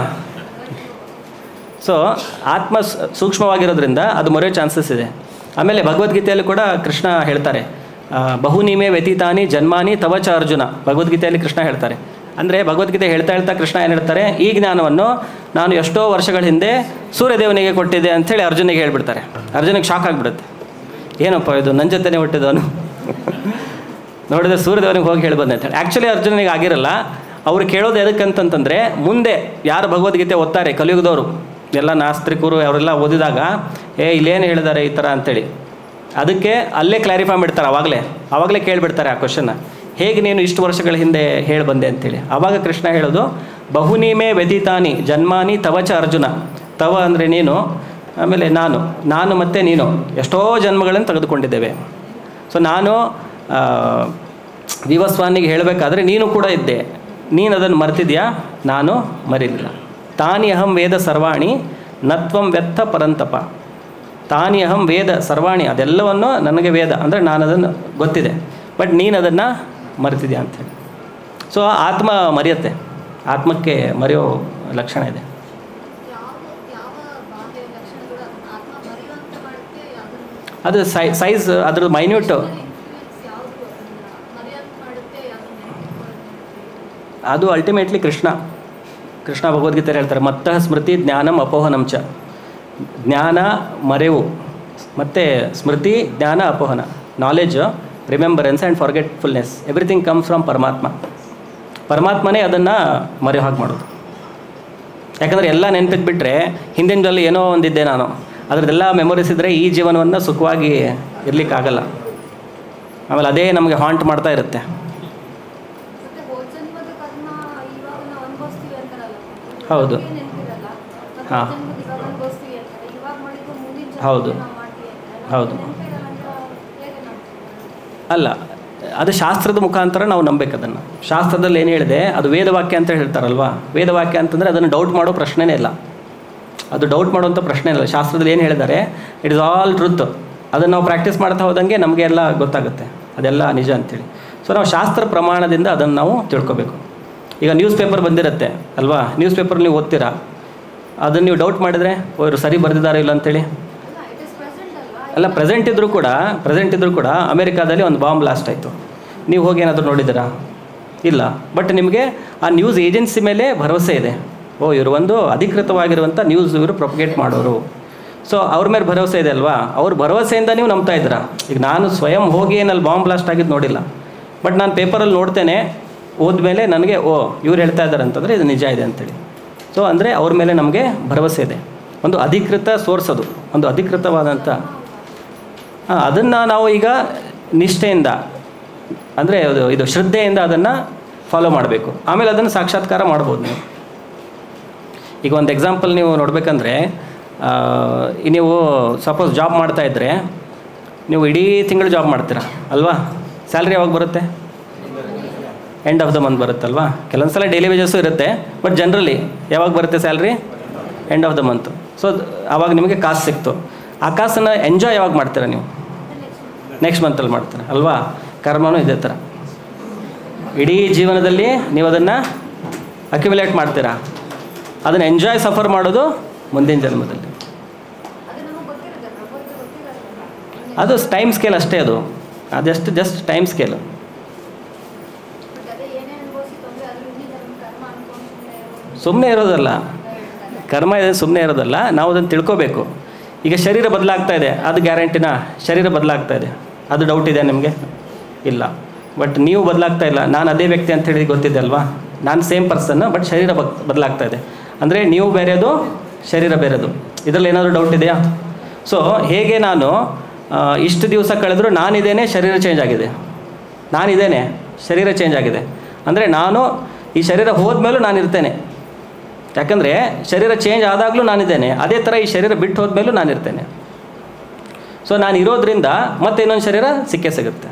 ಸೊ ಆತ್ಮ ಸೂಕ್ಷ್ಮವಾಗಿರೋದ್ರಿಂದ ಅದು ಮರೆಯೋ ಚಾನ್ಸಸ್ ಇದೆ. ಆಮೇಲೆ ಭಗವದ್ಗೀತೆಯಲ್ಲಿ ಕೂಡ ಕೃಷ್ಣ ಹೇಳ್ತಾರೆ, ಬಹುನಿಮೆ ವ್ಯತೀತಾನಿ ಜನ್ಮಾನಿ ತವ ಚ ಅರ್ಜುನ, ಭಗವದ್ಗೀತೆಯಲ್ಲಿ ಕೃಷ್ಣ ಹೇಳ್ತಾರೆ. ಅಂದರೆ ಭಗವದ್ಗೀತೆ ಹೇಳ್ತಾ ಹೇಳ್ತಾ ಕೃಷ್ಣ ಏನು ಹೇಳ್ತಾರೆ, ಈ ಜ್ಞಾನವನ್ನು ನಾನು ಎಷ್ಟೋ ವರ್ಷಗಳ ಹಿಂದೆ ಸೂರ್ಯದೇವನಿಗೆ ಕೊಟ್ಟಿದ್ದೆ ಅಂಥೇಳಿ ಅರ್ಜುನಿಗೆ ಹೇಳ್ಬಿಡ್ತಾರೆ. ಅರ್ಜುನಿಗೆ ಶಾಕ್ ಆಗಿಬಿಡುತ್ತೆ, ಏನಪ್ಪ ಇದು ನನ್ನ ಜೊತೆನೇ ಹುಟ್ಟಿದವನು ನೋಡಿದ್ರೆ ಸೂರ್ಯದೇವನಿಗೆ ಹೋಗಿ ಹೇಳಿ ಬಂದೆ ಅಂತೇಳಿ. ಆ್ಯಕ್ಚುಲಿ ಅರ್ಜುನಿಗೆ ಆಗಿರಲ್ಲ. ಅವ್ರು ಕೇಳೋದು ಎದಕ್ಕಂತಂದರೆ, ಮುಂದೆ ಯಾರು ಭಗವದ್ಗೀತೆ ಓದ್ತಾರೆ ಕಲಿಯುಗದವರು ಎಲ್ಲ ನಾಸ್ತಿಕರು ಅವರೆಲ್ಲ ಓದಿದಾಗ ಇಲ್ಲೇನು ಹೇಳಿದ್ದಾರೆ ಈ ಥರ ಅಂಥೇಳಿ, ಅದಕ್ಕೆ ಅಲ್ಲೇ ಕ್ಲಾರಿಫೈ ಮಾಡ್ತಾರೆ. ಆವಾಗಲೇ ಕೇಳಿಬಿಡ್ತಾರೆ ಆ ಕ್ವಶನ್ನ, ಹೇಗೆ ನೀನು ಇಷ್ಟು ವರ್ಷಗಳ ಹಿಂದೆ ಹೇಳಿ ಬಂದೆ ಅಂಥೇಳಿ. ಆವಾಗ ಕೃಷ್ಣ ಹೇಳೋದು, ಬಹುನಿಮೆ ವ್ಯತೀತಾನಿ ಜನ್ಮಾನಿ ತವ ಚ ಅರ್ಜುನ. ತವ ಅಂದರೆ ನೀನು, ಆಮೇಲೆ ನಾನು ಮತ್ತು ನೀನು ಎಷ್ಟೋ ಜನ್ಮಗಳನ್ನು ತೆಗೆದುಕೊಂಡಿದ್ದೇವೆ. ಸೊ ನಾನು ವಿವಸ್ವಾನಿಗೆ ಹೇಳಬೇಕಾದ್ರೆ ನೀನು ಕೂಡ ಇದ್ದೆ, ನೀನು ಅದನ್ನು ಮರ್ತಿದ್ಯಾ, ನಾನು ಮರಿಲಿಲ್ಲ. ತಾನಿ ಅಹಂ ವೇದ ಸರ್ವಾಣಿ ನತ್ವಂ ವ್ಯರ್ಥ ಪರಂತಪ. ತಾನಿ ಅಹಂ ವೇದ ಸರ್ವಾಣಿ, ಅದೆಲ್ಲವನ್ನು ನನಗೆ ವೇದ ಅಂದರೆ ನಾನು ಅದನ್ನು ಗೊತ್ತಿದೆ, ಬಟ್ ನೀನು ಅದನ್ನು ಮರ್ತಿದ್ಯಾ ಅಂಥೇಳಿ. ಸೊ ಆತ್ಮ ಮರೆಯುತ್ತೆ, ಆತ್ಮಕ್ಕೆ ಮರೆಯೋ ಲಕ್ಷಣ ಇದೆ. ಅದು ಸೈಜ್ ಅದ್ರದ್ದು ಮೈನ್ಯೂಟು, ಅದು ಅಲ್ಟಿಮೇಟ್ಲಿ ಕೃಷ್ಣ ಭಗವದ್ಗೀತೆಯಲ್ಲಿ ಹೇಳ್ತಾರೆ, ಮತ್ತಃ ಸ್ಮೃತಿ ಜ್ಞಾನಂ ಅಪೋಹನಂ ಚ. ಜ್ಞಾನ ಮರೆವು ಮತ್ತು ಸ್ಮೃತಿ ಜ್ಞಾನ ಅಪೋಹನ, knowledge, remembrance and forgetfulness, everything comes from ಪರಮಾತ್ಮನೇ ಅದನ್ನು ಮರೆಯೋ ಹಾಗೆ ಮಾಡೋದು. ಯಾಕಂದರೆ ಎಲ್ಲ ನೆನಪಿದ್ಬಿಟ್ರೆ ಹಿಂದಿನದಲ್ಲಿ ಏನೋ ಒಂದಿದ್ದೆ ನಾನು, ಅದರದ್ದೆಲ್ಲ ಮೆಮೊರೀಸ್ ಇದ್ದರೆ ಈ ಜೀವನವನ್ನು ಸುಖವಾಗಿ ಇರಲಿಕ್ಕಾಗಲ್ಲ. ಆಮೇಲೆ ಅದೇ ನಮಗೆ ಹಾಂಟ್ ಮಾಡ್ತಾ ಇರುತ್ತೆ. ಹೌದು, ಹಾಂ, ಹೌದು ಅಲ್ಲ, ಅದು ಶಾಸ್ತ್ರದ ಮುಖಾಂತರ ನಾವು ನಂಬೇಕು ಅದನ್ನು. ಶಾಸ್ತ್ರದಲ್ಲಿ ಏನು ಹೇಳಿದೆ, ಅದು ವೇದವಾಕ್ಯ ಅಂತ ಹೇಳ್ತಾರಲ್ವ. ವೇದವಾಕ್ಯ ಅಂತಂದರೆ ಅದನ್ನು ಡೌಟ್ ಮಾಡೋ ಪ್ರಶ್ನೆನೇ ಇಲ್ಲ, ಅದು ಡೌಟ್ ಮಾಡುವಂಥ ಪ್ರಶ್ನೆ ಇಲ್ಲ. ಶಾಸ್ತ್ರದಲ್ಲಿ ಏನು ಹೇಳಿದ್ದಾರೆ, ಇಟ್ ಇಸ್ ಆಲ್ ಟ್ರುತ್. ಅದನ್ನು ನಾವು ಪ್ರಾಕ್ಟೀಸ್ ಮಾಡ್ತಾ ಹೋದಂಗೆ ನಮಗೆ ಎಲ್ಲ ಗೊತ್ತಾಗುತ್ತೆ ಅದೆಲ್ಲ ನಿಜ ಅಂಥೇಳಿ. ಸೊ ನಾವು ಶಾಸ್ತ್ರ ಪ್ರಮಾಣದಿಂದ ಅದನ್ನು ನಾವು ತಿಳ್ಕೊಬೇಕು. ಈಗ ನ್ಯೂಸ್ ಪೇಪರ್ ಬಂದಿರುತ್ತೆ ಅಲ್ವಾ, ನ್ಯೂಸ್ ಪೇಪರ್ ನೀವು ಓದ್ತೀರಾ, ಅದನ್ನು ನೀವು ಡೌಟ್ ಮಾಡಿದರೆ ಇವರು ಸರಿ ಬರೆದಿದ್ದಾರೆ ಇಲ್ಲ ಅಂಥೇಳಿ. ಅಲ್ಲ, ಪ್ರೆಸೆಂಟ್ ಇದ್ದರೂ ಕೂಡ ಅಮೆರಿಕಾದಲ್ಲಿ ಒಂದು ಬಾಂಬ್ ಬ್ಲಾಸ್ಟ್ ಆಯಿತು, ನೀವು ಹೋಗಿ ಏನಾದರೂ ನೋಡಿದ್ದೀರಾ? ಇಲ್ಲ. ಬಟ್ ನಿಮಗೆ ಆ ನ್ಯೂಸ್ ಏಜೆನ್ಸಿ ಮೇಲೆ ಭರವಸೆ ಇದೆ, ಇವರು ಒಂದು ಅಧಿಕೃತವಾಗಿರುವಂಥ ನ್ಯೂಸ್ ಇವರು ಪ್ರೊಪಗೇಟ್ ಮಾಡೋರು. ಸೊ ಅವ್ರ ಮೇಲೆ ಭರವಸೆ ಇದೆ ಅಲ್ವಾ, ಅವ್ರ ಭರವಸೆಯಿಂದ ನೀವು ನಂಬ್ತಾ ಇದ್ದೀರಾ. ಈಗ ನಾನು ಸ್ವಯಂ ಹೋಗಿ ಏನಲ್ಲಿ ಬಾಂಬ್ ಬ್ಲಾಸ್ಟ್ ಆಗಿದ್ದು ನೋಡಿಲ್ಲ, ಬಟ್ ನಾನು ಪೇಪರಲ್ಲಿ ನೋಡ್ತೇನೆ, ಓದ್ಮೇಲೆ ನನಗೆ ಇವ್ರು ಹೇಳ್ತಾ ಇದ್ದಾರೆ ಅಂತಂದರೆ ಇದು ನಿಜ ಇದೆ ಅಂಥೇಳಿ. ಸೊ ಅಂದರೆ ಅವ್ರ ಮೇಲೆ ನಮಗೆ ಭರವಸೆ ಇದೆ. ಒಂದು ಅಧಿಕೃತ ಸೋರ್ಸ್, ಅದು ಒಂದು ಅಧಿಕೃತವಾದಂಥ, ಅದನ್ನು ನಾವು ಈಗ ನಿಷ್ಠೆಯಿಂದ ಅಂದರೆ ಇದು ಶ್ರದ್ಧೆಯಿಂದ ಅದನ್ನು ಫಾಲೋ ಮಾಡಬೇಕು. ಆಮೇಲೆ ಅದನ್ನು ಸಾಕ್ಷಾತ್ಕಾರ ಮಾಡ್ಬೋದು ನೀವು. ಈಗ ಒಂದು ಎಕ್ಸಾಂಪಲ್ ನೀವು ನೋಡಬೇಕಂದ್ರೆ, ನೀವು ಸಪೋಸ್ ಜಾಬ್ ಮಾಡ್ತಾಯಿದ್ರೆ, ನೀವು ಇಡೀ ತಿಂಗಳು ಜಾಬ್ ಮಾಡ್ತೀರಾ ಅಲ್ವಾ, ಸ್ಯಾಲ್ರಿ ಯಾವಾಗ ಬರುತ್ತೆ? ಎಂಡ್ ಆಫ್ ದ ಮಂತ್ ಬರುತ್ತಲ್ವಾ. ಕೆಲವೊಂದು ಸಲ ಡೈಲಿ ವೇಜಸ್ಸು ಇರುತ್ತೆ, ಬಟ್ ಜನರಲಿ ಯಾವಾಗ ಬರುತ್ತೆ salary? End of the month. So ಆವಾಗ ನಿಮಗೆ ಕಾಸು ಸಿಕ್ತು. ಆ ಕಾಸನ್ನು ಎಂಜಾಯ್ ಯಾವಾಗ ಮಾಡ್ತೀರಾ ನೀವು? ನೆಕ್ಸ್ಟ್ ಮಂತಲ್ಲಿ ಮಾಡ್ತೀರಾ ಅಲ್ವಾ. ಕರ್ಮನೂ ಇದೇ ಥರ, ಇಡೀ ಜೀವನದಲ್ಲಿ ನೀವು ಅದನ್ನು ಅಕ್ಯುಮುಲೇಟ್ ಮಾಡ್ತೀರಾ. ಅದನ್ನು ಎಂಜಾಯ್ ಸಫರ್ ಮಾಡೋದು ಮುಂದಿನ ಜನ್ಮದಲ್ಲಿ. ಅದು ಟೈಮ್ ಸ್ಕೇಲ್ ಅಷ್ಟೇ, ಅದೆಷ್ಟು ಜಸ್ಟ್ ಟೈಮ್ ಸ್ಕೇಲು. ಸುಮ್ಮನೆ ಇರೋದಲ್ಲ, ಕರ್ಮ ಇದೆ ಸುಮ್ಮನೆ ಇರೋದಲ್ಲ, ನಾವು ಅದನ್ನು ತಿಳ್ಕೋಬೇಕು. ಈಗ ಶರೀರ ಬದಲಾಗ್ತಾ ಇದೆ, ಅದು ಗ್ಯಾರಂಟಿನಾ? ಶರೀರ ಬದಲಾಗ್ತಾ ಇದೆ, ಅದು ಡೌಟ್ ಇದೆ ನಿಮಗೆ? ಇಲ್ಲ. ಬಟ್ ನೀವು ಬದಲಾಗ್ತಾ ಇಲ್ಲ, ನಾನು ಅದೇ ವ್ಯಕ್ತಿ ಅಂತ ಹೇಳಿ ಗೊತ್ತಿದೆ ಅಲ್ವಾ, ನಾನು ಸೇಮ್ ಪರ್ಸನ್, ಬಟ್ ಶರೀರ ಬದಲಾಗ್ತಾ ಇದೆ. ಅಂದರೆ ನೀವು ಬೇರೆದು, ಶರೀರ ಬೇರೆದು. ಇದರಲ್ಲಿ ಏನಾದರೂ ಡೌಟ್ ಇದೆಯಾ? ಸೊ ಹೇಗೆ ನಾನು ಇಷ್ಟು ದಿವಸ ಕಳೆದರೂ ನಾನಿದ್ದೇನೆ, ಶರೀರ ಚೇಂಜ್ ಆಗಿದೆ, ನಾನಿದ್ದೇನೆ, ಶರೀರ ಚೇಂಜ್ ಆಗಿದೆ. ಅಂದರೆ ನಾನು ಈ ಶರೀರ ಹೋದ್ಮೇಲೂ ನಾನಿರ್ತೇನೆ, ಯಾಕಂದರೆ ಶರೀರ ಚೇಂಜ್ ಆದಾಗಲೂ ನಾನಿದ್ದೇನೆ. ಅದೇ ಥರ ಈ ಶರೀರ ಬಿಟ್ಟು ಹೋದ್ಮೇಲೂ ನಾನಿರ್ತೇನೆ. ಸೊ ನಾನು ಇರೋದ್ರಿಂದ ಮತ್ತೆ ಇನ್ನೊಂದು ಶರೀರ ಸಿಕ್ಕೇ ಸಿಗುತ್ತೆ.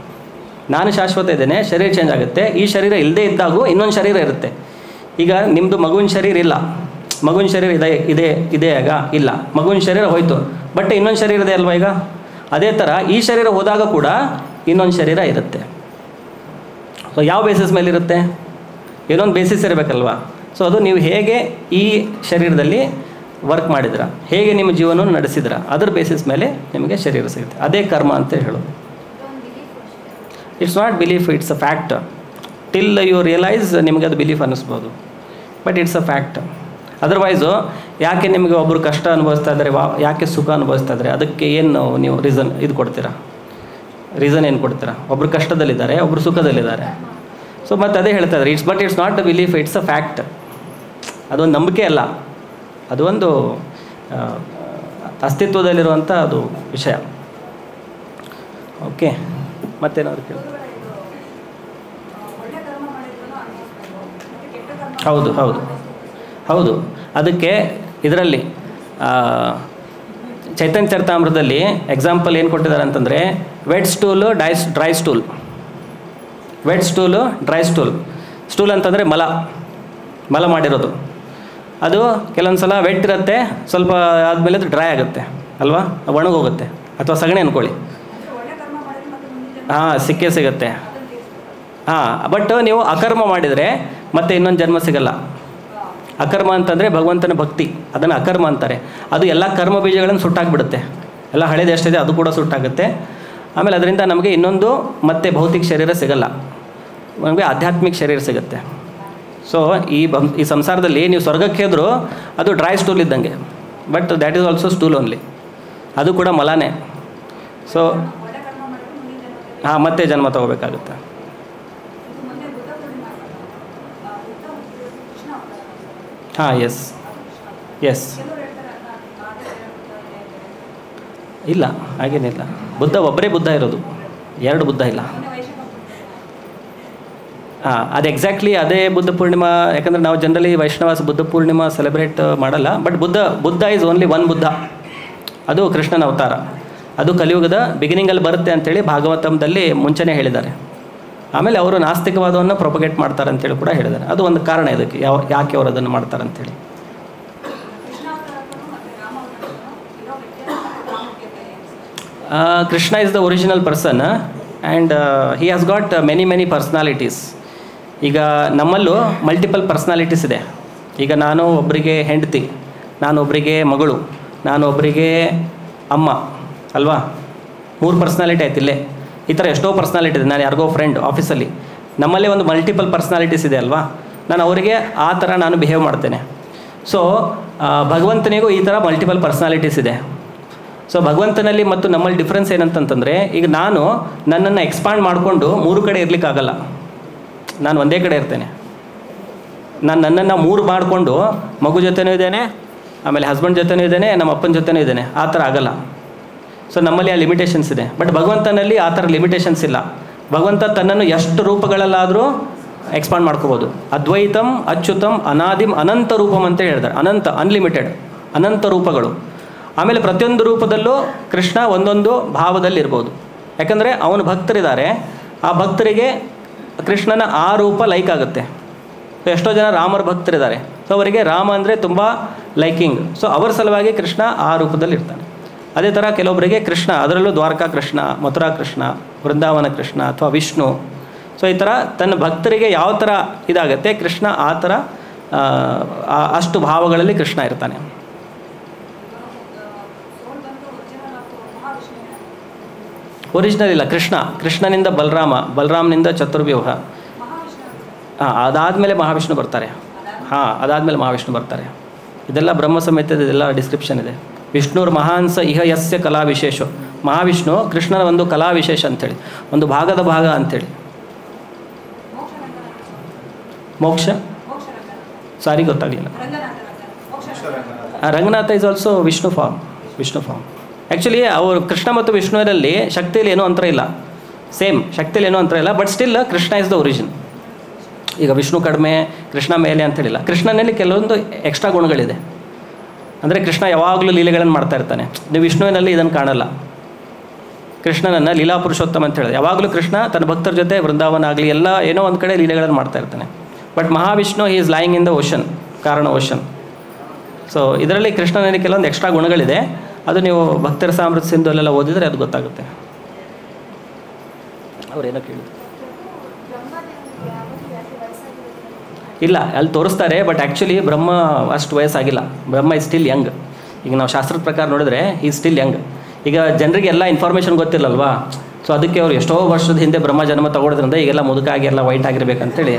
ನಾನು ಶಾಶ್ವತ ಇದ್ದೇನೆ, ಶರೀರ ಚೇಂಜ್ ಆಗುತ್ತೆ. ಈ ಶರೀರ ಇಲ್ಲದೇ ಇದ್ದಾಗೂ ಇನ್ನೊಂದು ಶರೀರ ಇರುತ್ತೆ. ಈಗ ನಿಮ್ಮದು ಮಗುವಿನ ಶರೀರ ಇಲ್ಲ, ಮಗುವಿನ ಶರೀರ ಇದೆ ಆಗ ಇಲ್ಲ, ಮಗುವಿನ ಶರೀರ ಹೋಯಿತು, ಬಟ್ ಇನ್ನೊಂದು ಶರೀರ ಇದೆ ಅಲ್ವಾ. ಈಗ ಅದೇ ಥರ ಈ ಶರೀರ ಹೋದಾಗ ಕೂಡ ಇನ್ನೊಂದು ಶರೀರ ಇರುತ್ತೆ. ಸೊ ಯಾವ ಬೇಸಿಸ್ ಮೇಲೆ ಇರುತ್ತೆ? ಏನೊಂದು ಬೇಸಿಸ್ ಇರಬೇಕಲ್ವಾ. ಸೊ ಅದು ನೀವು ಹೇಗೆ ಈ ಶರೀರದಲ್ಲಿ ವರ್ಕ್ ಮಾಡಿದ್ರ, ಹೇಗೆ ನಿಮ್ಮ ಜೀವನವನ್ನು ನಡೆಸಿದ್ರ, ಅದರ ಬೇಸಿಸ್ ಮೇಲೆ ನಿಮಗೆ ಶರೀರ ಸಿಗುತ್ತೆ. ಅದೇ ಕರ್ಮ ಅಂತ ಹೇಳೋದು. It's not belief, it's a fact. Till you realise ನಿಮಗೆ ಅದು ಬಿಲೀಫ್ ಅನ್ನಿಸ್ಬೋದು, but it's a fact. Otherwise ಯಾಕೆ ನಿಮಗೆ ಒಬ್ಬರು ಕಷ್ಟ ಅನುಭವಿಸ್ತಾ ಇದ್ದಾರೆ, ಯಾಕೆ ಸುಖ ಅನುಭವಿಸ್ತಾ ಇದ್ದಾರೆ, ಅದಕ್ಕೆ ಏನು ನೀವು ರೀಸನ್ ಇದು ಕೊಡ್ತೀರಾ? ರೀಸನ್ ಏನು ಕೊಡ್ತೀರಾ? ಒಬ್ಬರು ಕಷ್ಟದಲ್ಲಿದ್ದಾರೆ, ಒಬ್ಬರು ಸುಖದಲ್ಲಿದ್ದಾರೆ. ಸೊ ಮತ್ತು ಅದೇ ಹೇಳ್ತಾ ಇದ್ದಾರೆ, it's not a belief, it's a fact. ಅದೊಂದು ನಂಬಿಕೆ ಅಲ್ಲ, ಅದು ಒಂದು ಅಸ್ತಿತ್ವದಲ್ಲಿರುವಂಥ ಅದು ವಿಷಯ. ಓಕೆ, ಮತ್ತೇನಾದ್ರು ಕೇಳಿ? ಹೌದು ಹೌದು ಹೌದು. ಅದಕ್ಕೆ ಇದರಲ್ಲಿ ಚೈತನ್ಯ ಚರಿತಾಮೃತದಲ್ಲಿ ಎಕ್ಸಾಂಪಲ್ ಏನು ಕೊಟ್ಟಿದ್ದಾರೆ ಅಂತಂದರೆ, wet stool, dry stool. Wet stool, dry stool. Stool ಅಂತಂದರೆ ಮಲ ಮಾಡಿರೋದು. ಅದು ಕೆಲವೊಂದು ಸಲ ವೆಟ್ ಇರುತ್ತೆ, ಸ್ವಲ್ಪ ಆದಮೇಲೆ ಅದು ಡ್ರೈ ಆಗುತ್ತೆ ಅಲ್ವಾ, ಒಣಗೋಗುತ್ತೆ. ಅಥವಾ ಸಗಣಿ ಅಂದ್ಕೊಳ್ಳಿ, ಸಿಕ್ಕೇ ಸಿಗುತ್ತೆ. ಬಟ್ ನೀವು ಅಕರ್ಮ ಮಾಡಿದರೆ ಮತ್ತೆ ಇನ್ನೊಂದು ಜನ್ಮ ಸಿಗಲ್ಲ. ಅಕರ್ಮ ಅಂತಂದರೆ ಭಗವಂತನ ಭಕ್ತಿ, ಅದನ್ನು ಅಕರ್ಮ ಅಂತಾರೆ. ಅದು ಎಲ್ಲ ಕರ್ಮ ಬೀಜಗಳನ್ನು ಸುಟ್ಟಾಕ್ಬಿಡುತ್ತೆ, ಎಲ್ಲ ಹಳೇದು ಎಷ್ಟಿದೆ ಅದು ಕೂಡ ಸುಟ್ಟಾಗುತ್ತೆ. ಆಮೇಲೆ ಅದರಿಂದ ನಮಗೆ ಇನ್ನೊಂದು ಮತ್ತೆ ಭೌತಿಕ ಶರೀರ ಸಿಗಲ್ಲ, ನಮಗೆ ಆಧ್ಯಾತ್ಮಿಕ ಶರೀರ ಸಿಗುತ್ತೆ. ಸೊ ಈ ಸಂಸಾರದಲ್ಲಿ ನೀವು ಸ್ವರ್ಗಕ್ಕೆ ಹೋದರೂ ಅದು ಡ್ರೈ ಸ್ಟೂಲ್ ಇದ್ದಂಗೆ, but that is also stool only, ಅದು ಕೂಡ ಮಲಾನೇ. ಸೊ ಮತ್ತೆ ಜನ್ಮ ತಗೋಬೇಕಾಗುತ್ತೆ. ಎಸ್ ಇಲ್ಲ, ಹಾಗೇನಿಲ್ಲ. ಬುದ್ಧ ಒಬ್ಬರೇ ಬುದ್ಧ ಇರೋದು, ಎರಡು ಬುದ್ಧ ಇಲ್ಲ. ಅದು ಎಕ್ಸಾಕ್ಟ್ಲಿ ಅದೇ ಬುದ್ಧ ಪೂರ್ಣಿಮಾ. ಯಾಕಂದರೆ ನಾವು ಜನರಲಿ ವೈಷ್ಣವಾಸ ಬುದ್ಧ ಪೂರ್ಣಿಮಾ ಸೆಲೆಬ್ರೇಟ್ ಮಾಡಲ್ಲ, but Buddha is only one Buddha. ಅದು ಕೃಷ್ಣನ ಅವತಾರ, ಅದು ಕಲಿಯುಗದ ಬಿಗಿನಿಂಗಲ್ಲಿ ಬರುತ್ತೆ ಅಂಥೇಳಿ ಭಾಗವತಂದಲ್ಲಿ ಮುಂಚೆನೇ ಹೇಳಿದ್ದಾರೆ. ಆಮೇಲೆ ಅವರು ನಾಸ್ತಿಕವಾದವನ್ನು ಪ್ರೊಪಗೇಟ್ ಮಾಡ್ತಾರೆ ಅಂತೇಳಿ ಕೂಡ ಹೇಳಿದ್ದಾರೆ. ಅದು ಒಂದು ಕಾರಣ ಇದಕ್ಕೆ, ಯಾಕೆ ಅವರು ಅದನ್ನು ಮಾಡ್ತಾರೆ ಅಂಥೇಳಿ. Krishna is the original person and he has got many personalities. ಈಗ ನಮ್ಮಲ್ಲೂ ಮಲ್ಟಿಪಲ್ ಪರ್ಸ್ನಾಲಿಟೀಸ್ ಇದೆ. ಈಗ ನಾನು ಒಬ್ಬರಿಗೆ ಹೆಂಡತಿ, ನಾನು ಒಬ್ಬರಿಗೆ ಮಗಳು, ನಾನು ಒಬ್ಬರಿಗೆ ಅಮ್ಮ ಅಲ್ವಾ, 3 ಪರ್ಸ್ನಾಲಿಟಿ ಆಯ್ತು ಇಲ್ಲೇ. ಈ ಥರ ಎಷ್ಟೋ ಪರ್ಸ್ನಾಲಿಟಿ ಇದೆ. ನಾನು ಯಾರಿಗೋ ಫ್ರೆಂಡ್ ಆಫೀಸಲ್ಲಿ, ನಮ್ಮಲ್ಲೇ ಒಂದು ಮಲ್ಟಿಪಲ್ ಪರ್ಸ್ನಾಲಿಟೀಸ್ ಇದೆ ಅಲ್ವಾ. ನಾನು ಅವರಿಗೆ ಆ ಥರ ನಾನು ಬಿಹೇವ್ ಮಾಡ್ತೇನೆ. ಸೊ ಭಗವಂತನಿಗೂ ಈ ಥರ ಮಲ್ಟಿಪಲ್ ಪರ್ಸ್ನಾಲಿಟೀಸ್ ಇದೆ. ಸೊ ಭಗವಂತನಲ್ಲಿ ಮತ್ತು ನಮ್ಮಲ್ಲಿ ಡಿಫ್ರೆನ್ಸ್ ಏನಂತಂತಂದರೆ, ಈಗ ನಾನು ನನ್ನನ್ನು ಎಕ್ಸ್ಪಾಂಡ್ ಮಾಡಿಕೊಂಡು 3 ಕಡೆ ಇರಲಿಕ್ಕಾಗಲ್ಲ, ನಾನು ಒಂದೇ ಕಡೆ ಇರ್ತೇನೆ. ನಾನು ನನ್ನನ್ನು 3 ಮಾಡಿಕೊಂಡು ಮಗು ಜೊತೆನೂ ಇದ್ದೇನೆ, ಆಮೇಲೆ ಹಸ್ಬೆಂಡ್ ಜೊತೆನೂ ಇದ್ದೇನೆ, ನಮ್ಮ ಅಪ್ಪನ ಜೊತೆನೂ ಇದ್ದೇನೆ, ಆ ಥರ ಆಗಲ್ಲ. ಸೊ ನಮ್ಮಲ್ಲಿ ಆ ಲಿಮಿಟೇಷನ್ಸ್ ಇದೆ. ಬಟ್ ಭಗವಂತನಲ್ಲಿ ಆ ಥರ ಲಿಮಿಟೇಷನ್ಸ್ ಇಲ್ಲ. ಭಗವಂತ ತನ್ನನ್ನು ಎಷ್ಟು ರೂಪಗಳಲ್ಲಾದರೂ ಎಕ್ಸ್ಪಾಂಡ್ ಮಾಡ್ಕೋಬೋದು. ಅದ್ವೈತಂ ಅಚ್ಯುತಂ ಅನಾದಿಂ ಅನಂತ ರೂಪಂ ಅಂತ ಹೇಳ್ತಾರೆ. ಅನಂತ, ಅನ್ಲಿಮಿಟೆಡ್, ಅನಂತ ರೂಪಗಳು. ಆಮೇಲೆ ಪ್ರತಿಯೊಂದು ರೂಪದಲ್ಲೂ ಕೃಷ್ಣ ಒಂದೊಂದು ಭಾವದಲ್ಲಿರ್ಬೋದು. ಯಾಕಂದರೆ ಅವನು ಭಕ್ತರಿದ್ದಾರೆ, ಆ ಭಕ್ತರಿಗೆ ಕೃಷ್ಣನ ಆ ರೂಪ ಲೈಕ್ ಆಗುತ್ತೆ. ಸೊ ಎಷ್ಟೋ ಜನ ರಾಮರ ಭಕ್ತರಿದ್ದಾರೆ, ಸೊ ಅವರಿಗೆ ರಾಮ ಅಂದರೆ ತುಂಬ ಲೈಕಿಂಗ್. ಸೊ ಅವರ ಸಲುವಾಗಿ ಕೃಷ್ಣ ಆ ರೂಪದಲ್ಲಿ ಇರ್ತಾನೆ. ಅದೇ ಥರ ಕೆಲವೊಬ್ಬರಿಗೆ ಕೃಷ್ಣ, ಅದರಲ್ಲೂ ದ್ವಾರಕಾ ಕೃಷ್ಣ, ಮಥುರಾ ಕೃಷ್ಣ, ವೃಂದಾವನ ಕೃಷ್ಣ ಅಥವಾ ವಿಷ್ಣು. ಸೊ ಈ ಥರ ತನ್ನ ಭಕ್ತರಿಗೆ ಯಾವ ಥರ ಇದಾಗುತ್ತೆ, ಕೃಷ್ಣ ಆ ಥರ ಅಷ್ಟು ಭಾವಗಳಲ್ಲಿ ಕೃಷ್ಣ ಇರ್ತಾನೆ. ಒರಿಜಿನಲ್ ಇಲ್ಲ, ಕೃಷ್ಣನಿಂದ ಬಲರಾಮನಿಂದ ಚತುರ್ವ್ಯೂಹ. ಅದಾದಮೇಲೆ ಮಹಾವಿಷ್ಣು ಬರ್ತಾರೆ. ಅದಾದಮೇಲೆ ಮಹಾವಿಷ್ಣು ಬರ್ತಾರೆ. ಇದೆಲ್ಲ ಬ್ರಹ್ಮ ಸಂಹಿತೆದ ಇದೆಲ್ಲ ಡಿಸ್ಕ್ರಿಪ್ಷನ್ ಇದೆ. ವಿಷ್ಣುರ್ ಮಹಾಂಸ ಇಹ ಯಸ್ಯ ಕಲಾ ವಿಶೇಷ. ಮಹಾವಿಷ್ಣು ಕೃಷ್ಣನ ಒಂದು ಕಲಾ ವಿಶೇಷ ಅಂಥೇಳಿ, ಒಂದು ಭಾಗದ ಭಾಗ ಅಂಥೇಳಿ. ಮೋಕ್ಷ ಸಾರಿ ಗೊತ್ತಾಗಲಿಲ್ಲ. Ranganatha is also Vishnu form. Actually ಅವರು ಕೃಷ್ಣ ಮತ್ತು ವಿಷ್ಣುವಿನಲ್ಲಿ ಶಕ್ತಿಯಲ್ಲಿ ಏನೂ ಅಂತರ ಇಲ್ಲ, ಸೇಮ್ ಶಕ್ತಿಯಲ್ಲಿ ಏನೂ ಅಂತರ ಇಲ್ಲ. But still Krishna is the origin. ಈಗ ವಿಷ್ಣು ಕಡಿಮೆ, ಕೃಷ್ಣ ಮೇಲೆ ಅಂತೇಳಿಲ್ಲ. ಕೃಷ್ಣನಲ್ಲಿ ಕೆಲವೊಂದು ಎಕ್ಸ್ಟ್ರಾ ಗುಣಗಳಿದೆ. ಅಂದರೆ ಕೃಷ್ಣ ಯಾವಾಗಲೂ ಲೀಲೆಗಳನ್ನು ಮಾಡ್ತಾ ಇರ್ತಾನೆ. ನೀವು ವಿಷ್ಣುವಿನಲ್ಲಿ ಇದನ್ನು ಕಾಣಲ್ಲ. ಕೃಷ್ಣನನ್ನು ಲೀಲಾ ಪುರುಷೋತ್ತಮ ಅಂತ ಹೇಳಿದೆ. ಯಾವಾಗಲೂ ಕೃಷ್ಣ ತನ್ನ ಭಕ್ತರ ಜೊತೆ ವೃಂದಾವನ ಆಗಲಿ ಎಲ್ಲ ಏನೋ ಒಂದು ಕಡೆ ಲೀಲೆಗಳನ್ನು ಮಾಡ್ತಾ ಇರ್ತಾನೆ. But Mahavishnu he is lying in the ocean, ಕಾರಣ ಓಷನ್. ಸೊ ಇದರಲ್ಲಿ ಕೃಷ್ಣನಲ್ಲಿ ಕೆಲವೊಂದು ಎಕ್ಸ್ಟ್ರಾ ಗುಣಗಳಿದೆ. ಅದು ನೀವು ಭಕ್ತರ ಸಾಮೃತ ಸಿಂಧು ಅಲ್ಲೆಲ್ಲ ಓದಿದರೆ ಅದು ಗೊತ್ತಾಗುತ್ತೆ. ಅವ್ರೇನೋ ಕೇಳಿದ್ರು, ಇಲ್ಲ ಅಲ್ಲಿ ತೋರಿಸ್ತಾರೆ. ಬಟ್ ಆ್ಯಕ್ಚುಲಿ ಬ್ರಹ್ಮ ಅಷ್ಟು ವಯಸ್ಸಾಗಿಲ್ಲ. ಬ್ರಹ್ಮ ಇಸ್ ಸ್ಟಿಲ್ ಯಂಗ್. ಈಗ ನಾವು ಶಾಸ್ತ್ರದ ಪ್ರಕಾರ ನೋಡಿದ್ರೆ ಈಸ್ ಸ್ಟಿಲ್ ಯಂಗ್. ಈಗ ಜನರಿಗೆ ಎಲ್ಲ ಇನ್ಫಾರ್ಮೇಷನ್ ಗೊತ್ತಿಲ್ಲಲ್ವಾ. ಸೊ ಅದಕ್ಕೆ ಅವ್ರು ಎಷ್ಟೋ ವರ್ಷದ ಹಿಂದೆ ಬ್ರಹ್ಮ ಜನ್ಮ ತಗೊಳ್ಳೋದ್ರಿಂದ ಈಗೆಲ್ಲ ಮುದುಕಾಗಿ ಎಲ್ಲ ವೈಟ್ ಆಗಿರ್ಬೇಕಂತೇಳಿ.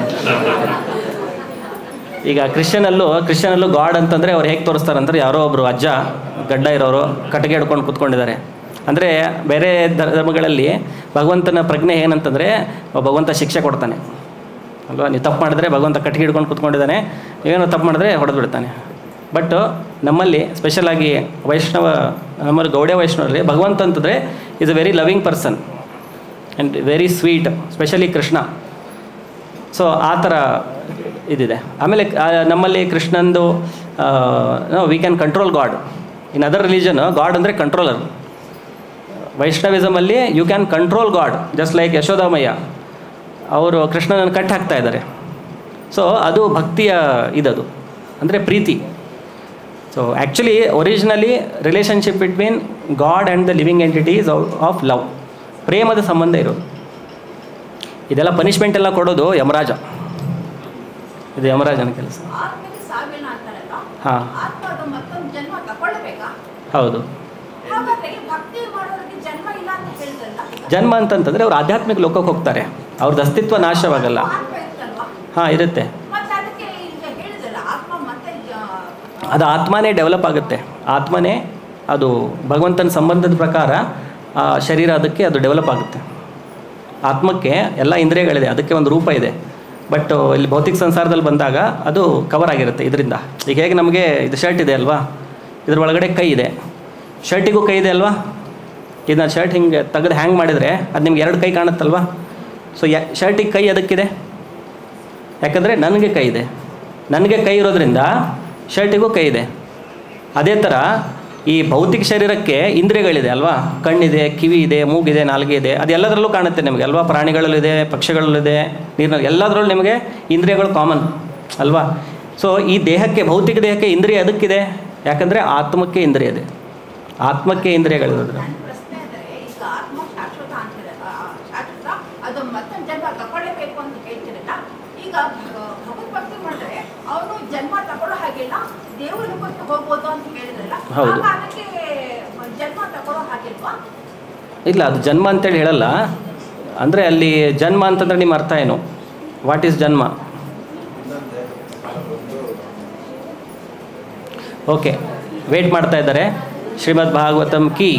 ಈಗ ಕ್ರಿಶ್ಚಿಯನಲ್ಲೂ ಗಾಡ್ ಅಂತಂದರೆ ಅವ್ರು ಹೇಗೆ ತೋರಿಸ್ತಾರೆ ಅಂದರೆ, ಯಾರೋ ಒಬ್ಬರು ಅಜ್ಜ ಗಡ್ಡ ಇರೋರು ಕಟ್ಟಿಗೆ ಹಿಡ್ಕೊಂಡು ಕೂತ್ಕೊಂಡಿದ್ದಾರೆ. ಅಂದರೆ ಬೇರೆ ಧರ್ಮಗಳಲ್ಲಿ ಭಗವಂತನ ಪ್ರಜ್ಞೆ ಏನಂತಂದರೆ, ಭಗವಂತ ಶಿಕ್ಷೆ ಕೊಡ್ತಾನೆ ಅಲ್ವಾ. ನೀವು ತಪ್ಪು ಮಾಡಿದ್ರೆ ಭಗವಂತ ಕಟ್ಟಿಗೆ ಹಿಡ್ಕೊಂಡು ಕೂತ್ಕೊಂಡಿದ್ದಾನೆ, ಏನೋ ತಪ್ಪು ಮಾಡಿದ್ರೆ ಹೊಡೆದು ಬಿಡ್ತಾನೆ. ಬಟ್ ನಮ್ಮಲ್ಲಿ ಸ್ಪೆಷಲಾಗಿ ನಮ್ಮಲ್ಲಿ ಗೌಡ ವೈಷ್ಣವರಲ್ಲಿ ಭಗವಂತ ಅಂತಂದರೆ is a very loving person and very sweet, specially Krishna. So ಆ ಥರ ಇದಿದೆ. ಆಮೇಲೆ ನಮ್ಮಲ್ಲಿ ಕೃಷ್ಣಂದು we can control God. In other religion God ಅಂದರೆ ಕಂಟ್ರೋಲರ್. ವೈಷ್ಣವಿಸಮಲ್ಲಿ you can control God, just like ಯಶೋಧಾಮಯ್ಯ ಅವರು ಕೃಷ್ಣನನ್ನು ಕಟ್ಟಿ ಹಾಕ್ತಾ ಇದ್ದಾರೆ. ಸೊ ಅದು ಭಕ್ತಿಯ ಇದದು, ಅಂದರೆ ಪ್ರೀತಿ. So actually originally relationship between God and the living entities of love, ಪ್ರೇಮದ ಸಂಬಂಧ ಇರೋದು. ಇದೆಲ್ಲ ಪನಿಷ್ಮೆಂಟ್ ಎಲ್ಲ ಕೊಡೋದು ಯಮರಾಜ, ಇದು ಯಮರಾಜನ ಕೆಲಸ. ಹಾಂ, ಹೌದು. ಜನ್ಮ ಅಂತಂತಂದರೆ ಅವ್ರು ಆಧ್ಯಾತ್ಮಿಕ ಲೋಕಕ್ಕೆ ಹೋಗ್ತಾರೆ, ಅವ್ರದ್ದು ಅಸ್ತಿತ್ವ ನಾಶವಾಗಲ್ಲ. ಹಾಂ, ಇರುತ್ತೆ. ಅದು ಆತ್ಮನೇ ಡೆವಲಪ್ ಆಗುತ್ತೆ. ಆತ್ಮನೇ ಅದು ಭಗವಂತನ ಸಂಬಂಧದ ಪ್ರಕಾರ ಶರೀರ ಅದಕ್ಕೆ ಅದು ಡೆವಲಪ್ ಆಗುತ್ತೆ. ಆತ್ಮಕ್ಕೆ ಎಲ್ಲ ಇಂದ್ರಿಯಗಳಿದೆ, ಅದಕ್ಕೆ ಒಂದು ರೂಪ ಇದೆ. ಬಟ್ ಇಲ್ಲಿ ಭೌತಿಕ ಸಂಸಾರದಲ್ಲಿ ಬಂದಾಗ ಅದು ಕವರ್ ಆಗಿರುತ್ತೆ ಇದರಿಂದ. ಈಗ ಹೇಗೆ ನಮಗೆ ಇದು ಶರ್ಟ್ ಇದೆ ಅಲ್ವಾ, ಇದ್ರ ಒಳಗಡೆ ಕೈ ಇದೆ, ಶರ್ಟಿಗೂ ಕೈ ಇದೆ ಅಲ್ವಾ. ಇದನ್ನ ಶರ್ಟ್ ಹಿಂಗೆ ತೆಗೆದು ಹ್ಯಾಂಗ್ ಮಾಡಿದರೆ ಅದು ನಿಮ್ಗೆ 2 ಕೈ ಕಾಣುತ್ತಲ್ವಾ. ಸೊ ಶರ್ಟಿಗೆ ಕೈ ಅದಕ್ಕಿದೆ, ಯಾಕಂದರೆ ನನಗೆ ಕೈ ಇದೆ. ನನಗೆ ಕೈ ಇರೋದ್ರಿಂದ ಶರ್ಟಿಗೂ ಕೈ ಇದೆ. ಅದೇ ಥರ ಈ ಭೌತಿಕ ಶರೀರಕ್ಕೆ ಇಂದ್ರಿಯಗಳಿದೆ ಅಲ್ವಾ. ಕಣ್ಣಿದೆ, ಕಿವಿ ಇದೆ, ಮೂಗಿದೆ, ನಾಲಿಗೆ ಇದೆ. ಅದು ಎಲ್ಲದರಲ್ಲೂ ಕಾಣುತ್ತೆ ನಿಮಗೆ ಅಲ್ವಾ. ಪ್ರಾಣಿಗಳಲ್ಲಿದೆ, ಪಕ್ಷಿಗಳಲ್ಲಿದೆ, ನೀರಿನಲ್ಲಿ, ಎಲ್ಲದರಲ್ಲೂ ನಿಮಗೆ ಇಂದ್ರಿಯಗಳು ಕಾಮನ್ ಅಲ್ವಾ. ಸೊ ಈ ದೇಹಕ್ಕೆ, ಭೌತಿಕ ದೇಹಕ್ಕೆ ಇಂದ್ರಿಯ ಅದಕ್ಕಿದೆ, ಯಾಕಂದರೆ ಆತ್ಮಕ್ಕೆ ಇಂದ್ರಿಯ ಇದೆ. ಆತ್ಮಕ್ಕೆ ಇಂದ್ರಿಯಗಳಿರೋದ್ರೆ ಹೌದು. ಇಲ್ಲ, ಅದು ಜನ್ಮ ಅಂತೇಳಿ ಹೇಳಲ್ಲ. ಅಂದರೆ ಅಲ್ಲಿ ಜನ್ಮ ಅಂತಂದರೆ ನಿಮ್ಮ ಅರ್ಥ ಏನು? ವಾಟ್ ಈಸ್ ಜನ್ಮ? ಓಕೆ, ವೇಟ್ ಮಾಡ್ತಾ ಇದ್ದಾರೆ. ಶ್ರೀಮದ್ ಭಾಗವತಂ ಕಿ